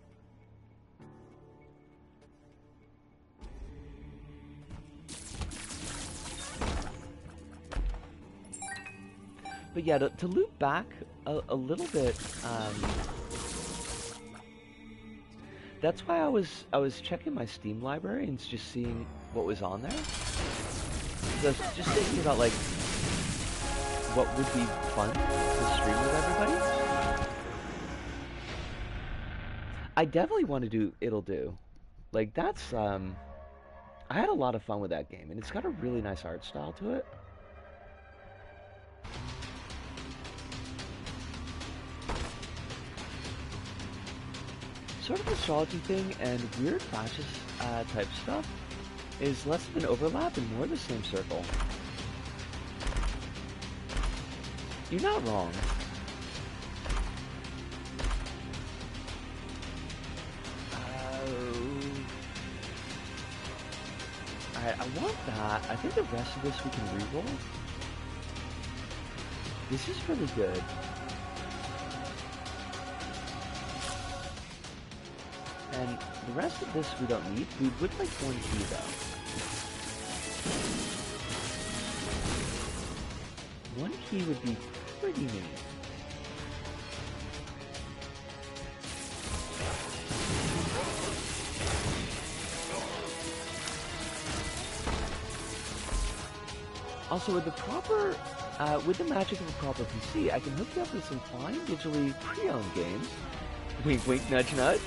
But yeah, to loop back a little bit, that's why I was checking my Steam library and just seeing what was on there. So I was just thinking about like what would be fun to stream with everybody. I definitely want to do It'll Do. Like that's I had a lot of fun with that game, and it's got a really nice art style to it. Sort of astrology thing and weird fascist type stuff is less of an overlap and more the same circle. You're not wrong. Alright, I want that. I think the rest of this we can reroll. This is really good. And the rest of this we don't need. We would like one key though. One key would be pretty neat. Also, with the proper, with the magic of a proper PC, I can hook you up with some fine digitally pre-owned games. Wink, wink, nudge, nudge.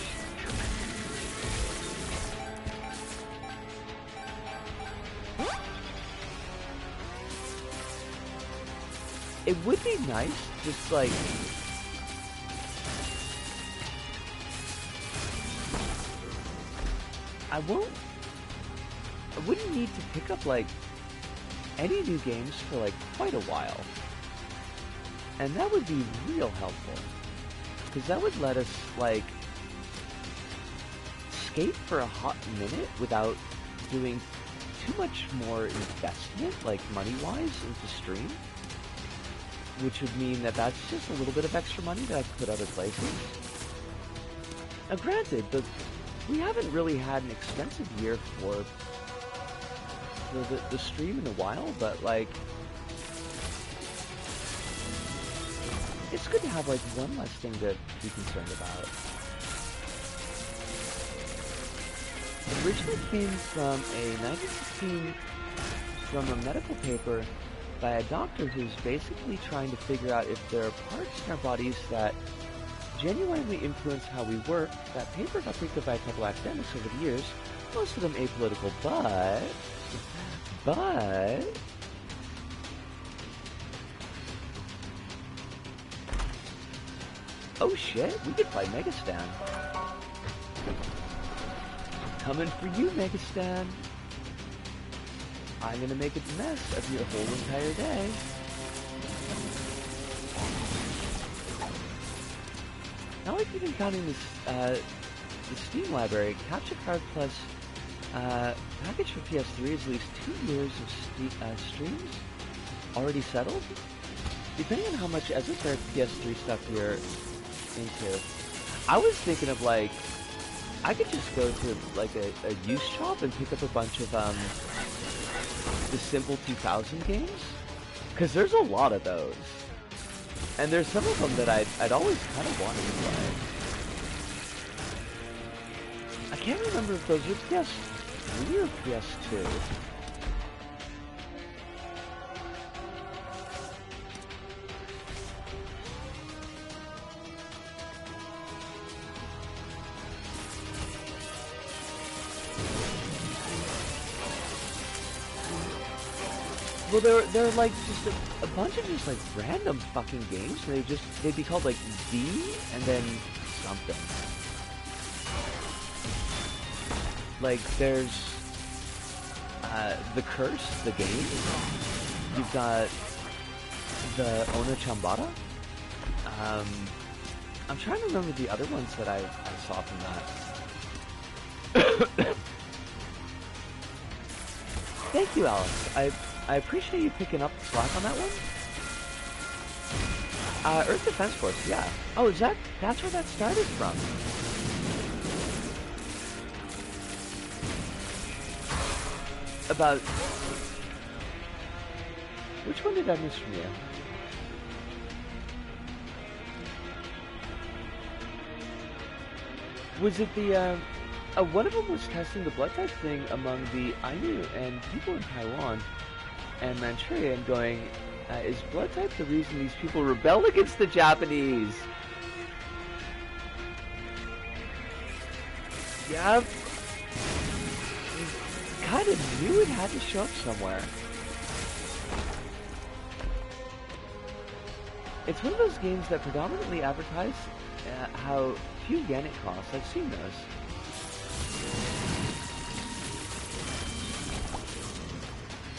It would be nice, just like, I wouldn't need to pick up like any new games for like quite a while. And that would be real helpful. Because that would let us like skate for a hot minute without doing too much more investment, like money-wise, into stream. Which would mean that that's just a little bit of extra money that I could put other places. Now granted, we haven't really had an expensive year for the stream in a while, but like, it's good to have like one less thing to be concerned about. It originally came from a 1916 from a medical paper by a doctor who's basically trying to figure out if there are parts in our bodies that genuinely influence how we work. That paper got picked up by a couple academics over the years, most of them apolitical, but... Oh shit, we could play Megastan. Coming for you, Megastan. I'm gonna make a mess of your whole entire day. Not like even counting this, the Steam library, Capture Card Plus package for PS3 is at least 2 years of streams already settled. Depending on how much esoteric PS3 stuff you're into, I was thinking of like, I could just go to like a used shop and pick up a bunch of the simple 2000 games, because there's a lot of those, and there's some of them that I'd always kind of wanted to play. can't remember if those are PS3 or PS2. Well, they're like just a bunch of just like random fucking games. They'd be called like D and then something. Like there's The Curse, the game. You've got the Ona Chambara. I'm trying to remember the other ones that I saw from that. Thank you, Alex. I appreciate you picking up the slack on that one. Earth Defense Force, yeah. Oh, that's where that started from. About... Which one did I miss from you? Was it the, one of them was testing the blood type thing among the Ainu and people in Taiwan and Manchuria and going, is blood type the reason these people rebel against the Japanese? Yep. Kind of knew it had to show up somewhere. It's one of those games that predominantly advertise how few yen it costs. I've seen those.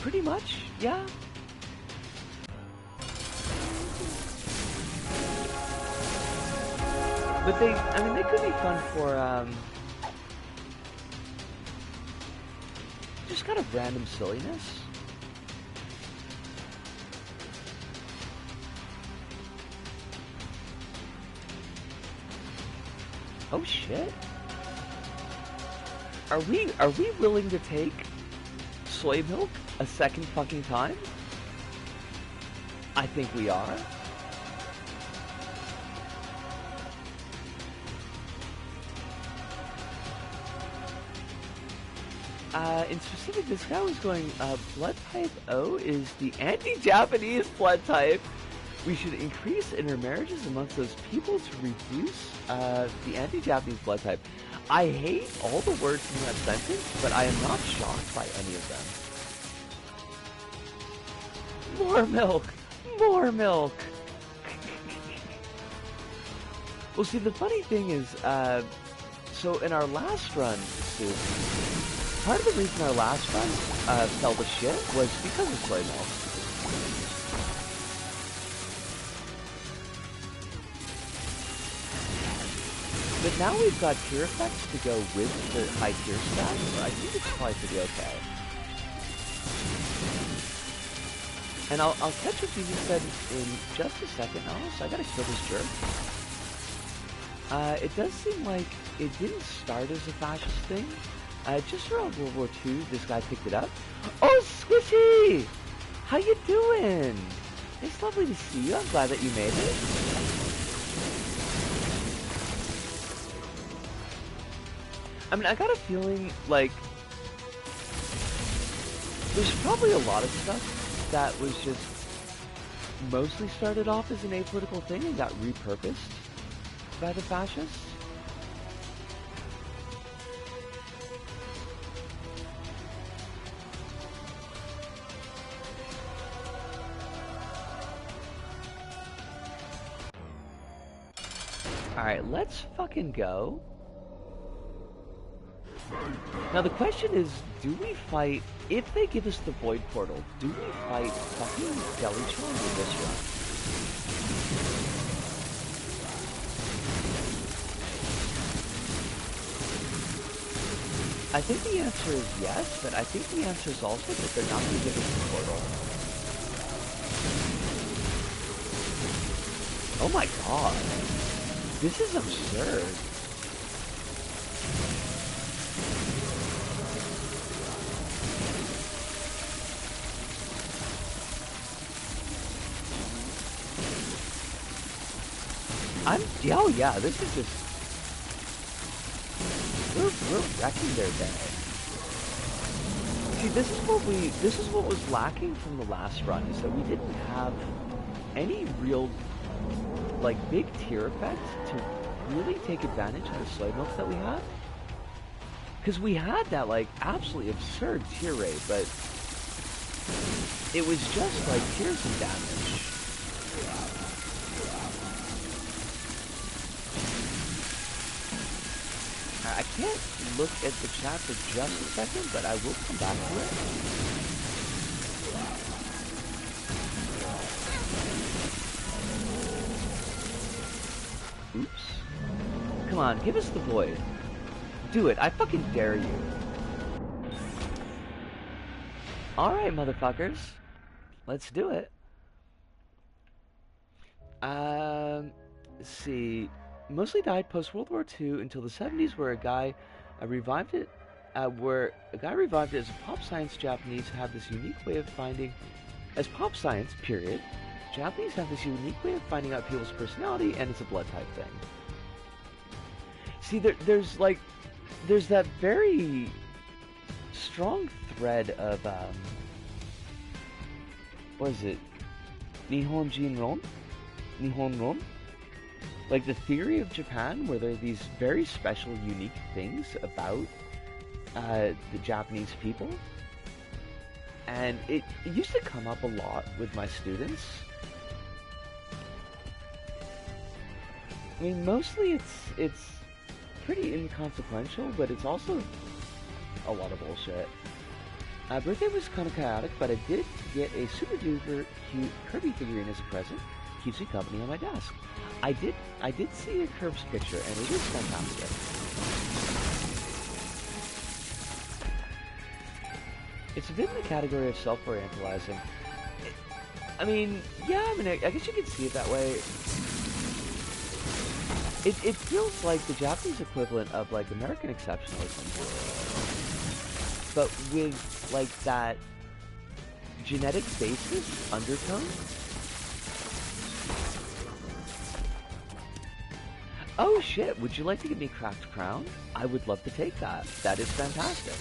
Pretty much, yeah. But they could be fun for, just kind of random silliness. Oh shit. Are we willing to take soy milk a second fucking time? I think we are. In specific, this guy was going, blood type O is the anti-Japanese blood type. We should increase intermarriages amongst those people to reduce the anti-Japanese blood type. I hate all the words in that sentence, but I am not shocked by any of them. More milk! More milk! Well, see, the funny thing is, so in our last run, Stu, part of the reason our last run fell to shit was because of soy milk. But now we've got tier effects to go with the high tier stats, so I think it's probably pretty okay. And I'll catch what you just said in just a second. Oh, so I gotta kill this jerk. It does seem like it didn't start as a fascist thing. Just around World War II, this guy picked it up. Oh, Squishy! How you doing? It's lovely to see you. I'm glad that you made it. I mean, I got a feeling, like, there's probably a lot of stuff that was just mostly started off as an apolitical thing and got repurposed by the fascists. Alright, let's fucking go. Now the question is, do we fight, if they give us the Void Portal, do we fight fucking Delichan in this run? I think the answer is yes, but I think the answer is also that they're not going to give us the portal. Oh my god. This is absurd. Oh yeah, this is just... We're wrecking their day. See, this is what was lacking from the last run, is that we didn't have any real, like, big tier effect to really take advantage of the slave milks that we had. Because we had that, like, absolutely absurd tier rate, but it was just, like, tears and damage. I can't look at the chat for just a second, but I will come back to it. Oops. Come on, give us the void. Do it. I fucking dare you. Alright, motherfuckers. Let's do it. Let's see. Mostly died post-World War II until the 70s, where a guy revived it. Where a guy revived it as a pop science. Japanese have this unique way of finding, as pop science, period. Japanese have this unique way of finding out people's personality, and it's a blood type thing. See, there's that very strong thread of, what is it? Nihon Ron? Like the theory of Japan, where there are these very special, unique things about the Japanese people. And it used to come up a lot with my students. I mean, mostly it's pretty inconsequential, but it's also a lot of bullshit. Birthday was kind of chaotic, but I did get a super duper cute Kirby figurine as a present. Keeps me company on my desk. I did see a Curbs picture, and it is fantastic. It's a bit in the category of self-orientalizing. I mean, yeah, I guess you could see it that way. It feels like the Japanese equivalent of, like, American exceptionalism, but with, like, that genetic basis undertone. Oh shit, would you like to give me Cracked Crown? I would love to take that. That is fantastic.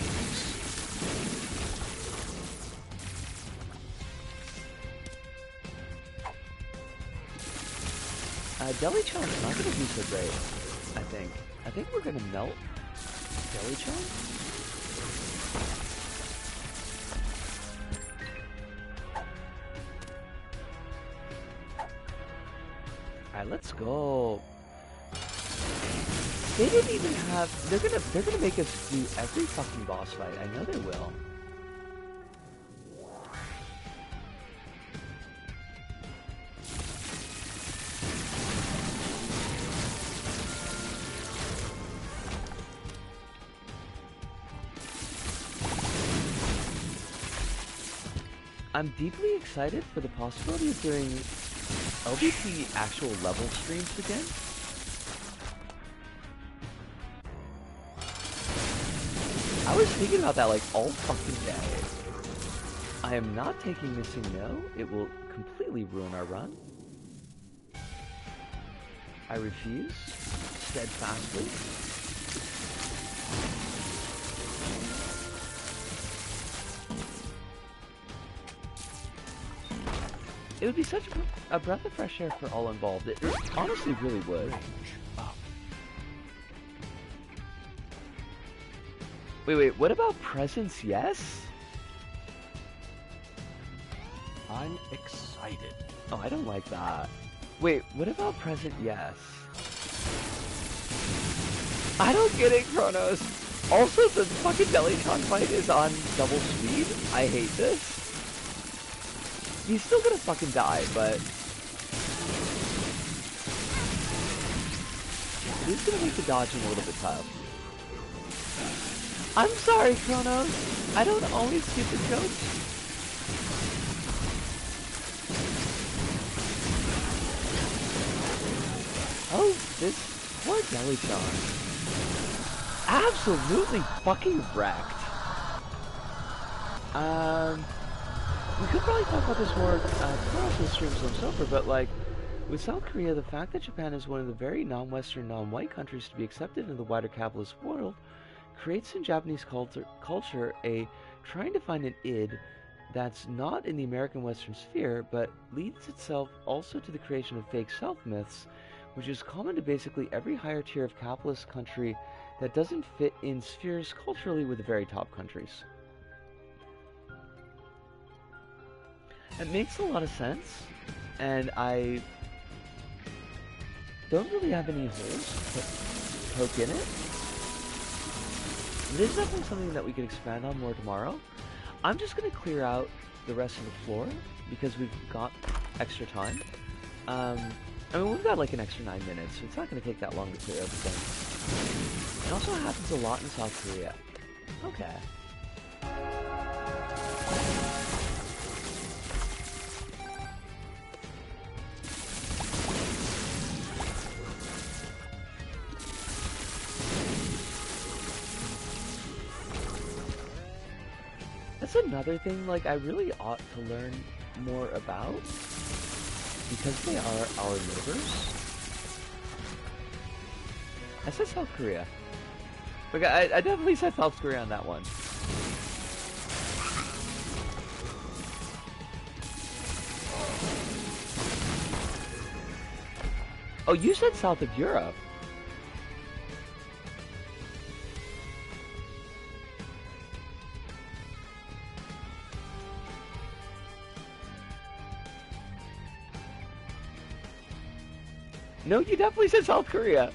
Deli-chan's not gonna be so great, I think. I think we're gonna melt Deli-chan. Alright, let's go. They didn't even have. They're gonna make us do every fucking boss fight. I know they will. I'm deeply excited for the possibility of doing LBP actual level streams again. I was thinking about that like all fucking day. I am not taking Missing No. It will completely ruin our run. I refuse steadfastly. It would be such a breath of fresh air for all involved. It honestly really would. Wait, what about presents, yes? I'm excited. Oh, I don't like that. Wait, what about present, yes? I don't get it, Kronos. Also, the fucking Deli-chan fight is on double speed. I hate this. He's still gonna fucking die, but it is gonna make the dodging a little bit tough. I'm sorry, Kronos. I don't always get the joke. Oh, this poor Deli-chan. Absolutely fucking wrecked. We could probably talk about this more tomorrow's the stream, so on so but like, with South Korea, the fact that Japan is one of the very non-Western, non-white countries to be accepted in the wider capitalist world creates in Japanese culture a trying to find an id that's not in the American Western sphere, but leads itself also to the creation of fake self-myths, which is common to basically every higher tier of capitalist country that doesn't fit in spheres culturally with the very top countries. It makes a lot of sense, and I don't really have any holes to poke in it. This is definitely something that we could expand on more tomorrow. I'm just going to clear out the rest of the floor because we've got extra time. I mean, we've got like an extra 9 minutes, so it's not going to take that long to clear everything. It also happens a lot in South Korea. Okay. That's another thing, like, I really ought to learn more about, because they are our neighbors. I said South Korea. Like, I definitely said South Korea on that one. Oh, you said south of Europe. No, you definitely said South Korea.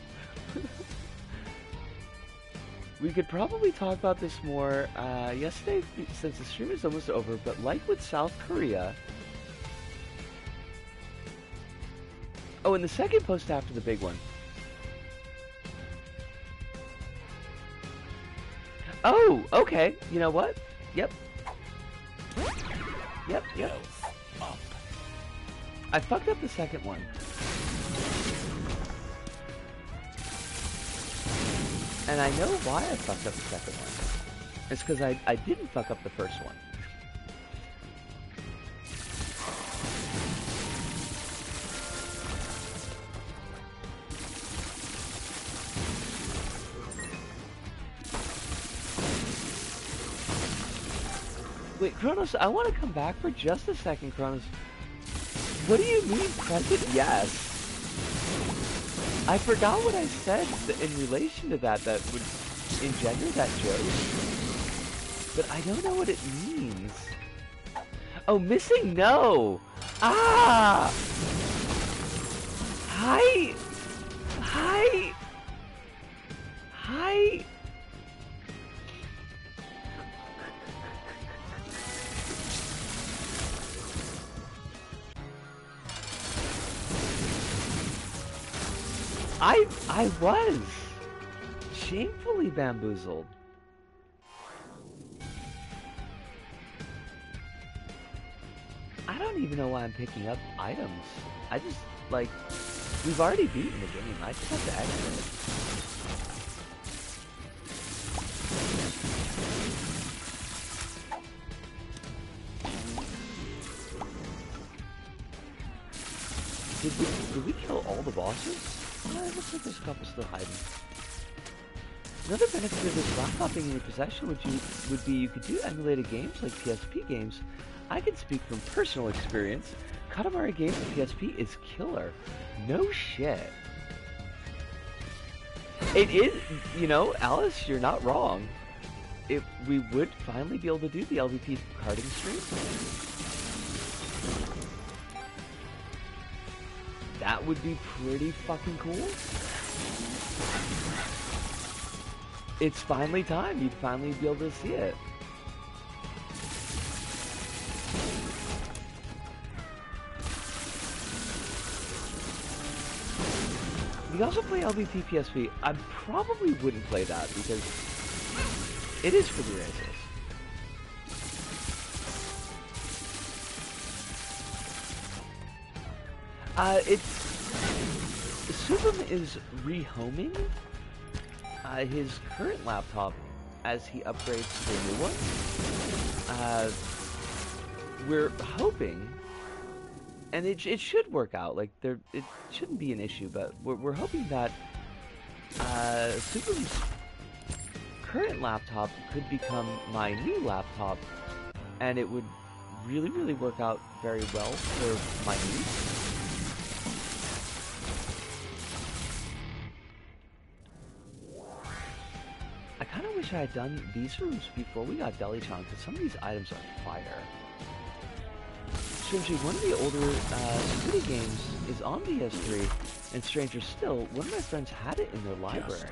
We could probably talk about this more yesterday, since the stream is almost over, but like with South Korea... Oh, and the second post after the big one. Oh, okay. You know what? Yep. Yep. I fucked up the second one. And I know why I fucked up the second one. It's because I didn't fuck up the first one. Wait, Kronos, I want to come back for just a second, Kronos. What do you mean present yes? I forgot what I said in relation to that would engender that joke. But I don't know what it means. Oh, missing no! Ah! Hi! Hi! Hi! I was shamefully bamboozled. I don't even know why I'm picking up items. I just, like, we've already beaten the game. I just have to exit. Did we kill all the bosses? It looks like there's a couple still hiding. Another benefit of this laptop being in your possession would be you could do emulated games like PSP games. I can speak from personal experience. Katamari games on PSP is killer. No shit. It is, you know, Alice, you're not wrong. We would finally be able to do the LVP karting stream. That would be pretty fucking cool. It's finally time. You'd finally be able to see it. You also play LVP PSP. I probably wouldn't play that because it is pretty racist. Subum is rehoming his current laptop as he upgrades to a new one. We're hoping, and it should work out. Like it shouldn't be an issue, but we're hoping that Subum's current laptop could become my new laptop, and it would really, really work out very well for my needs. I kind of wish I had done these rooms before we got Deli-chan, because some of these items are fire. Strangely, one of the older City games is on PS3, and stranger still, one of my friends had it in their library.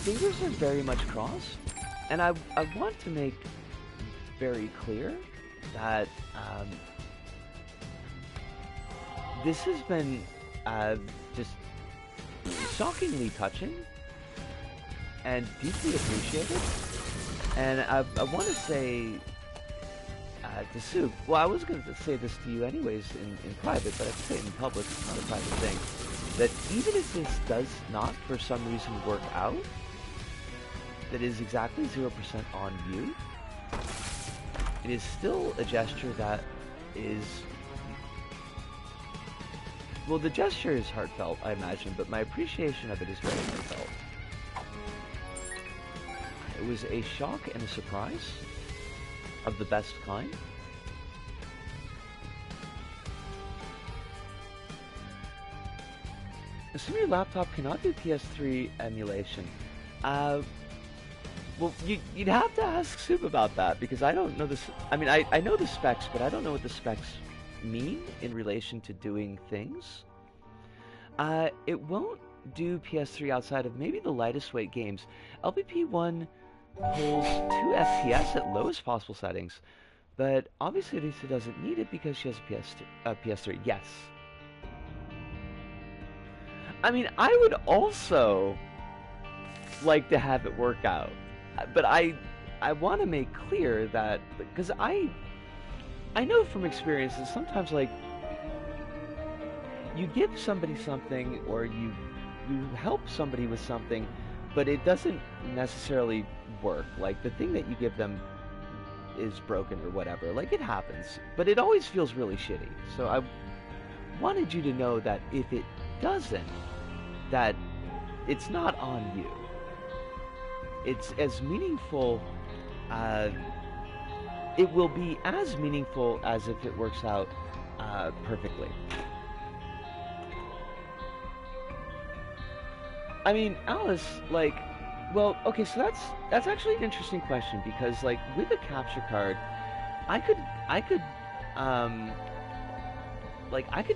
Fingers are very much crossed, and I want to make very clear that this has been just shockingly touching and deeply appreciated. And I want to say to Soup, well, I was going to say this to you anyways in private, but I can say it in public, it's not a private thing, that even if this does not for some reason work out, that is exactly 0% on you, it is still a gesture that is... Well, the gesture is heartfelt, I imagine, but my appreciation of it is very heartfelt. It was a shock and a surprise of the best kind. Assuming your laptop cannot do PS3 emulation, well, you'd have to ask Soup about that, because I don't know this. I mean, I know the specs, but I don't know what the specs mean in relation to doing things. It won't do PS3 outside of maybe the lightest weight games. LPP1 pulls 2 FPS at lowest possible settings, but obviously Lisa doesn't need it because she has a PS3. Yes. I mean, I would also like to have it work out, but I want to make clear that, because I know from experience that sometimes, like, you give somebody something or you help somebody with something, but it doesn't necessarily work. Like, the thing that you give them is broken or whatever. Like, it happens, but it always feels really shitty. So I wanted you to know that if it doesn't, that it's not on you. It's as meaningful, it will be as meaningful as if it works out perfectly. I mean, Alice, like, well, okay, so that's actually an interesting question, because, like, with a capture card, I could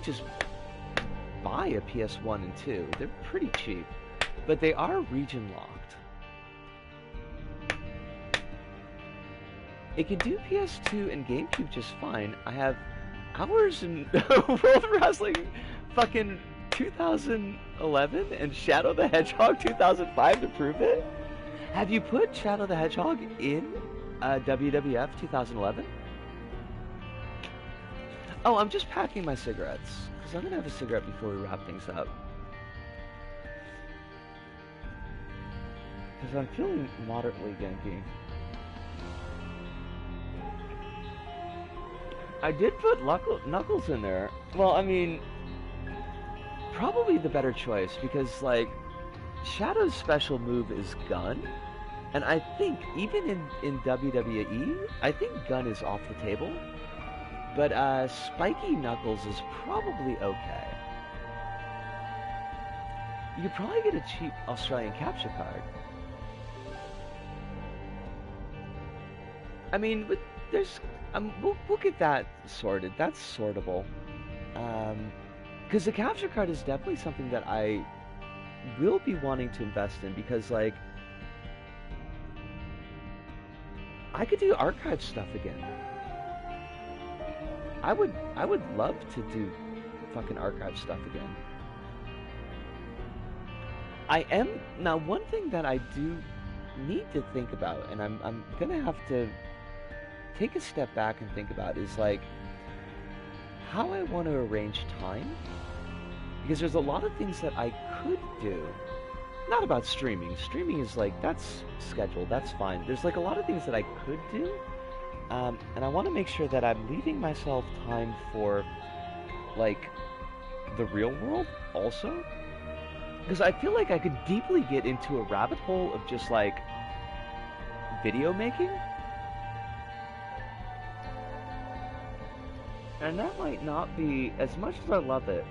just buy a PS1 and 2. They're pretty cheap, but they are region locked. It can do PS2 and GameCube just fine. I have hours in World Wrestling fucking 2011 and Shadow the Hedgehog 2005 to prove it. Have you put Shadow the Hedgehog in WWF 2011? Oh, I'm just packing my cigarettes, because I'm going to have a cigarette before we wrap things up. Because I'm feeling moderately genki. I did put Knuckles in there. Well, I mean, probably the better choice, because, like, Shadow's special move is Gun, and I think even in WWE, I think Gun is off the table, but Spiky Knuckles is probably okay. You could probably get a cheap Australian capture card. I mean, but there's... we'll get that sorted. That's sortable. Because the capture card is definitely something that I will be wanting to invest in, because, like, I could do archive stuff again. I would love to do fucking archive stuff again. Now, one thing that I do need to think about, and I'm gonna have to take a step back and think about, is, like, how I want to arrange time, because there's a lot of things that I could do. Not about streaming. Streaming is, like, that's scheduled, that's fine. There's, like, a lot of things that I could do, and I want to make sure that I'm leaving myself time for, like, the real world also. Because I feel like I could deeply get into a rabbit hole of just like video making. And that might not be, as much as I love it,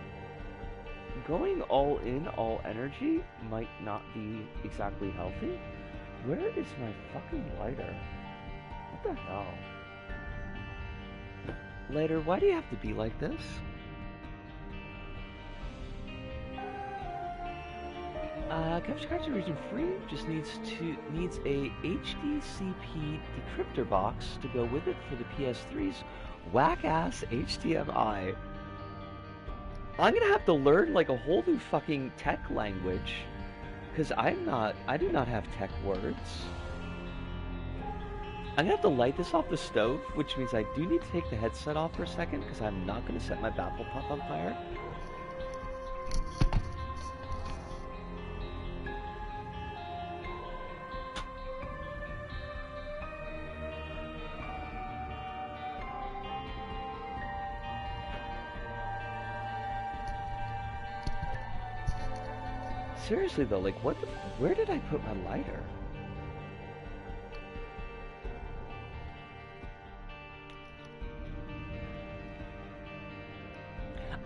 going all in, all energy might not be exactly healthy. Where is my fucking lighter? What the hell? Lighter, why do you have to be like this? Capture card region free just needs a HDCP decryptor box to go with it for the PS3's whack-ass HDMI. I'm gonna have to learn like a whole new fucking tech language, because I do not have tech words. I'm gonna have to light this off the stove, which means I do need to take the headset off for a second, because I'm not gonna set my baffle puff on fire. Seriously though, like where did I put my lighter?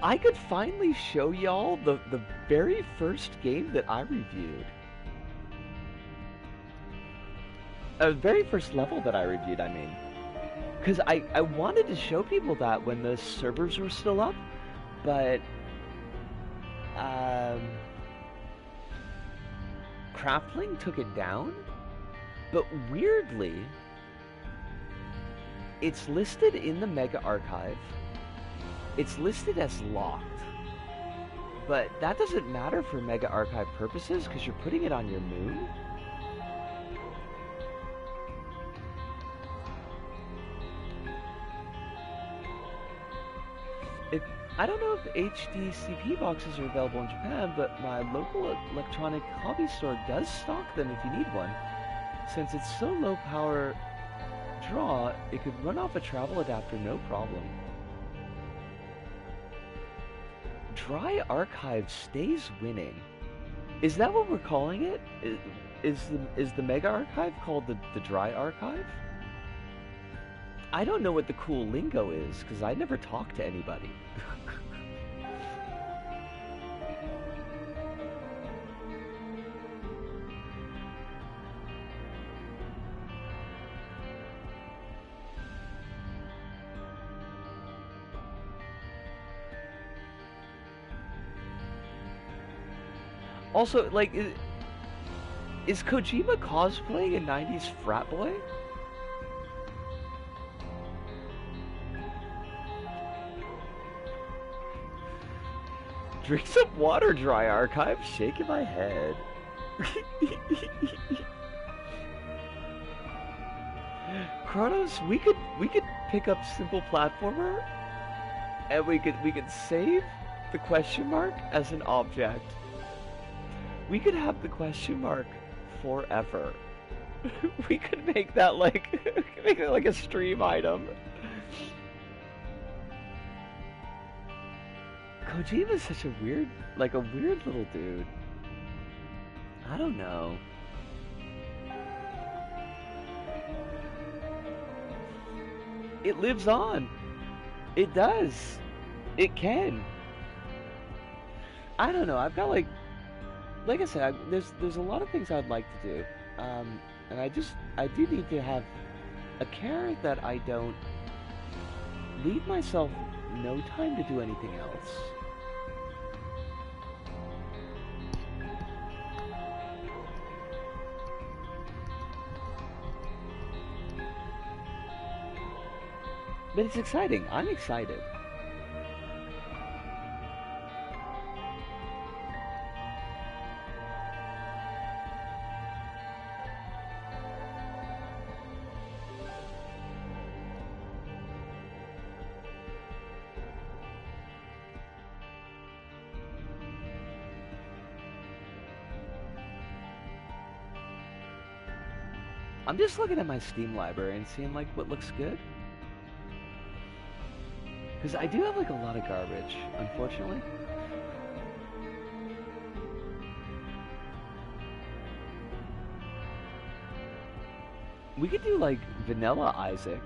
I could finally show y'all the very first game that I reviewed. The very first level that I reviewed, I mean. Because I wanted to show people that when the servers were still up, but Craftling took it down, but weirdly, it's listed in the Mega Archive. It's listed as locked, but that doesn't matter for Mega Archive purposes because you're putting it on your moon. I don't know if HDCP boxes are available in Japan, but my local electronic hobby store does stock them if you need one. Since it's so low power draw, it could run off a travel adapter no problem. Dry Archive stays winning. Is that what we're calling it? Is the Mega Archive called the Dry Archive? I don't know what the cool lingo is, because I never talk to anybody. Also, like, is Kojima cosplaying a 90s frat boy? Drink some water, Dry Archive. Shaking my head. Kronos, we could pick up simple platformer, and we could save the question mark as an object. We could have the question mark forever. We could make that like a stream item. Kojima's such a weird little dude. I don't know. It lives on. It does. It can. I don't know. I've got like I said, there's a lot of things I'd like to do, and I do need to have a care that I don't leave myself no time to do anything else. But it's exciting. I'm excited. I'm just looking at my Steam library and seeing like what looks good. Because I do have like a lot of garbage, unfortunately. We could do like vanilla Isaac.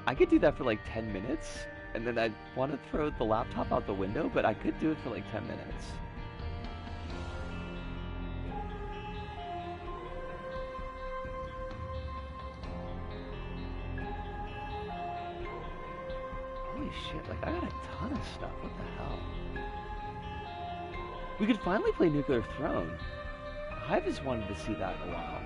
I could do that for like 10 minutes, and then I'd want to throw the laptop out the window, but I could do it for like 10 minutes. Holy shit, like I got a ton of stuff, what the hell? We could finally play Nuclear Throne. Hive has wanted to see that in a while.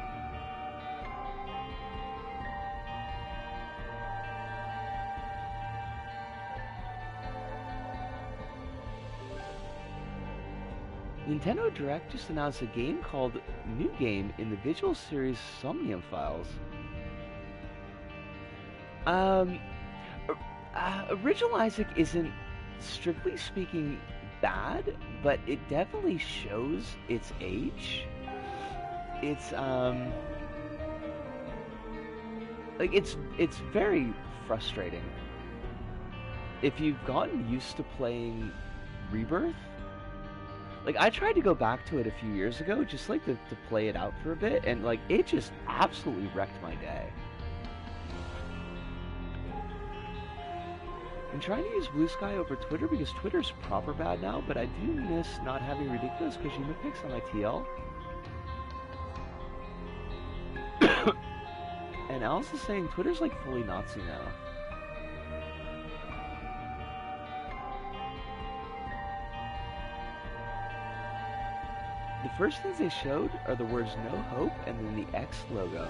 Nintendo Direct just announced a game called New Game in the visual series Somnium Files. Original Isaac isn't, strictly speaking, bad, but it definitely shows its age. It's like it's very frustrating. If you've gotten used to playing Rebirth, like I tried to go back to it a few years ago, just like to play it out for a bit, and like it just absolutely wrecked my day. I'm trying to use Blue Sky over Twitter because Twitter's proper bad now, but I do miss not having ridiculous Kojima pics on my TL. And Alice is saying Twitter's like fully Nazi now. The first things they showed are the words "No Hope" and then the X logo.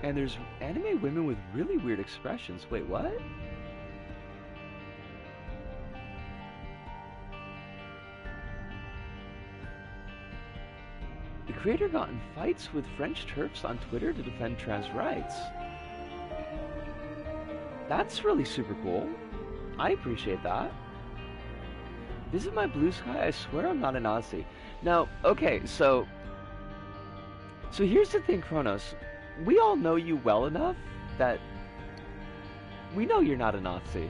And there's anime women with really weird expressions. Wait, what? The creator got in fights with French TERFs on Twitter to defend trans rights. That's really super cool. I appreciate that. Visit my Blue Sky, I swear I'm not a Nazi. Now, okay, so here's the thing, Kronos. We all know you well enough that we know you're not a Nazi.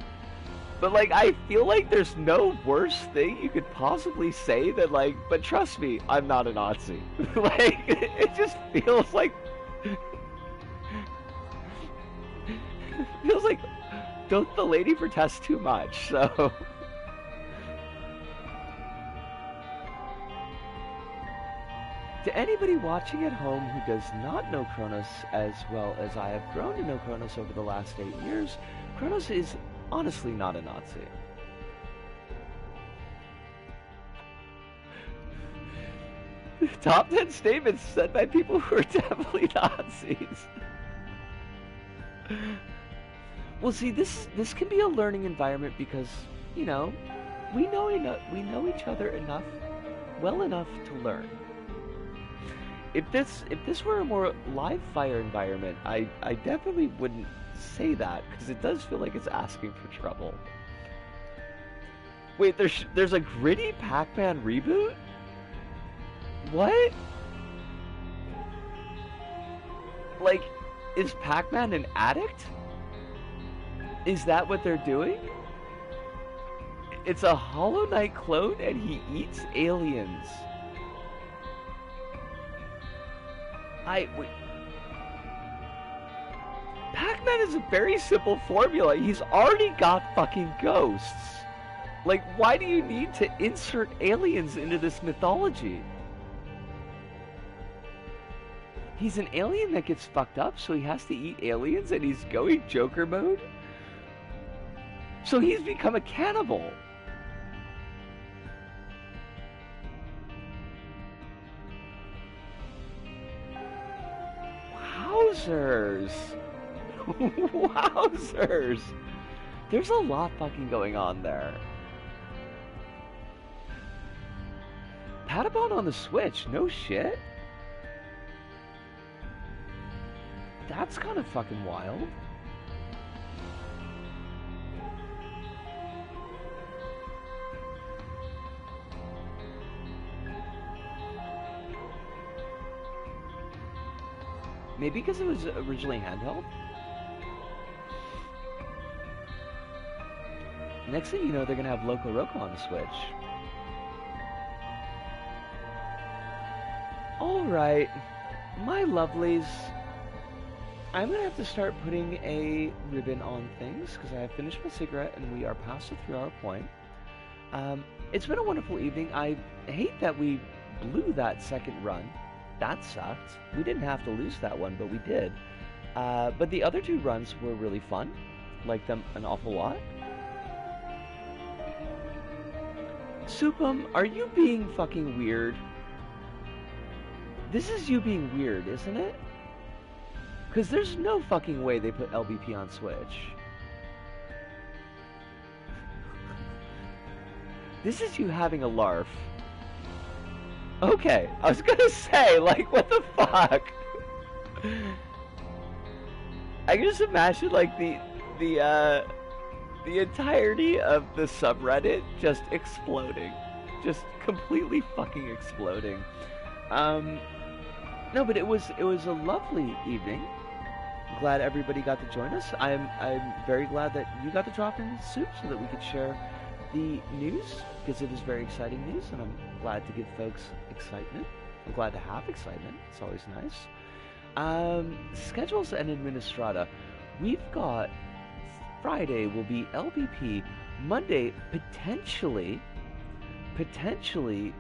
But, like, I feel like there's no worse thing you could possibly say than, like, but trust me, I'm not a Nazi. Like, it just feels like... feels like, don't the lady protest too much, so... To anybody watching at home who does not know Kronos as well as I have grown to know Kronos over the last 8 years, Kronos is honestly not a Nazi. Top 10 statements said by people who are definitely Nazis. Well, see, this can be a learning environment because, you know, we know each other well enough to learn. If this were a more live fire environment, I definitely wouldn't say that because it does feel like it's asking for trouble. Wait, there's a gritty Pac-Man reboot? What? Like, is Pac-Man an addict? Is that what they're doing? It's a Hollow Knight clone and he eats aliens. Wait. Pac-Man is a very simple formula. He's already got fucking ghosts. Like, why do you need to insert aliens into this mythology? He's an alien that gets fucked up, so he has to eat aliens and he's going Joker mode? So he's become a cannibal. Wowzers! Wowzers! There's a lot fucking going on there. Patapon on the Switch, no shit? That's kind of fucking wild. Maybe because it was originally handheld? Next thing you know, they're gonna have Loco Roco on the Switch. Alright, my lovelies, I'm gonna have to start putting a ribbon on things because I have finished my cigarette and we are past the 3 hour point. It's been a wonderful evening. I hate that we blew that second run. That sucked. We didn't have to lose that one, but we did. But the other 2 runs were really fun. Liked them an awful lot. Supum, are you being fucking weird? This is you being weird, isn't it? Because there's no fucking way they put LBP on Switch. This is you having a larf. Okay, I was gonna say, like, what the fuck? I can just imagine, like, the entirety of the subreddit just exploding. Just completely fucking exploding. No, but it was a lovely evening. Glad everybody got to join us. I'm very glad that you got to drop in Soup so that we could share the news, because it is very exciting news, and I'm glad to give folks excitement. I'm glad to have excitement. It's always nice. Schedules and Administrata. We've got Friday will be LBP. Monday, potentially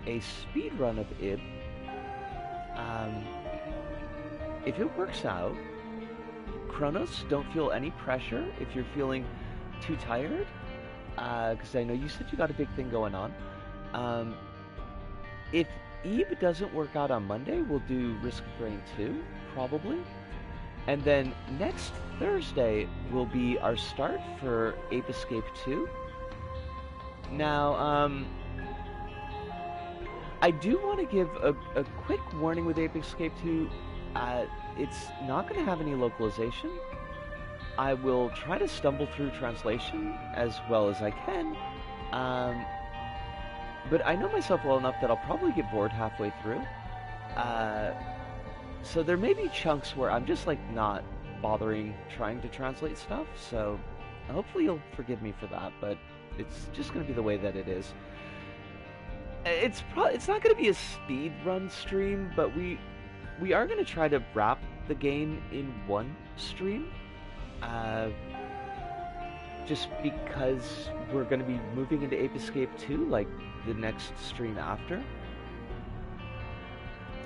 a speed run of IB. If it works out, Kronos, don't feel any pressure if you're feeling too tired, because I know you said you got a big thing going on. If EB doesn't work out on Monday, we'll do Risk of Rain 2, probably. And then next Thursday will be our start for Ape Escape 2. Now, I do want to give a quick warning with Ape Escape 2. It's not going to have any localization. I will try to stumble through translation as well as I can. But I know myself well enough that I'll probably get bored halfway through. So there may be chunks where I'm just like not bothering trying to translate stuff. So hopefully you'll forgive me for that, but it's just going to be the way that it is. It's not going to be a speed run stream, but we are going to try to wrap the game in one stream. Just because we're going to be moving into Ape Escape 2, like the next stream after.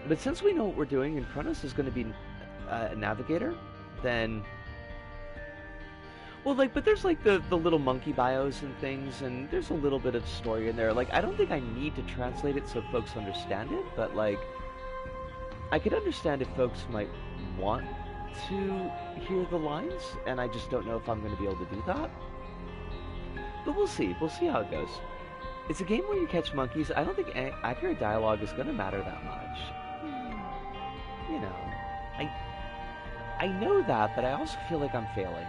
But since we know what we're doing, and Kronos is going to be a navigator, then... Well, like, but there's like the little monkey bios and things, and there's a little bit of story in there. Like, I don't think I need to translate it so folks understand it, but like, I could understand if folks might want to hear the lines, and I just don't know if I'm going to be able to do that. But we'll see. We'll see how it goes. It's a game where you catch monkeys. I don't think accurate dialogue is going to matter that much. You know, I know that, but I also feel like I'm failing.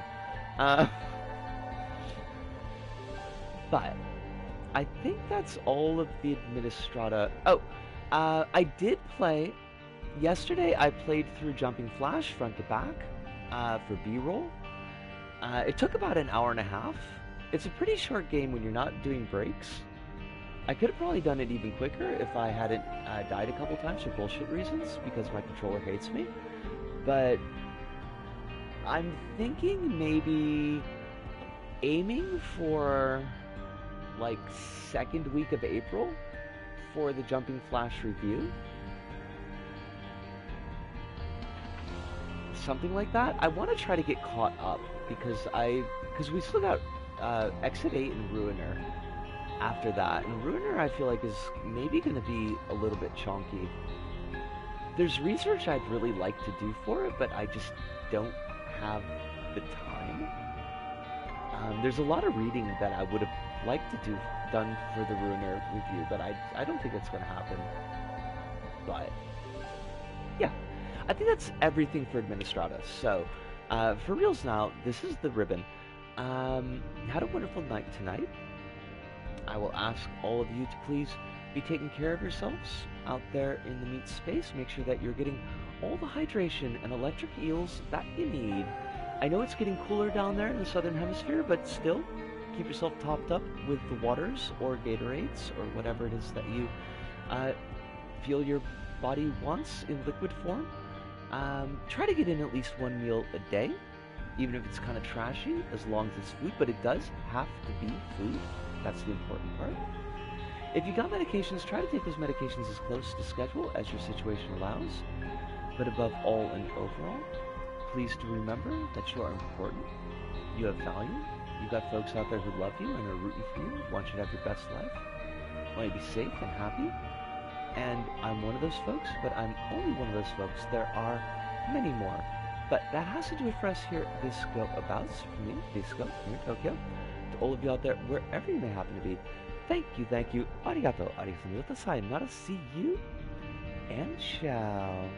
But I think that's all of the Administrata. Oh, I did play yesterday. I played through Jumping Flash front to back for B-roll. It took about an hour and a half. It's a pretty short game when you're not doing breaks. I could have probably done it even quicker if I hadn't died a couple times for bullshit reasons, because my controller hates me. But I'm thinking maybe aiming for like second week of April for the Jumping Flash review. Something like that. I want to try to get caught up because we still got Exit 8 and Ruiner after that, and Ruiner I feel like is maybe going to be a little bit chonky. There's research I'd really like to do for it, but I just don't have the time. There's a lot of reading that I would have liked to done for the Ruiner review, but I don't think it's going to happen. But yeah, I think that's everything for Administrata. So for reals now, this is the ribbon. Had a wonderful night tonight. I will ask all of you to please be taking care of yourselves out there in the meat space. Make sure that you're getting all the hydration and electric eels that you need. I know it's getting cooler down there in the southern hemisphere, but still, keep yourself topped up with the waters or Gatorades or whatever it is that you feel you're body wants in liquid form. Try to get in at least one meal a day, even if it's kind of trashy, as long as it's food, but it does have to be food. That's the important part. If you got medications, try to take those medications as close to schedule as your situation allows. But above all and overall, please do remember that you are important. You have value. You've got folks out there who love you and are rooting for you, want you to have your best life, want you to be safe and happy. And I'm one of those folks, but I'm only one of those folks. There are many more. But that has to do it for us here at Disco Abouts. For me, Disco, here in Tokyo. To all of you out there, wherever you may happen to be, thank you. Arigato, arigato, sayonara, see you, and ciao.